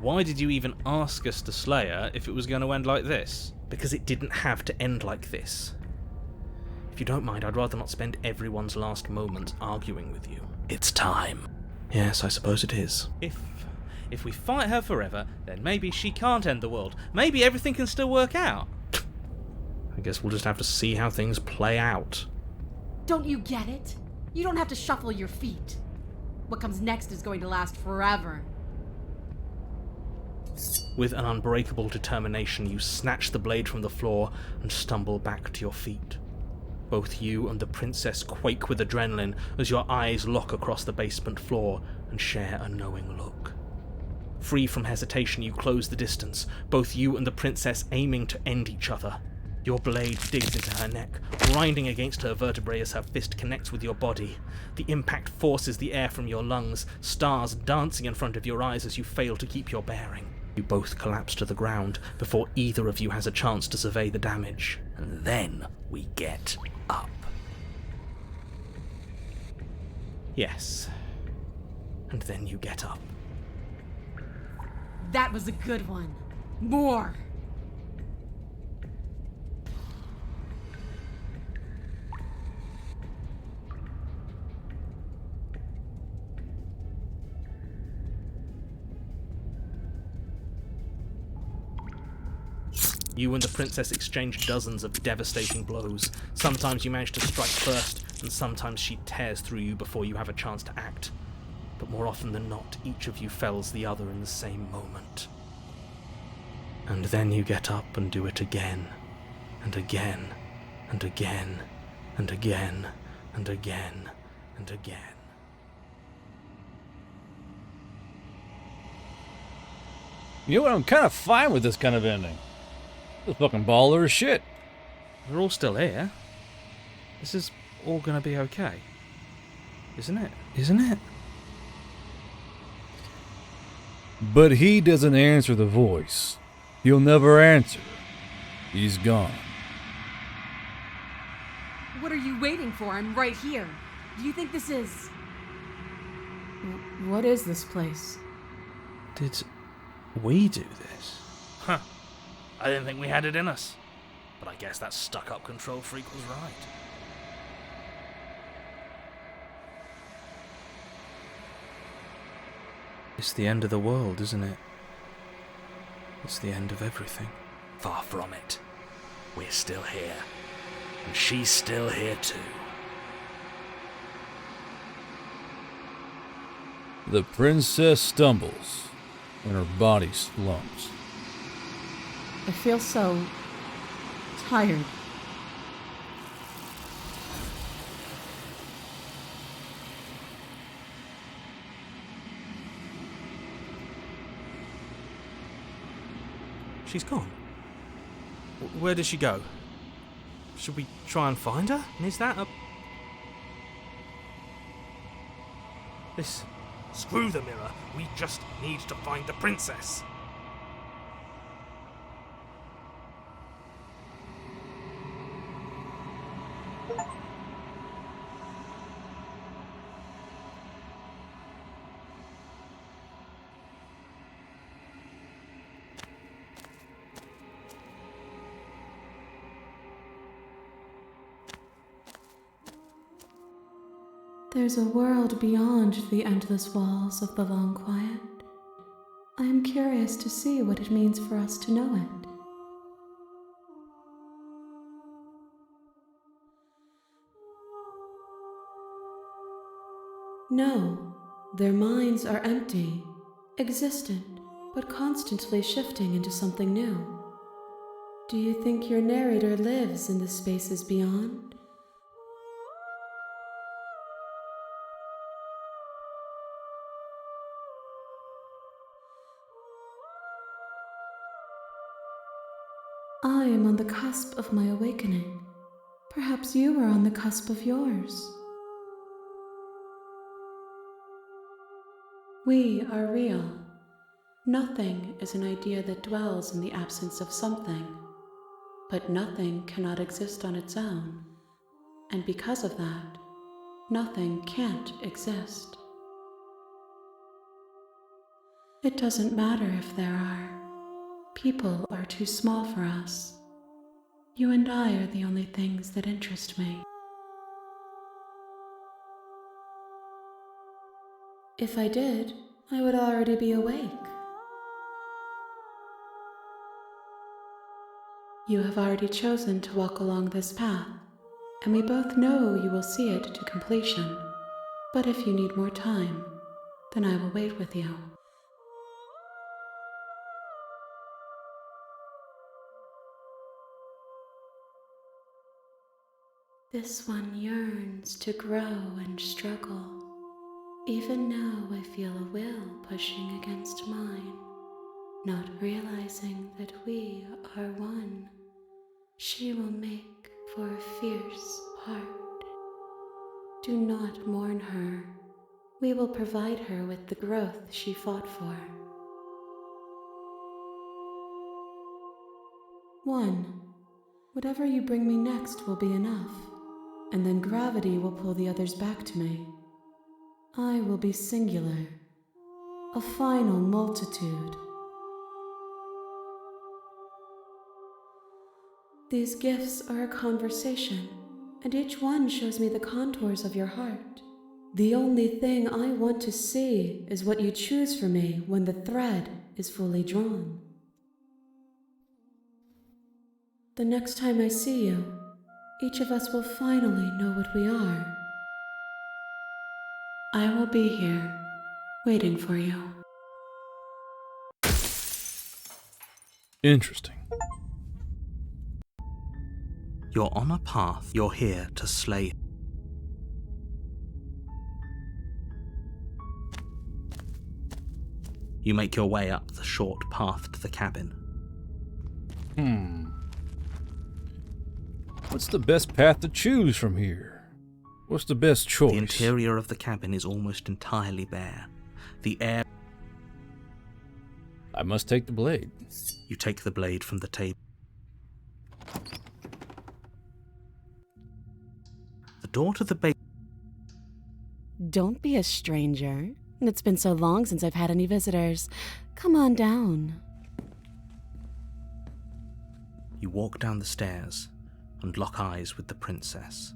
Why did you even ask us to slay her if it was going to end like this? Because it didn't have to end like this. If you don't mind, I'd rather not spend everyone's last moments arguing with you. It's time. Yes, I suppose it is. If we fight her forever, then maybe she can't end the world. Maybe everything can still work out. I guess we'll just have to see how things play out. Don't you get it? You don't have to shuffle your feet. What comes next is going to last forever. With an unbreakable determination, you snatch the blade from the floor and stumble back to your feet. Both you and the princess quake with adrenaline as your eyes lock across the basement floor and share a knowing look. Free from hesitation, you close the distance, both you and the princess aiming to end each other. Your blade digs into her neck, grinding against her vertebrae as her fist connects with your body. The impact forces the air from your lungs, stars dancing in front of your eyes as you fail to keep your bearing. You both collapse to the ground before either of you has a chance to survey the damage. And then we get up. Yes. And then you get up. That was a good one. More. You and the princess exchange dozens of devastating blows. Sometimes you manage to strike first, and sometimes she tears through you before you have a chance to act. But more often than not, each of you fells the other in the same moment. And then you get up and do it again, and again, and again, and again, and again, and again. You know what? I'm kind of fine with this kind of ending. This fucking baller as shit. We're all still here. This is all gonna be okay. Isn't it? Isn't it? But he doesn't answer the voice. He'll never answer. He's gone. What are you waiting for? I'm right here. Do you think this is... What is this place? Did we do this? Huh. I didn't think we had it in us. But I guess that stuck-up control freak was right. It's the end of the world, isn't it? It's the end of everything. Far from it. We're still here. And she's still here too. The princess stumbles, and her body slumps. I feel so... tired. She's gone. Where did she go? Should we try and find her? And is that a... This... Screw the mirror. We just need to find the princess. There's a world beyond the endless walls of the long quiet. I am curious to see what it means for us to know it. No, their minds are empty, existent, but constantly shifting into something new. Do you think your narrator lives in the spaces beyond? I am on the cusp of my awakening. Perhaps you are on the cusp of yours. We are real. Nothing is an idea that dwells in the absence of something, but nothing cannot exist on its own, and because of that, nothing can't exist. It doesn't matter if there are. People are too small for us. You and I are the only things that interest me. If I did, I would already be awake. You have already chosen to walk along this path, and we both know you will see it to completion. But if you need more time, then I will wait with you. This one yearns to grow and struggle. Even now I feel a will pushing against mine, not realizing that we are one. She will make for a fierce heart. Do not mourn her. We will provide her with the growth she fought for. 1. Whatever you bring me next will be enough, and then gravity will pull the others back to me. I will be singular, a final multitude. These gifts are a conversation, and each one shows me the contours of your heart. The only thing I want to see is what you choose for me when the thread is fully drawn. The next time I see you, each of us will finally know what we are. I will be here, waiting for you. Interesting. You're on a path. You're here to slay. You make your way up the short path to the cabin. What's the best path to choose from here? What's the best choice? The interior of the cabin is almost entirely bare. The air... I must take the blade. You take the blade from the table. The door to the base... Don't be a stranger. It's been so long since I've had any visitors. Come on down. You walk down the stairs and lock eyes with the princess.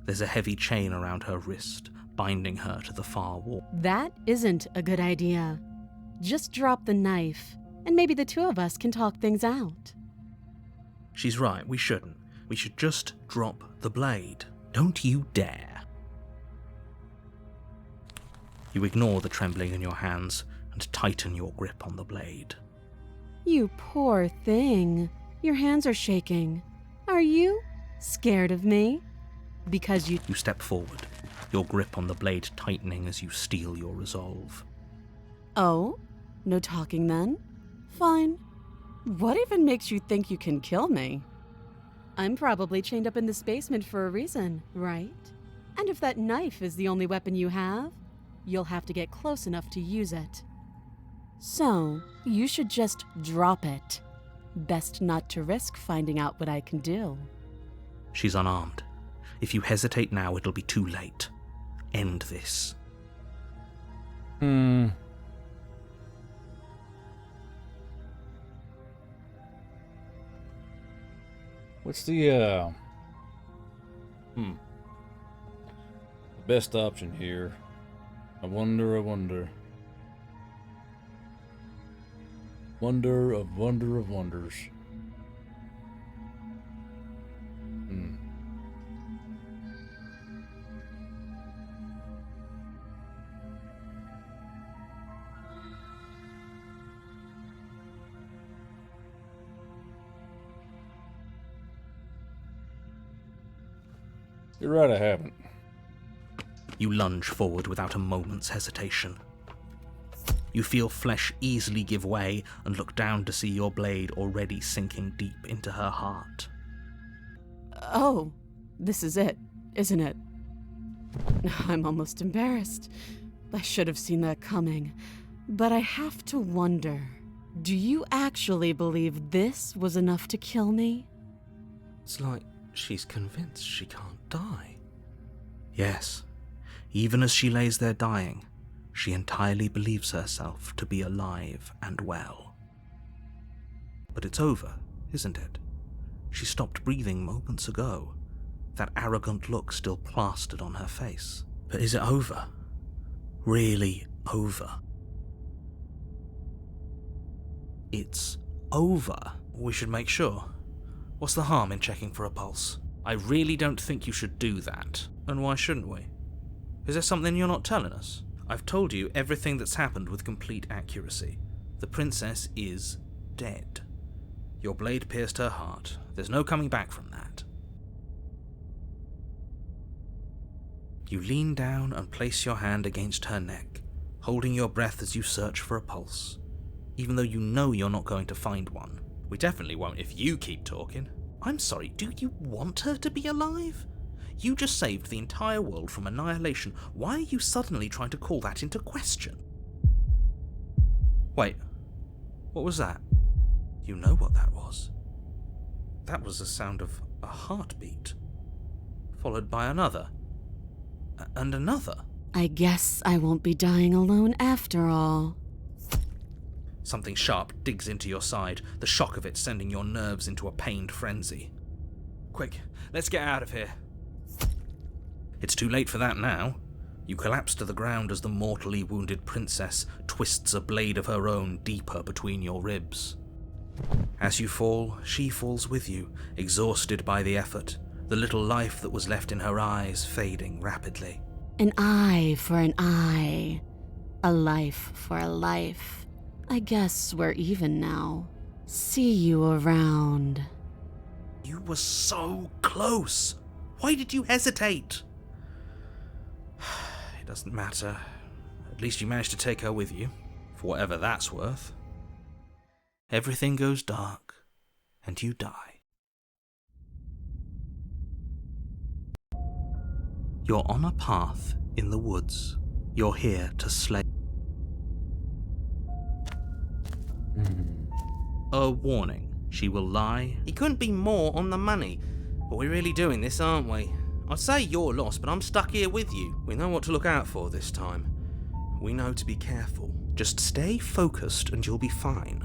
There's a heavy chain around her wrist, binding her to the far wall. That isn't a good idea. Just drop the knife, and maybe the two of us can talk things out. She's right, we shouldn't. We should just drop the blade. Don't you dare. You ignore the trembling in your hands and tighten your grip on the blade. You poor thing. Your hands are shaking. Are you scared of me? Because you... You step forward, your grip on the blade tightening as you steel your resolve. Oh? No talking then? Fine. What even makes you think you can kill me? I'm probably chained up in this basement for a reason, right? And if that knife is the only weapon you have, you'll have to get close enough to use it. So, you should just drop it. Best not to risk finding out what I can do. She's unarmed. If you hesitate now, it'll be too late. End this. What's the best option here? I wonder. Wonder of wonders. You're right, I haven't. You lunge forward without a moment's hesitation. You feel flesh easily give way and look down to see your blade already sinking deep into her heart. Oh, this is it, isn't it? I'm almost embarrassed. I should have seen that coming. But I have to wonder, do you actually believe this was enough to kill me? It's like she's convinced she can't die. Yes, even as she lays there dying, she entirely believes herself to be alive and well. But it's over, isn't it? She stopped breathing moments ago, that arrogant look still plastered on her face. But is it over? Really over? It's over. We should make sure. What's the harm in checking for a pulse? I really don't think you should do that. And why shouldn't we? Is there something you're not telling us? I've told you everything that's happened with complete accuracy. The princess is dead. Your blade pierced her heart. There's no coming back from that. You lean down and place your hand against her neck, holding your breath as you search for a pulse, even though you know you're not going to find one. We definitely won't if you keep talking. I'm sorry, do you want her to be alive? You just saved the entire world from annihilation. Why are you suddenly trying to call that into question? Wait, what was that? You know what that was. That was the sound of a heartbeat, followed by another, and another. I guess I won't be dying alone after all. Something sharp digs into your side, the shock of it sending your nerves into a pained frenzy. Quick, let's get out of here. It's too late for that now. You collapse to the ground as the mortally wounded princess twists a blade of her own deeper between your ribs. As you fall, she falls with you, exhausted by the effort, the little life that was left in her eyes fading rapidly. An eye for an eye. A life for a life. I guess we're even now. See you around. You were so close. Why did you hesitate? It doesn't matter. At least you managed to take her with you, for whatever that's worth. Everything goes dark, and you die. You're on a path in the woods. You're here to slay. A warning. She will lie. He couldn't be more on the money. But we're really doing this, aren't we? I'd say you're lost, but I'm stuck here with you. We know what to look out for this time. We know to be careful. Just stay focused and you'll be fine.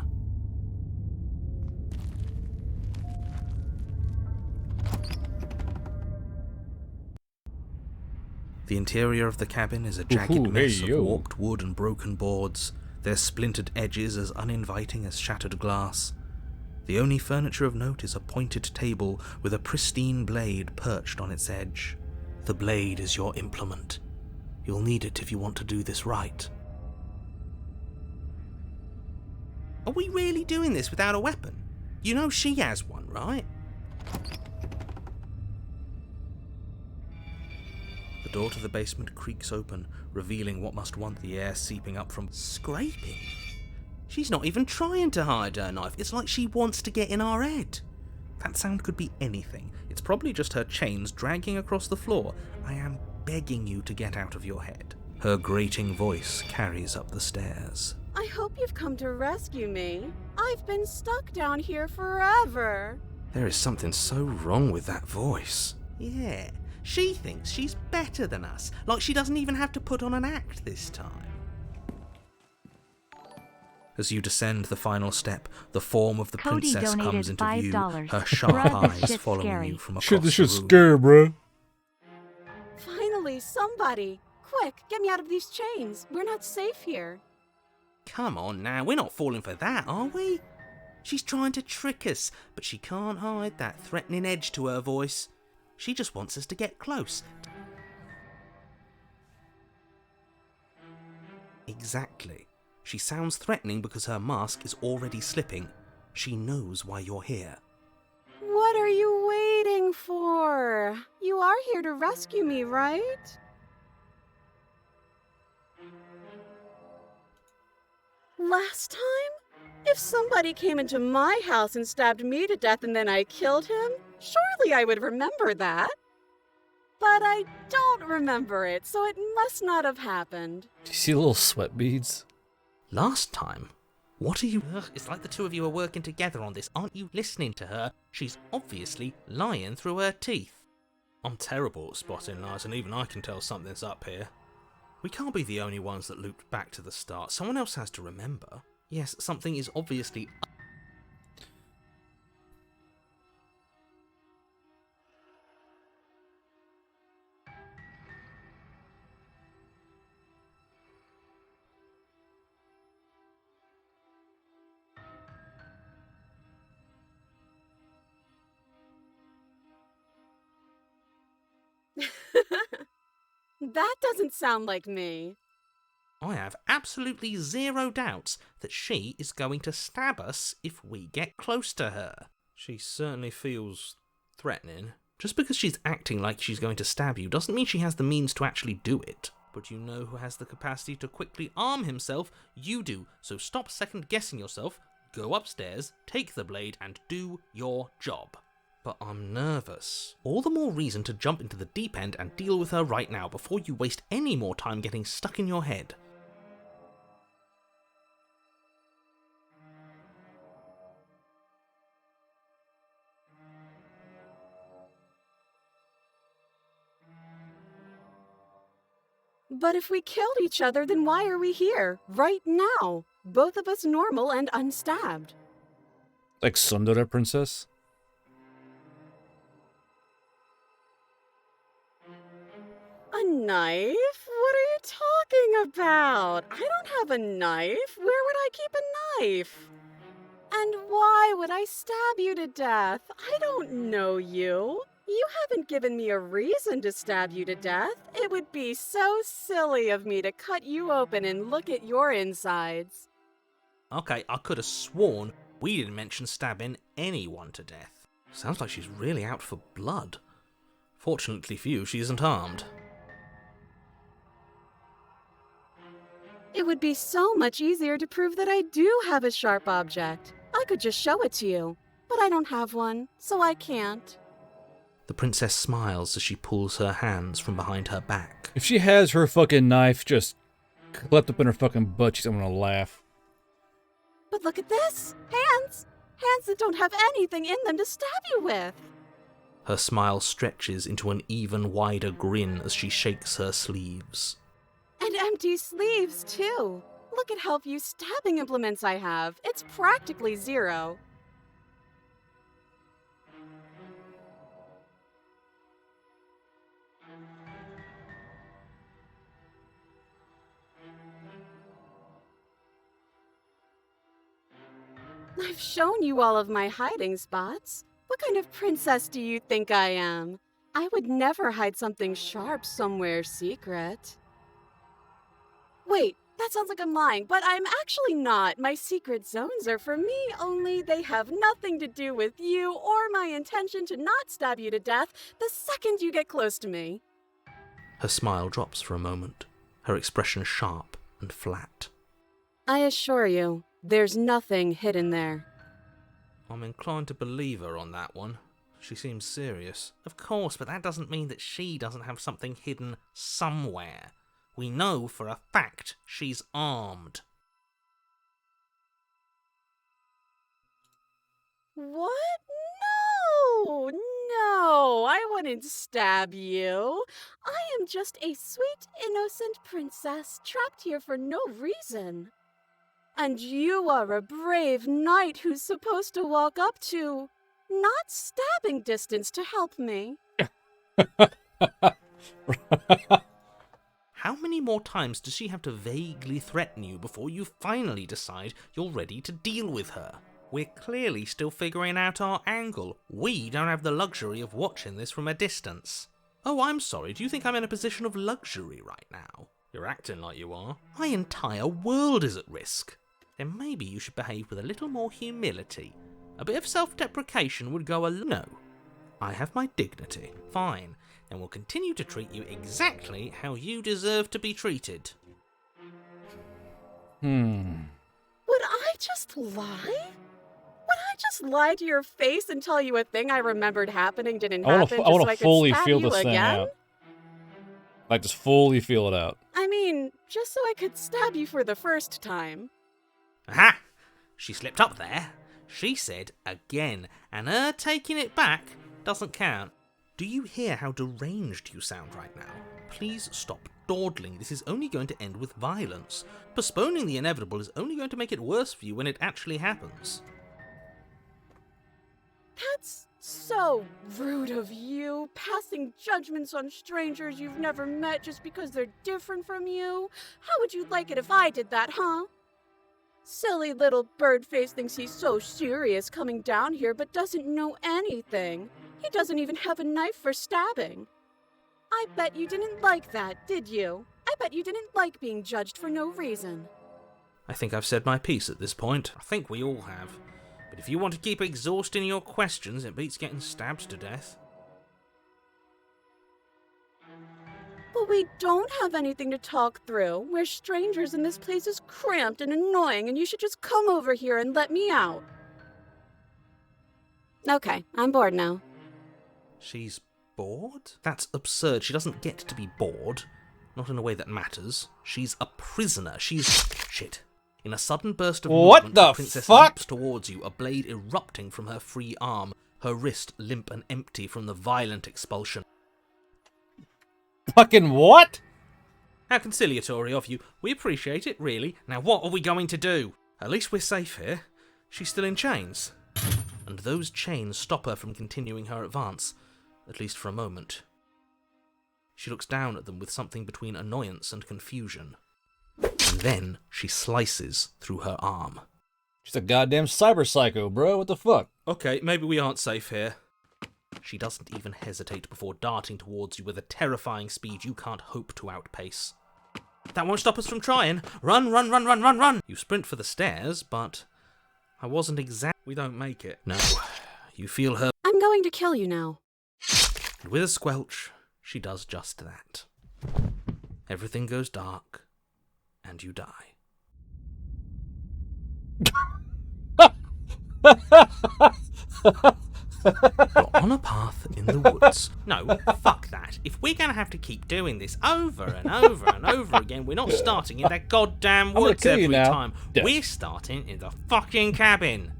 The interior of the cabin is a jagged mess of warped wood and broken boards, their splintered edges as uninviting as shattered glass. The only furniture of note is a pointed table with a pristine blade perched on its edge. The blade is your implement. You'll need it if you want to do this right. Are we really doing this without a weapon? You know she has one, right? The door to the basement creaks open, revealing what must want the air seeping up from scraping. She's not even trying to hide her knife. It's like she wants to get in our head. That sound could be anything. It's probably just her chains dragging across the floor. I am begging you to get out of your head. Her grating voice carries up the stairs. I hope you've come to rescue me. I've been stuck down here forever. There is something so wrong with that voice. Yeah, she thinks she's better than us, like she doesn't even have to put on an act this time. As you descend the final step, the form of the Cody princess donated comes into view, $5. her sharp Bruh, this eyes shit's following scary. you from across Shit, this the shit's room. scary, bro. Finally, somebody. Quick, get me out of these chains. We're not safe here. Come on now, we're not falling for that, are we? She's trying to trick us, but she can't hide that threatening edge to her voice. She just wants us to get close. Exactly. She sounds threatening because her mask is already slipping. She knows why you're here. What are you waiting for? You are here to rescue me, right? Last time? If somebody came into my house and stabbed me to death and then I killed him, surely I would remember that. But I don't remember it, so it must not have happened. Do you see little sweat beads? Last time? What are you... Ugh, it's like the two of you are working together on this. Aren't you listening to her? She's obviously lying through her teeth. I'm terrible at spotting lies, and even I can tell something's up here. We can't be the only ones that looped back to the start. Someone else has to remember. Yes, something is obviously... That doesn't sound like me. I have absolutely zero doubts that she is going to stab us if we get close to her. She certainly feels threatening. Just because she's acting like she's going to stab you doesn't mean she has the means to actually do it. But you know who has the capacity to quickly arm himself? You do. So stop second-guessing yourself, go upstairs, take the blade, and do your job. But I'm nervous. All the more reason to jump into the deep end and deal with her right now before you waste any more time getting stuck in your head. But if we killed each other, then why are we here, right now? Both of us normal and unstabbed. Like Sundara Princess? A knife? What are you talking about? I don't have a knife. Where would I keep a knife? And why would I stab you to death? I don't know you. You haven't given me a reason to stab you to death. It would be so silly of me to cut you open and look at your insides. Okay, I could have sworn we didn't mention stabbing anyone to death. Sounds like she's really out for blood. Fortunately for you, she isn't armed. It would be so much easier to prove that I do have a sharp object. I could just show it to you, but I don't have one, so I can't. The princess smiles as she pulls her hands from behind her back. If she has her fucking knife just clipped up in her fucking butt, she's gonna laugh. But look at this! Hands! Hands that don't have anything in them to stab you with! Her smile stretches into an even wider grin as she shakes her sleeves. And empty sleeves, too! Look at how few stabbing implements I have. It's practically zero. I've shown you all of my hiding spots. What kind of princess do you think I am? I would never hide something sharp somewhere secret. Wait, that sounds like I'm lying, but I'm actually not. My secret zones are for me, only they have nothing to do with you or my intention to not stab you to death the second you get close to me. Her smile drops for a moment, her expression sharp and flat. I assure you, there's nothing hidden there. I'm inclined to believe her on that one. She seems serious. Of course, but that doesn't mean that she doesn't have something hidden somewhere. We know for a fact she's armed. What? No, I wouldn't stab you. I am just a sweet, innocent princess trapped here for no reason. And you are a brave knight who's supposed to walk up to, not stabbing distance to help me. How many more times does she have to vaguely threaten you before you finally decide you're ready to deal with her? We're clearly still figuring out our angle. We don't have the luxury of watching this from a distance. Oh, I'm sorry, do you think I'm in a position of luxury right now? You're acting like you are. My entire world is at risk. Then maybe you should behave with a little more humility. A bit of self-deprecation would go a... No. I have my dignity. Fine. Then we'll continue to treat you exactly how you deserve to be treated. just lie? Would I just lie to your face and tell you a thing I remembered happening didn't happen I want so to I could fully stab feel you this thing again? out. Like, just fully feel it out. I mean, just so I could stab you for the first time. Aha! She slipped up there. She said again, and her taking it back doesn't count. Do you hear how deranged you sound right now? Please stop dawdling. This is only going to end with violence. Postponing the inevitable is only going to make it worse for you when it actually happens. That's so rude of you, passing judgments on strangers you've never met just because they're different from you. How would you like it if I did that, huh? Silly little Birdface thinks he's so serious coming down here but doesn't know anything. He doesn't even have a knife for stabbing. I bet you didn't like that, did you? I bet you didn't like being judged for no reason. I think I've said my piece at this point. I think we all have. But if you want to keep exhausting your questions, it beats getting stabbed to death. But we don't have anything to talk through. We're strangers and this place is cramped and annoying and you should just come over here and let me out. Okay, I'm bored now. She's bored? That's absurd. She doesn't get to be bored. Not in a way that matters. She's a prisoner. She's... Shit. In a sudden burst of What movement, the Princess fuck? leaps towards you, a blade erupting from her free arm, her wrist limp and empty from the violent expulsion. Fucking what? How conciliatory of you. We appreciate it, really. Now what are we going to do? At least we're safe here. She's still in chains. And those chains stop her from continuing her advance. At least for a moment. She looks down at them with something between annoyance and confusion. And then she slices through her arm. She's a goddamn cyber psycho, bro. What the fuck? Okay, maybe we aren't safe here. She doesn't even hesitate before darting towards you with a terrifying speed you can't hope to outpace. That won't stop us from trying. Run, run, run, run, run, run! You sprint for the stairs, but I wasn't exact. We don't make it. No. You feel her, I'm going to kill you now. and with a squelch, she does just that. Everything goes dark, and you die. You're on a path in the woods. No, fuck that. If we're going to have to keep doing this over and over and over again, we're not starting in that goddamn gonna woods kill you every now. time. Yeah. We're starting in the fucking cabin.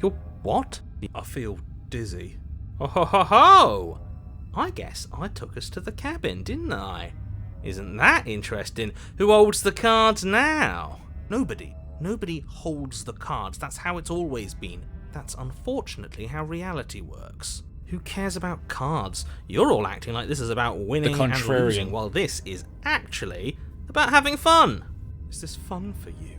You're what? I feel dizzy. Oh ho ho ho! I guess I took us to the cabin, didn't I? Isn't that interesting? Who holds the cards now? Nobody. Nobody holds the cards. That's how it's always been. That's unfortunately how reality works. Who cares about cards? You're all acting like this is about winning and contrarian. losing, while this is actually about having fun. Is this fun for you?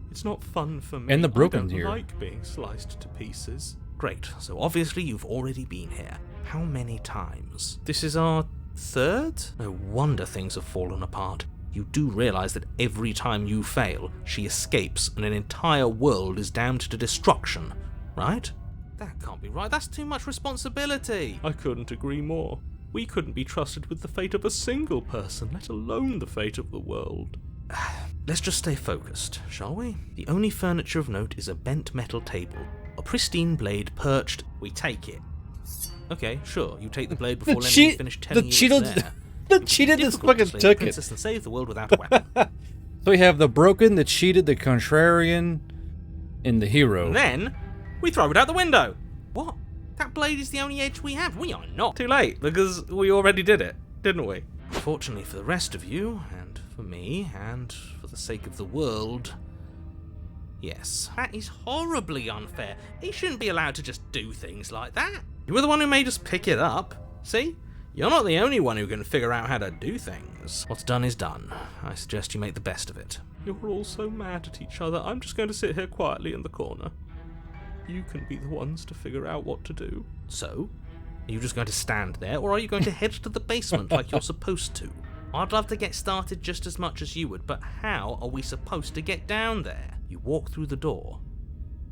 It's not fun for me. And the broken I don't here. like being sliced to pieces. Great, so obviously you've already been here. How many times? This is our third? No wonder things have fallen apart. You do realise that every time you fail, she escapes and an entire world is damned to destruction, right? That can't be right. That's too much responsibility. I couldn't agree more. We couldn't be trusted with the fate of a single person, let alone the fate of the world. Let's just stay focused, shall we? The only furniture of note is a bent metal table. A pristine blade perched. We take it. Okay, sure. You take the blade before letting me finish telling you it's there. The cheated this Difficult to fucking slay the took it. princess and save the world without a weapon. So we have the broken, the cheated, the contrarian, and the hero. And then we throw it out the window. What? That blade is the only edge we have. We are not too late because we already did it, didn't we? Fortunately for the rest of you, and for me, and for the sake of the world, yes. That is horribly unfair. He shouldn't be allowed to just do things like that. You were the one who made us pick it up. See? You're not the only one who can figure out how to do things. What's done is done. I suggest you make the best of it. You're all so mad at each other. I'm just going to sit here quietly in the corner. You can be the ones to figure out what to do. So? Are you just going to stand there, or are you going to head to the basement like you're supposed to? I'd love to get started just as much as you would, but how are we supposed to get down there? You walk through the door.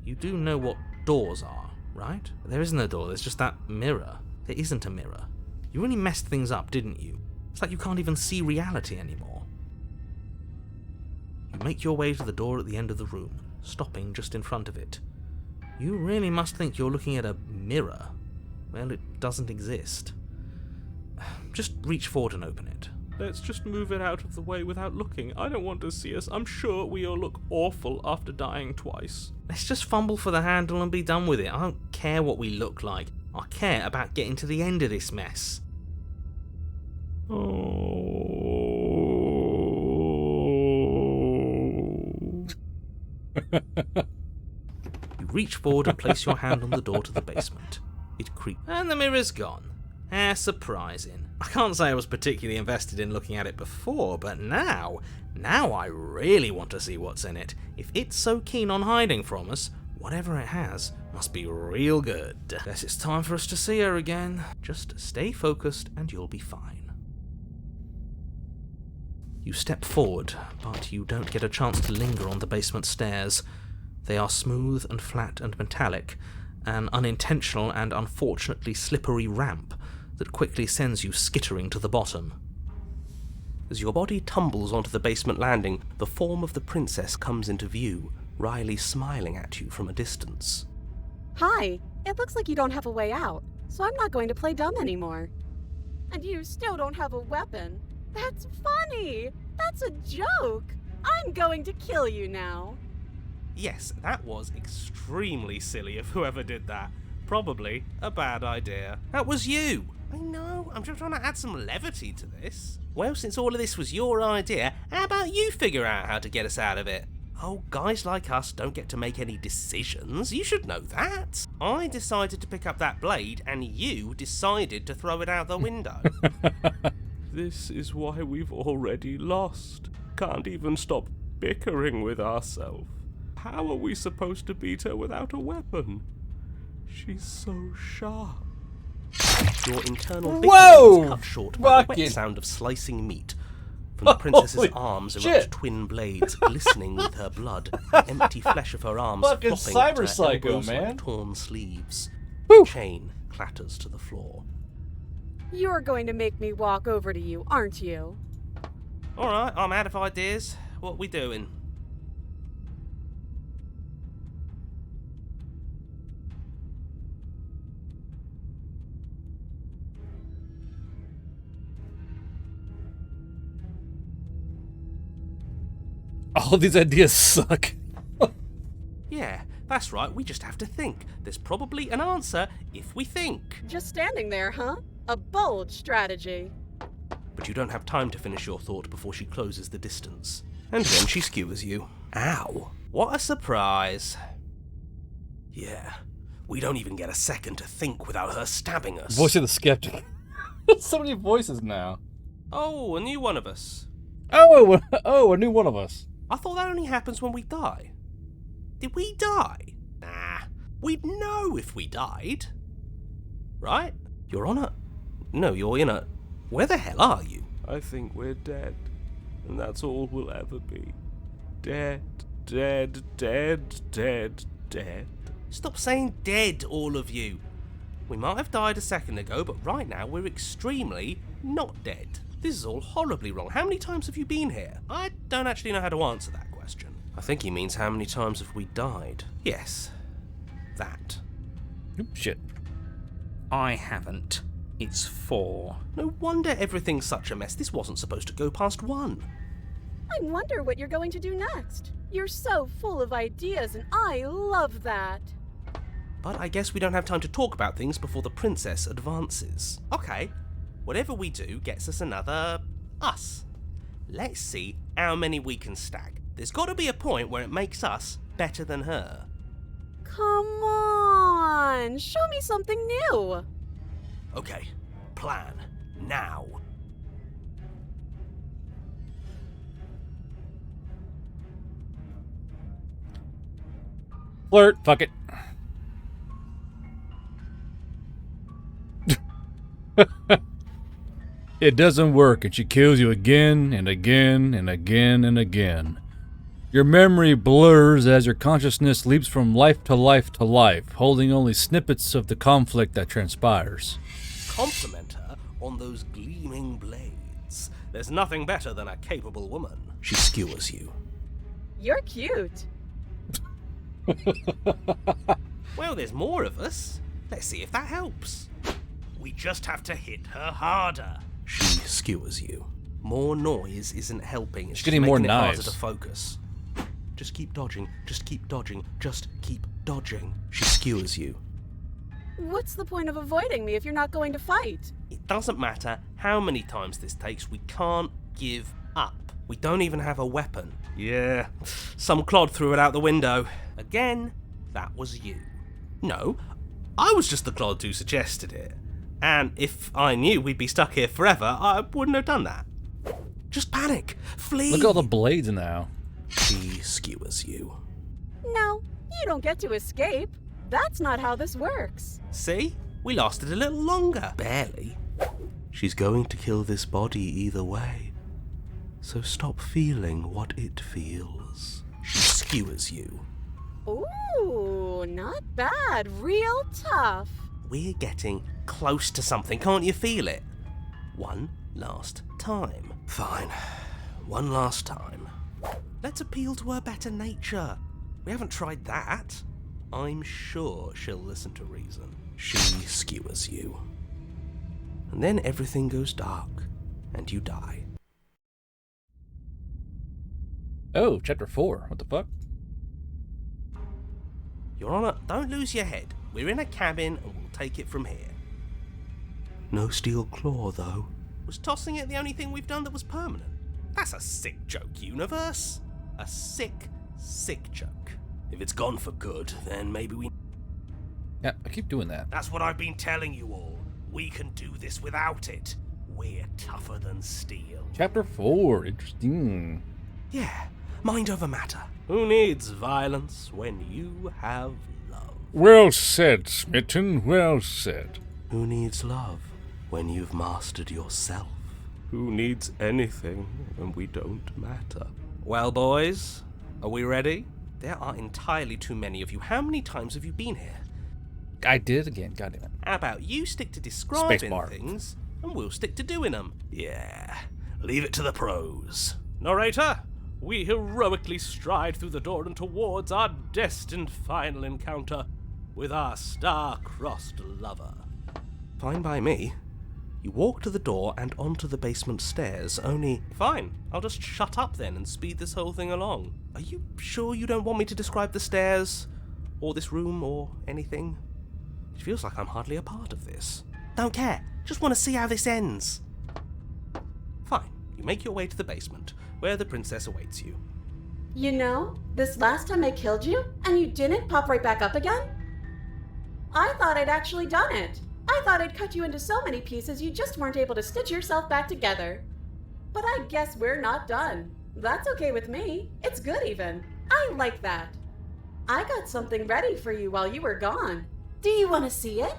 You do know what doors are, right? There isn't a door, there's just that mirror. There isn't a mirror. You really messed things up, didn't you? It's like you can't even see reality anymore. You make your way to the door at the end of the room, stopping just in front of it. You really must think you're looking at a mirror. Well, it doesn't exist. Just reach forward and open it. Let's just move it out of the way without looking. I don't want to see us. I'm sure we all look awful after dying twice. Let's just fumble for the handle and be done with it. I don't care what we look like. I care about getting to the end of this mess. You reach forward and place your hand on the door to the basement. It creaks, and the mirror's gone. How surprising. I can't say I was particularly invested in looking at it before, but now I really want to see what's in it. If it's so keen on hiding from us, whatever it has must be real good. Guess it's time for us to see her again. Just stay focused and you'll be fine. You step forward, but you don't get a chance to linger on the basement stairs. They are smooth and flat and metallic, an unintentional and unfortunately slippery ramp that quickly sends you skittering to the bottom. As your body tumbles onto the basement landing, the form of the princess comes into view, wryly smiling at you from a distance. Hi, it looks like you don't have a way out, so I'm not going to play dumb anymore. And you still don't have a weapon. That's funny! That's a joke! I'm going to kill you now. Yes, that was extremely silly of whoever did that. Probably a bad idea. That was you! I know, I'm just trying to add some levity to this. Well, since all of this was your idea, how about you figure out how to get us out of it? Oh, guys like us don't get to make any decisions. You should know that. I decided to pick up that blade, and you decided to throw it out the window. This is why we've already lost. Can't even stop bickering with ourselves. How are we supposed to beat her without a weapon? She's so sharp. Your internal Whoa! bickering is cut short by the Fucking- wet sound of slicing meat. From the princess's Holy arms erupt shit. twin blades, glistening with her blood, the empty flesh of her arms Fucking flopping at her cyber psycho, elbows man. like torn sleeves. Whew. Chain clatters to the floor. You're going to make me walk over to you, aren't you? Alright, I'm out of ideas. What we doing? All of these ideas suck. Yeah, that's right, we just have to think. There's probably an answer if we think. Just standing there, huh? A bold strategy. But you don't have time to finish your thought before she closes the distance. And then she skewers you. Ow. What a surprise. Yeah, we don't even get a second to think without her stabbing us. Voice of the skeptic. So many voices now. Oh, a new one of us. Oh, a new one of us. I thought that only happens when we die. Did we die? Nah, we'd know if we died. Right? You're on a... No, you're in a... Where the hell are you? I think we're dead, and that's all we'll ever be. Dead, dead, dead, dead, dead. Stop saying dead, all of you. We might have died a second ago, but right now we're extremely not dead. This is all horribly wrong. How many times have you been here? I don't actually know how to answer that question. I think he means how many times have we died? Yes. That. Oop, shit. I haven't. It's 4. No wonder everything's such a mess. This wasn't supposed to go past 1. I wonder what you're going to do next. You're so full of ideas, and I love that. But I guess we don't have time to talk about things before the princess advances. Okay, whatever we do gets us another... us. Let's see how many we can stack. There's got to be a point where it makes us better than her. Come on, show me something new. Okay, plan. Now. Flirt. Fuck it. It doesn't work, and she kills you again and again and again and again. Your memory blurs as your consciousness leaps from life to life to life, holding only snippets of the conflict that transpires. Compliment her on those gleaming blades. There's nothing better than a capable woman. She skewers you. You're cute. Well, there's more of us. Let's see if that helps. We just have to hit her harder. She skewers you. More noise isn't helping. It's She's just getting more making it harder knives. to focus. Just keep dodging. Just keep dodging. Just keep dodging. She skewers you. What's the point of avoiding me if you're not going to fight? It doesn't matter how many times this takes. We can't give up. We don't even have a weapon. Yeah, some clod threw it out the window. Again, that was you. No, I was just the clod who suggested it. And if I knew we'd be stuck here forever, I wouldn't have done that. Just panic. Flee. Look at all the blades now. She skewers you. No, you don't get to escape. That's not how this works. See? We lasted a little longer. Barely. She's going to kill this body either way. So stop feeling what it feels. She skewers you. Ooh, not bad. Real tough. We're getting close to something. Can't you feel it? One last time. Fine. One last time. Let's appeal to her better nature. We haven't tried that. I'm sure she'll listen to reason. She skewers you. And then everything goes dark, and you die. Oh, chapter 4. What the fuck? Your Honor, don't lose your head. We're in a cabin, and we'll take it from here. No steel claw, though. Was tossing it the only thing we've done that was permanent? That's a sick joke, Universe. A sick, sick joke. If it's gone for good, then maybe we... Yeah, I keep doing that. That's what I've been telling you all. We can do this without it. We're tougher than steel. Chapter 4. Interesting. Yeah, mind over matter. Who needs violence when you have love? Well said, Smitten. Well said. Who needs love when you've mastered yourself? Who needs anything when we don't matter? Well, boys, are we ready? There are entirely too many of you. How many times have you been here? I did again. God damn it. How about you stick to describing Spacebar. things, and we'll stick to doing them? Yeah, leave it to the pros. Narrator, we heroically stride through the door and towards our destined final encounter with our star-crossed lover. Fine by me. You walk to the door and onto the basement stairs, only... Fine, I'll just shut up then and speed this whole thing along. Are you sure you don't want me to describe the stairs? Or this room, or anything? It feels like I'm hardly a part of this. Don't care, just want to see how this ends. Fine, you make your way to the basement, where the princess awaits you. You know, this last time I killed you, and you didn't pop right back up again? I thought I'd actually done it. I thought I'd cut you into so many pieces you just weren't able to stitch yourself back together. But I guess we're not done. That's okay with me. It's good even. I like that. I got something ready for you while you were gone. Do you want to see it?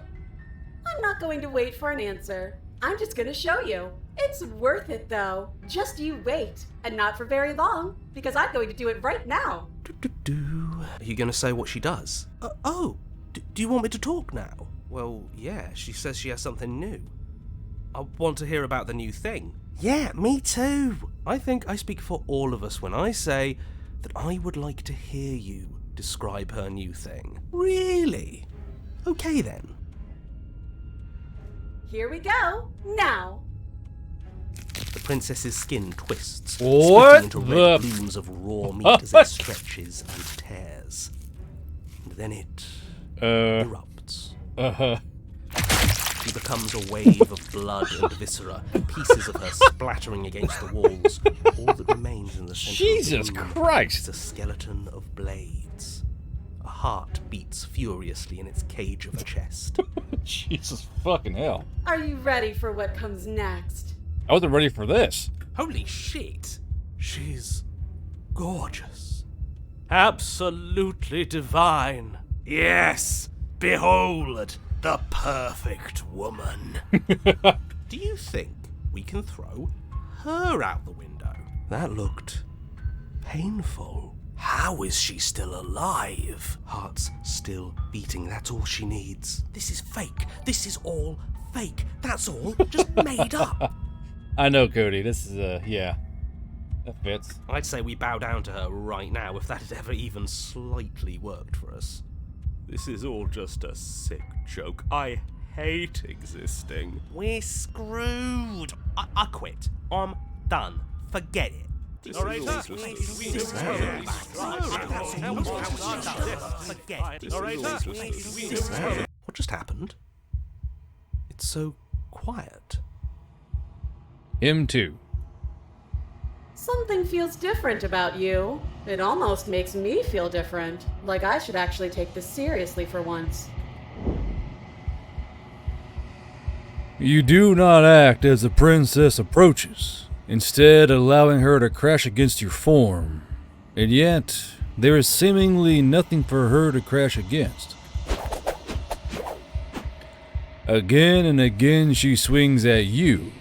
I'm not going to wait for an answer. I'm just going to show you. It's worth it though. Just you wait. And not for very long, because I'm going to do it right now. Are you going to say what she does? Do you want me to talk now? Well, yeah, she says she has something new. I want to hear about the new thing. Yeah, me too. I think I speak for all of us when I say that I would like to hear you describe her new thing. Really? Okay then. Here we go. Now. The princess's skin twists, What splitting into the red blooms of raw meat as it stretches and tears. And then it erupts. She becomes a wave of blood and viscera, pieces of her splattering against the walls. All that remains in the center Jesus of the room Christ. is a skeleton of blades. A heart beats furiously in its cage of a chest. Jesus fucking hell. Are you ready for what comes next? I wasn't ready for this. Holy shit! She's gorgeous. Absolutely divine. Yes! Behold, the perfect woman. Do you think we can throw her out the window? That looked painful. How is she still alive? Heart's still beating, that's all she needs. This is fake. This is all fake. That's all just made up. I know, Cody. This is, yeah. That fits. I'd say we bow down to her right now if that had ever even slightly worked for us. This is all just a sick joke. I hate existing. We're screwed. I quit. I'm done. Forget it. What just happened? It's so quiet. Him too. Something feels different about you. It almost makes me feel different. Like I should actually take this seriously for once. You do not act as the princess approaches, instead allowing her to crash against your form. And yet, there is seemingly nothing for her to crash against. Again and again she swings at you,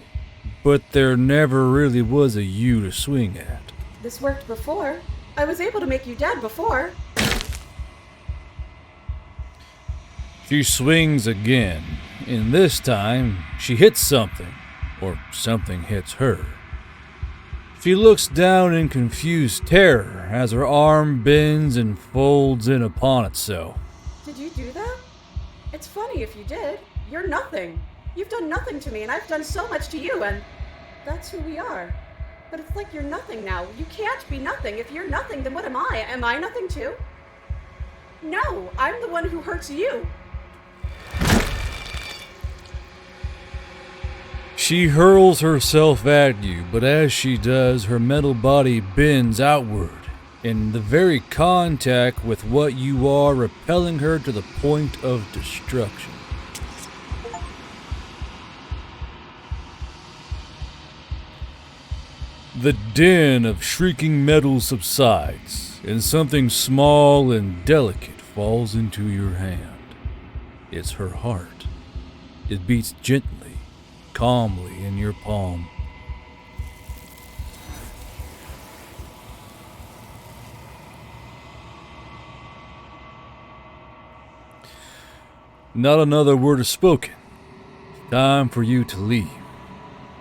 but there never really was a you to swing at. This worked before. I was able to make you dead before. She swings again, and this time she hits something, or something hits her. She looks down in confused terror as her arm bends and folds in upon itself. Did you do that? It's funny if you did. You're nothing. You've done nothing to me, and I've done so much to you, and that's who we are. But it's like you're nothing now. You can't be nothing. If you're nothing, then what am I? Am I nothing too? No, I'm the one who hurts you. She hurls herself at you, but as she does, her metal body bends outward, in the very contact with what you are, repelling her to the point of destruction. The din of shrieking metal subsides, and something small and delicate falls into your hand. It's her heart. It beats gently, calmly in your palm. Not another word is spoken. Time for you to leave.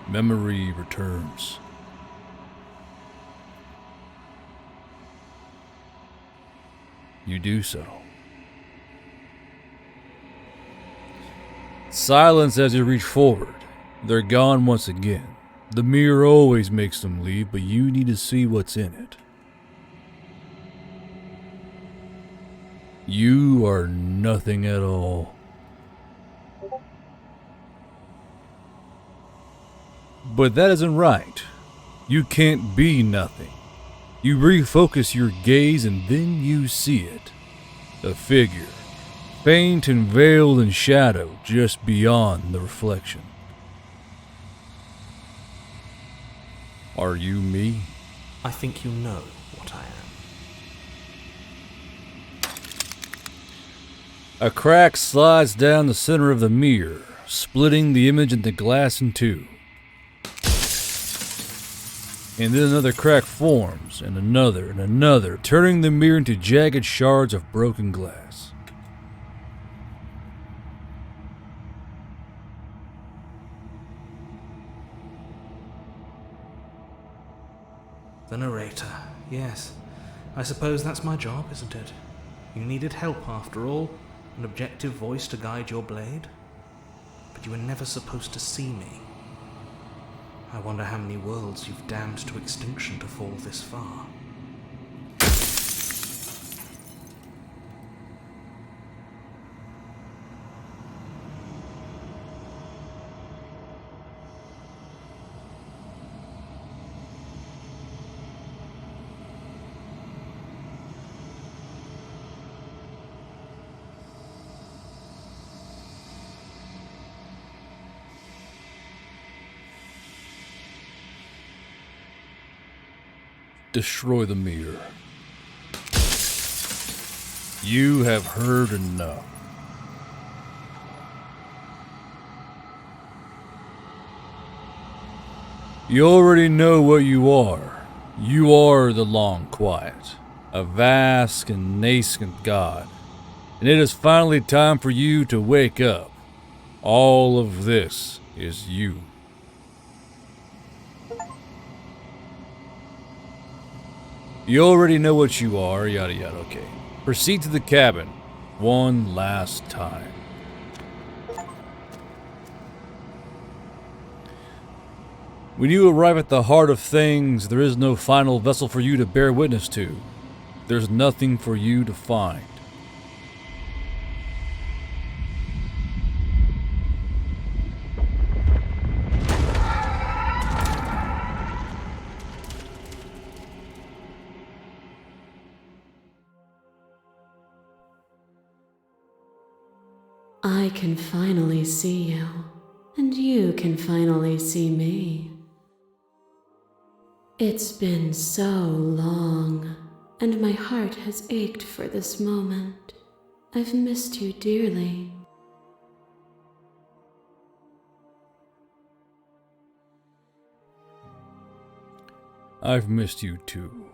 Memory returns. You do so. Silence as you reach forward. They're gone once again. The mirror always makes them leave, but you need to see what's in it. You are nothing at all. But that isn't right. You can't be nothing. You refocus your gaze and then you see it. A figure, faint and veiled in shadow just beyond the reflection. Are you me? I think you know what I am. A crack slides down the center of the mirror, splitting the image into glass in two. And then another crack forms, and another, turning the mirror into jagged shards of broken glass. The narrator. Yes. I suppose that's my job, isn't it? You needed help after all, an objective voice to guide your blade. But you were never supposed to see me. I wonder how many worlds you've damned to extinction to fall this far. Destroy the mirror. You have heard enough. You already know what you are. You are the Long Quiet, a vast and nascent god. And it is finally time for you to wake up. All of this is you. You already know what you are, yada yada, okay. Proceed to the cabin. One last time. When you arrive at the heart of things, there is no final vessel for you to bear witness to. There's nothing for you to find. I can finally see you, and you can finally see me. It's been so long, and my heart has ached for this moment. I've missed you dearly. I've missed you too.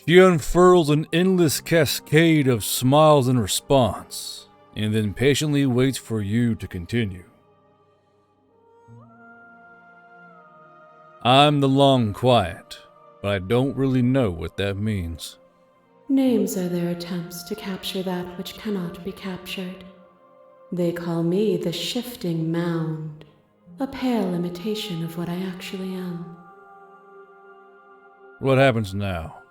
She unfurls an endless cascade of smiles in response, and then patiently waits for you to continue. I'm the long quiet, but I don't really know what that means. Names are their attempts to capture that which cannot be captured. They call me the Shifting Mound, a pale imitation of what I actually am. What happens now?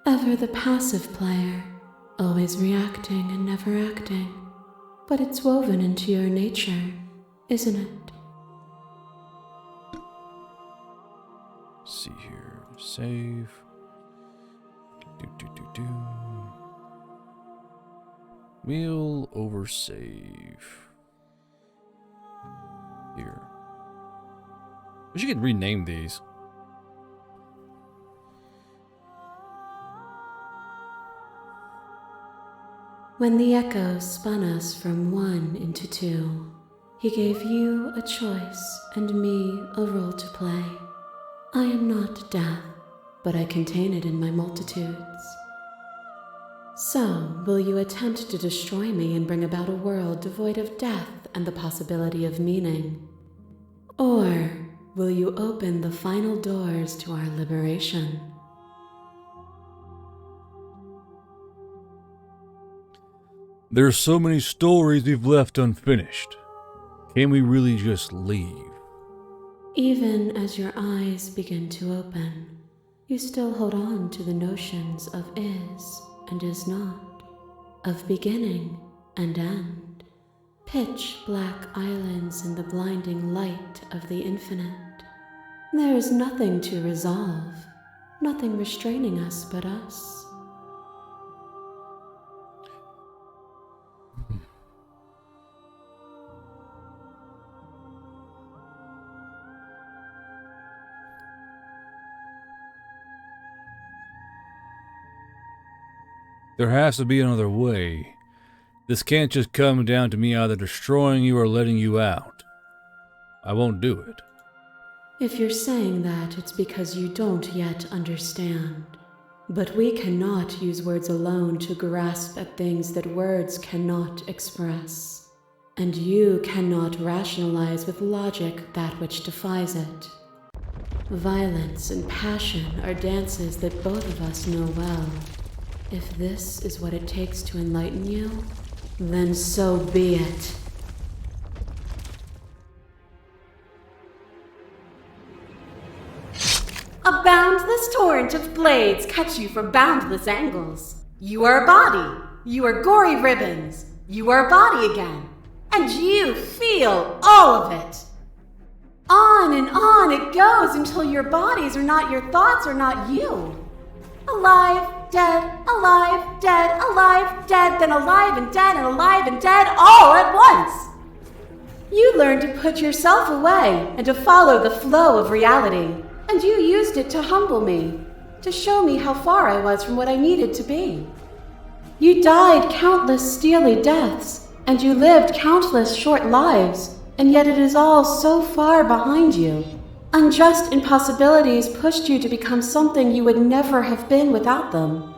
Ever the passive player, always reacting and never acting. But it's woven into your nature, isn't it? See here, save. We'll over save. Here. We should rename these. When the echo spun us from one into two, he gave you a choice and me a role to play. I am not death, but I contain it in my multitudes. So, will you attempt to destroy me and bring about a world devoid of death and the possibility of meaning? Or will you open the final doors to our liberation? There's so many stories we've left unfinished. Can we really just leave? Even as your eyes begin to open, you still hold on to the notions of is and is not, of beginning and end, pitch black islands in the blinding light of the infinite. There is nothing to resolve, nothing restraining us but us. There has to be another way. This can't just come down to me either destroying you or letting you out. I won't do it. If you're saying that, it's because you don't yet understand. But we cannot use words alone to grasp at things that words cannot express. And you cannot rationalize with logic that which defies it. Violence and passion are dances that both of us know well. If this is what it takes to enlighten you, then so be it. A boundless torrent of blades cut you from boundless angles. You are a body. You are gory ribbons. You are a body again. And you feel all of it. On and on it goes until your bodies are not your thoughts or not you. Alive, dead, alive, dead, then alive and dead, all at once. You learned to put yourself away and to follow the flow of reality. And you used it to humble me, to show me how far I was from what I needed to be. You died countless steely deaths, and you lived countless short lives, and yet it is all so far behind you. Unjust impossibilities pushed you to become something you would never have been without them.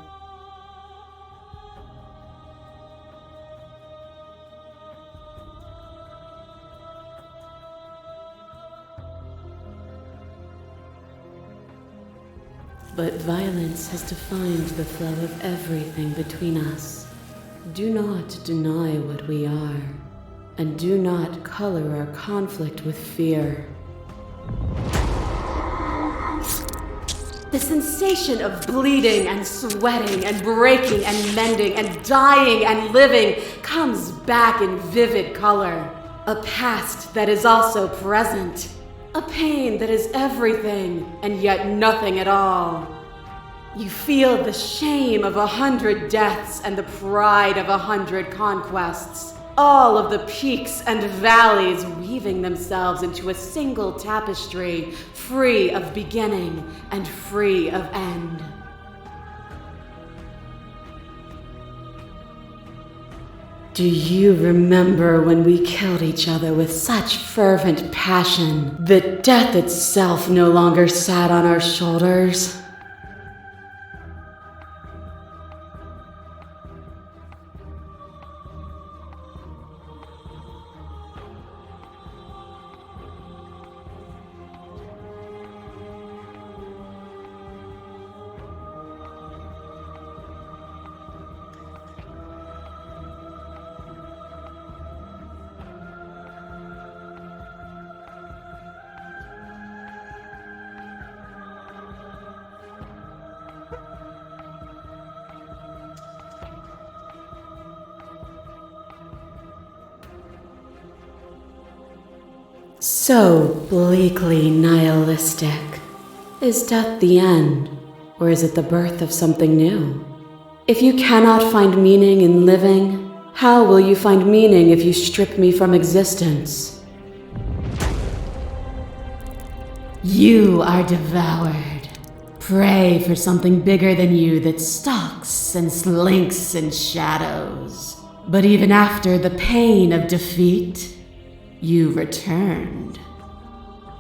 But violence has defined the flow of everything between us. Do not deny what we are, and do not color our conflict with fear. The sensation of bleeding and sweating and breaking and mending and dying and living comes back in vivid color. A past that is also present. A pain that is everything and yet nothing at all. You feel the shame of 100 deaths and the pride of 100 conquests. All of the peaks and valleys weaving themselves into a single tapestry, free of beginning and free of end. Do you remember when we killed each other with such fervent passion that death itself no longer sat on our shoulders? So bleakly nihilistic. Is death the end, or is it the birth of something new? If you cannot find meaning in living, how will you find meaning if you strip me from existence? You are devoured. Pray for something bigger than you that stalks and slinks in shadows. But even after the pain of defeat, you returned.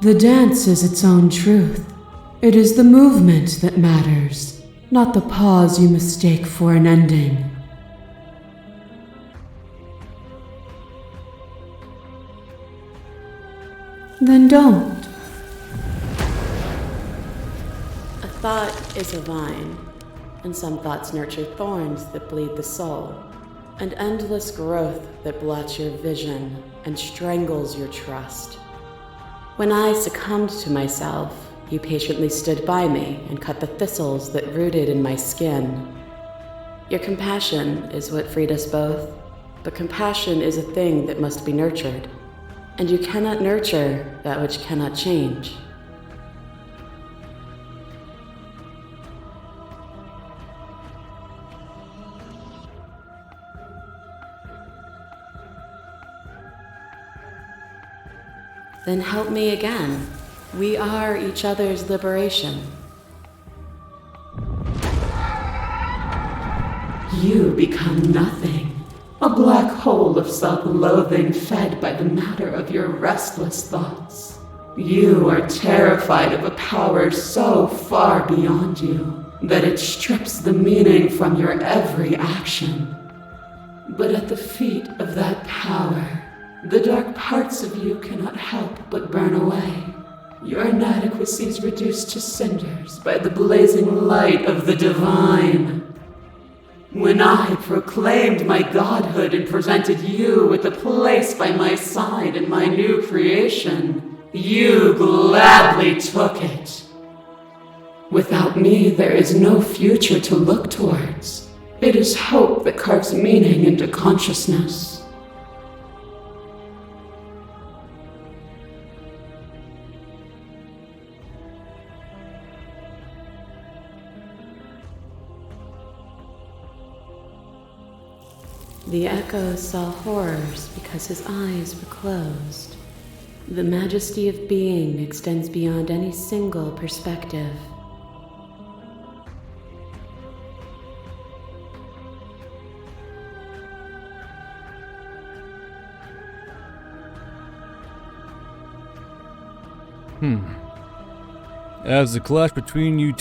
The dance is its own truth. It is the movement that matters, not the pause you mistake for an ending. Then don't. A thought is a vine, and some thoughts nurture thorns that bleed the soul, and endless growth that blots your vision and strangles your trust. When I succumbed to myself, you patiently stood by me and cut the thistles that rooted in my skin. Your compassion is what freed us both, but compassion is a thing that must be nurtured, and you cannot nurture that which cannot change. Then help me again. We are each other's liberation. You become nothing. A black hole of self-loathing fed by the matter of your restless thoughts. You are terrified of a power so far beyond you that it strips the meaning from your every action. But at the feet of that power, the dark parts of you cannot help but burn away. Your inadequacies reduced to cinders by the blazing light of the divine. When I proclaimed my godhood and presented you with a place by my side in my new creation, you gladly took it. Without me, there is no future to look towards. It is hope that carves meaning into consciousness. The echo saw horrors because his eyes were closed. The majesty of being extends beyond any single perspective. As the clash between you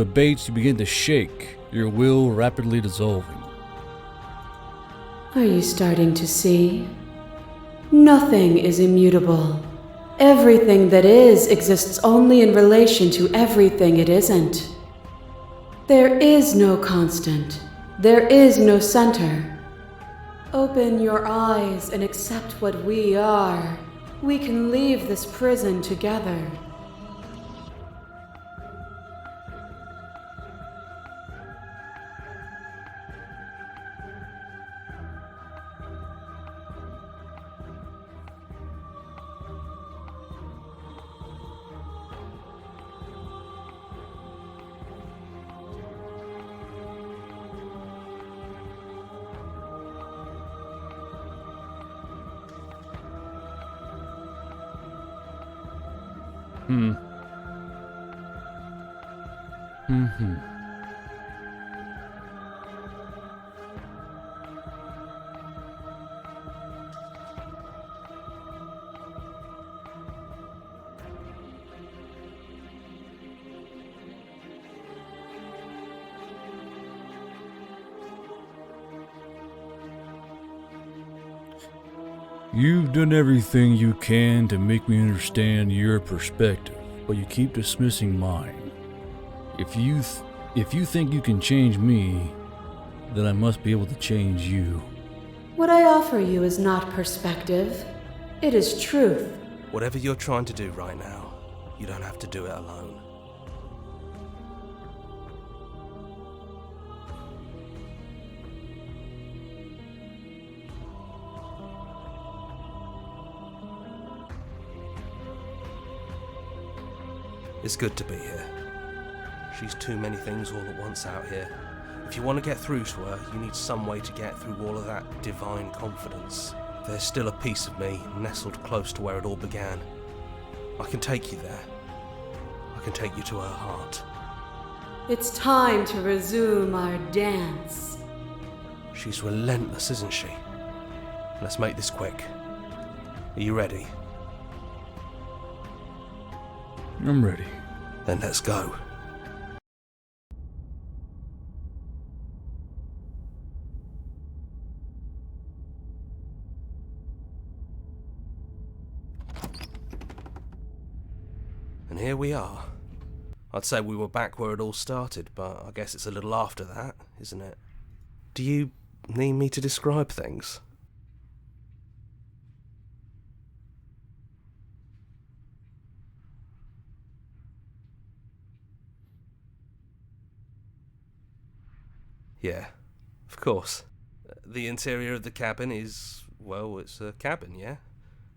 abates, you begin to shake, your will rapidly dissolving. Are you starting to see? Nothing is immutable. Everything that is exists only in relation to everything it isn't. There is no constant. There is no center. Open your eyes and accept what we are. We can leave this prison together. You've done everything you can to make me understand your perspective, but you keep dismissing mine. If you think you can change me, then I must be able to change you. What I offer you is not perspective. It is truth. Whatever you're trying to do right now, you don't have to do it alone. It's good to be here. She's too many things all at once out here. If you want to get through to her, you need some way to get through all of that divine confidence. There's still a piece of me nestled close to where it all began. I can take you there. I can take you to her heart. It's time to resume our dance. She's relentless, isn't she? Let's make this quick. Are you ready? I'm ready. Then let's go. And here we are. I'd say we were back where it all started, but I guess it's a little after that, isn't it? Do you need me to describe things? Yeah, of course. The interior of the cabin is, well, it's a cabin, yeah?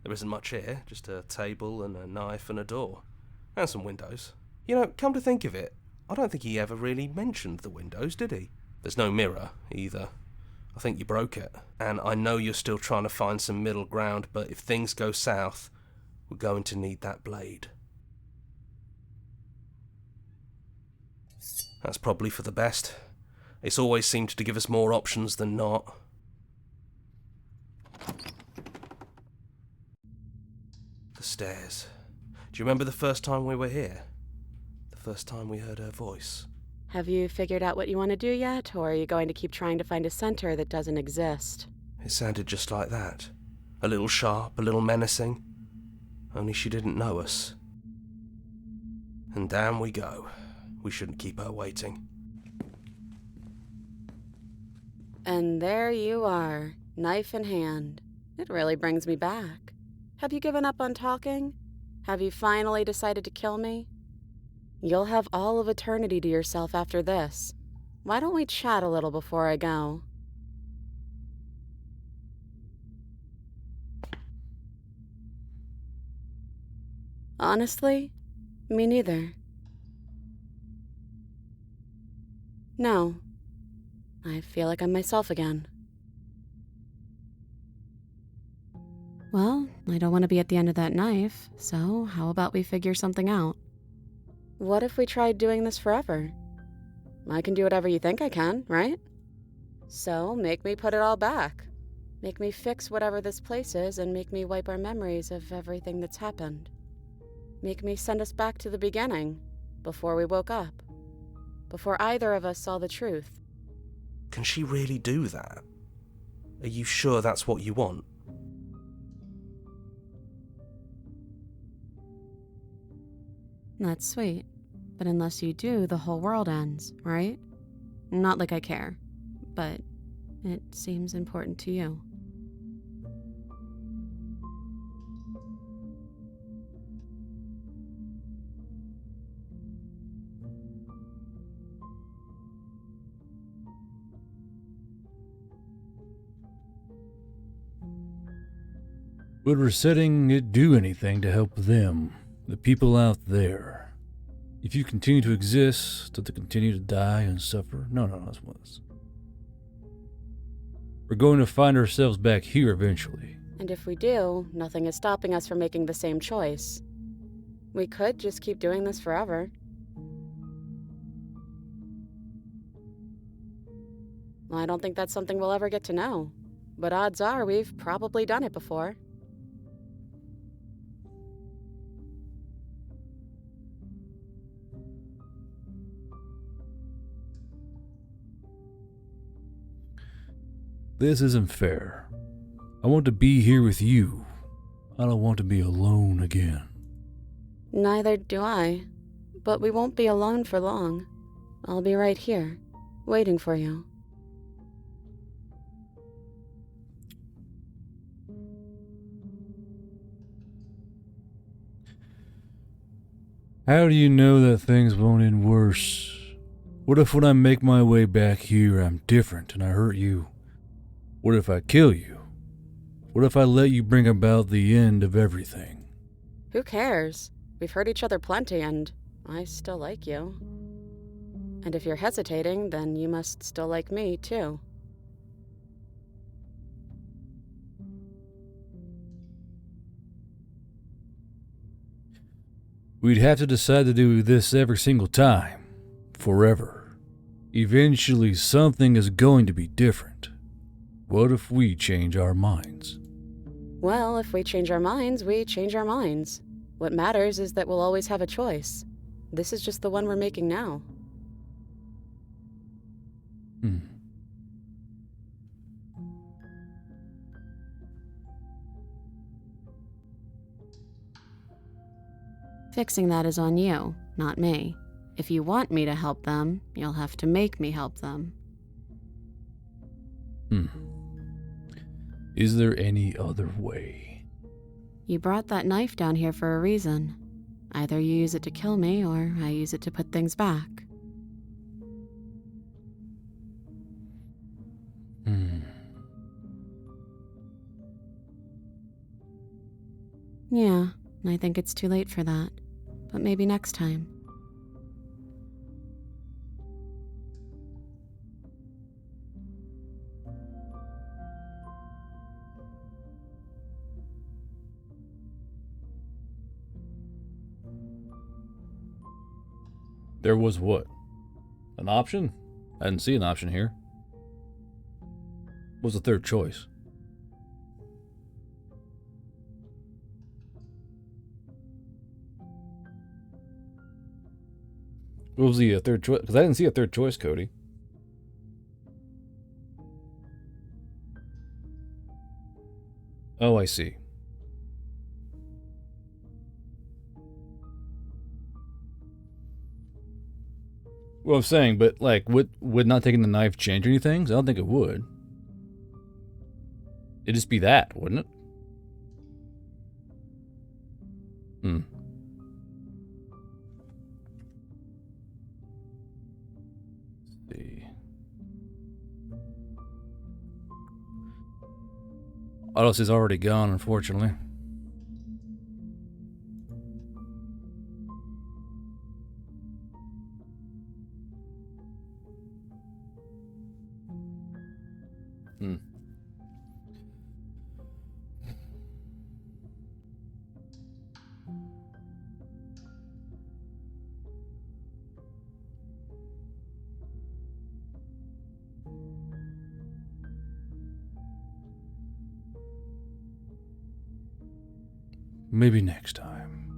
There isn't much here, just a table and a knife and a door. And some windows. You know, come to think of it, I don't think he ever really mentioned the windows, did he? There's no mirror, either. I think you broke it. And I know you're still trying to find some middle ground, but if things go south, we're going to need that blade. That's probably for the best. It's always seemed to give us more options than not. The stairs. Do you remember the first time we were here? The first time we heard her voice? Have you figured out what you want to do yet, or are you going to keep trying to find a center that doesn't exist? It sounded just like that. A little sharp, a little menacing. Only she didn't know us. And down we go. We shouldn't keep her waiting. And there you are, knife in hand. It really brings me back. Have you given up on talking? Have you finally decided to kill me? You'll have all of eternity to yourself after this. Why don't we chat a little before I go? Honestly, me neither. No. I feel like I'm myself again. Well, I don't want to be at the end of that knife, so how about we figure something out? What if we tried doing this forever? I can do whatever you think I can, right? So, make me put it all back. Make me fix whatever this place is and make me wipe our memories of everything that's happened. Make me send us back to the beginning, before we woke up. Before either of us saw the truth. Can she really do that? Are you sure that's what you want? That's sweet. But unless you do, the whole world ends, right? Not like I care, but it seems important to you. Would resetting it do anything to help them, the people out there? If you continue to exist, to continue to die and suffer? No, that's one of this. We're going to find ourselves back here eventually. And if we do, nothing is stopping us from making the same choice. We could just keep doing this forever. I don't think that's something we'll ever get to know, but odds are we've probably done it before. This isn't fair. I want to be here with you. I don't want to be alone again. Neither do I. But we won't be alone for long. I'll be right here, waiting for you. How do you know that things won't end worse? What if when I make my way back here I'm different and I hurt you? What if I kill you? What if I let you bring about the end of everything? Who cares? We've hurt each other plenty and I still like you. And if you're hesitating, then you must still like me, too. We'd have to decide to do this every single time. Forever. Eventually something is going to be different. What if we change our minds? Well, if we change our minds, we change our minds. What matters is that we'll always have a choice. This is just the one we're making now. Fixing that is on you, not me. If you want me to help them, you'll have to make me help them. Is there any other way? You brought that knife down here for a reason. Either you use it to kill me, or I use it to put things back. Yeah, I think it's too late for that. But maybe next time. There was what? An option? I didn't see an option here. What was the third choice? What was the third choice? Because I didn't see a third choice, Cody. Oh, I see. Well, I'm saying, but like, would not taking the knife change anything? I don't think it would. It'd just be that, wouldn't it? Let's see. Autos is already gone, unfortunately. Maybe next time.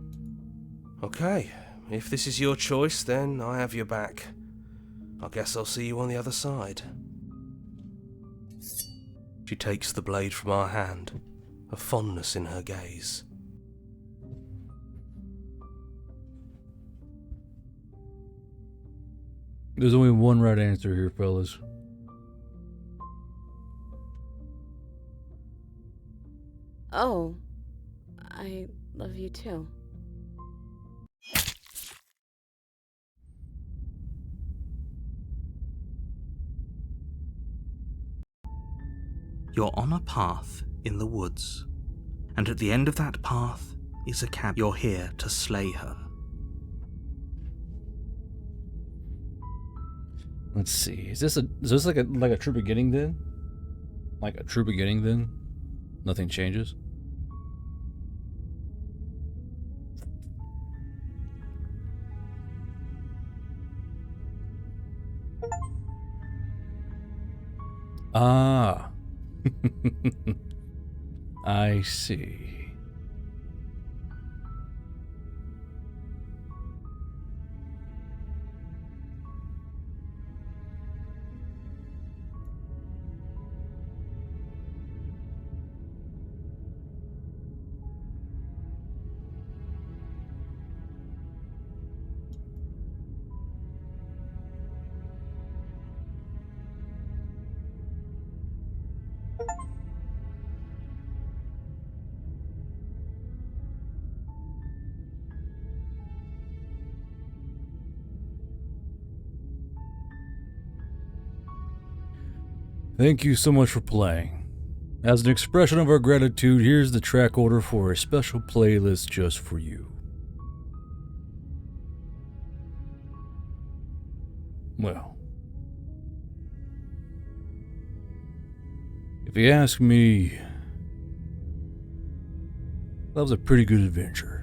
Okay, if this is your choice, then I have your back. I guess I'll see you on the other side. She takes the blade from our hand, a fondness in her gaze. There's only one right answer here, fellas. Oh, I love you too. You're on a path in the woods, and at the end of that path is a cab. You're here to slay her. Let's see. Is this like a true beginning then? Like a true beginning then? Nothing changes? Ah. I see. Thank you so much for playing. As an expression of our gratitude, here's the track order for a special playlist just for you. Well, if you ask me, that was a pretty good adventure.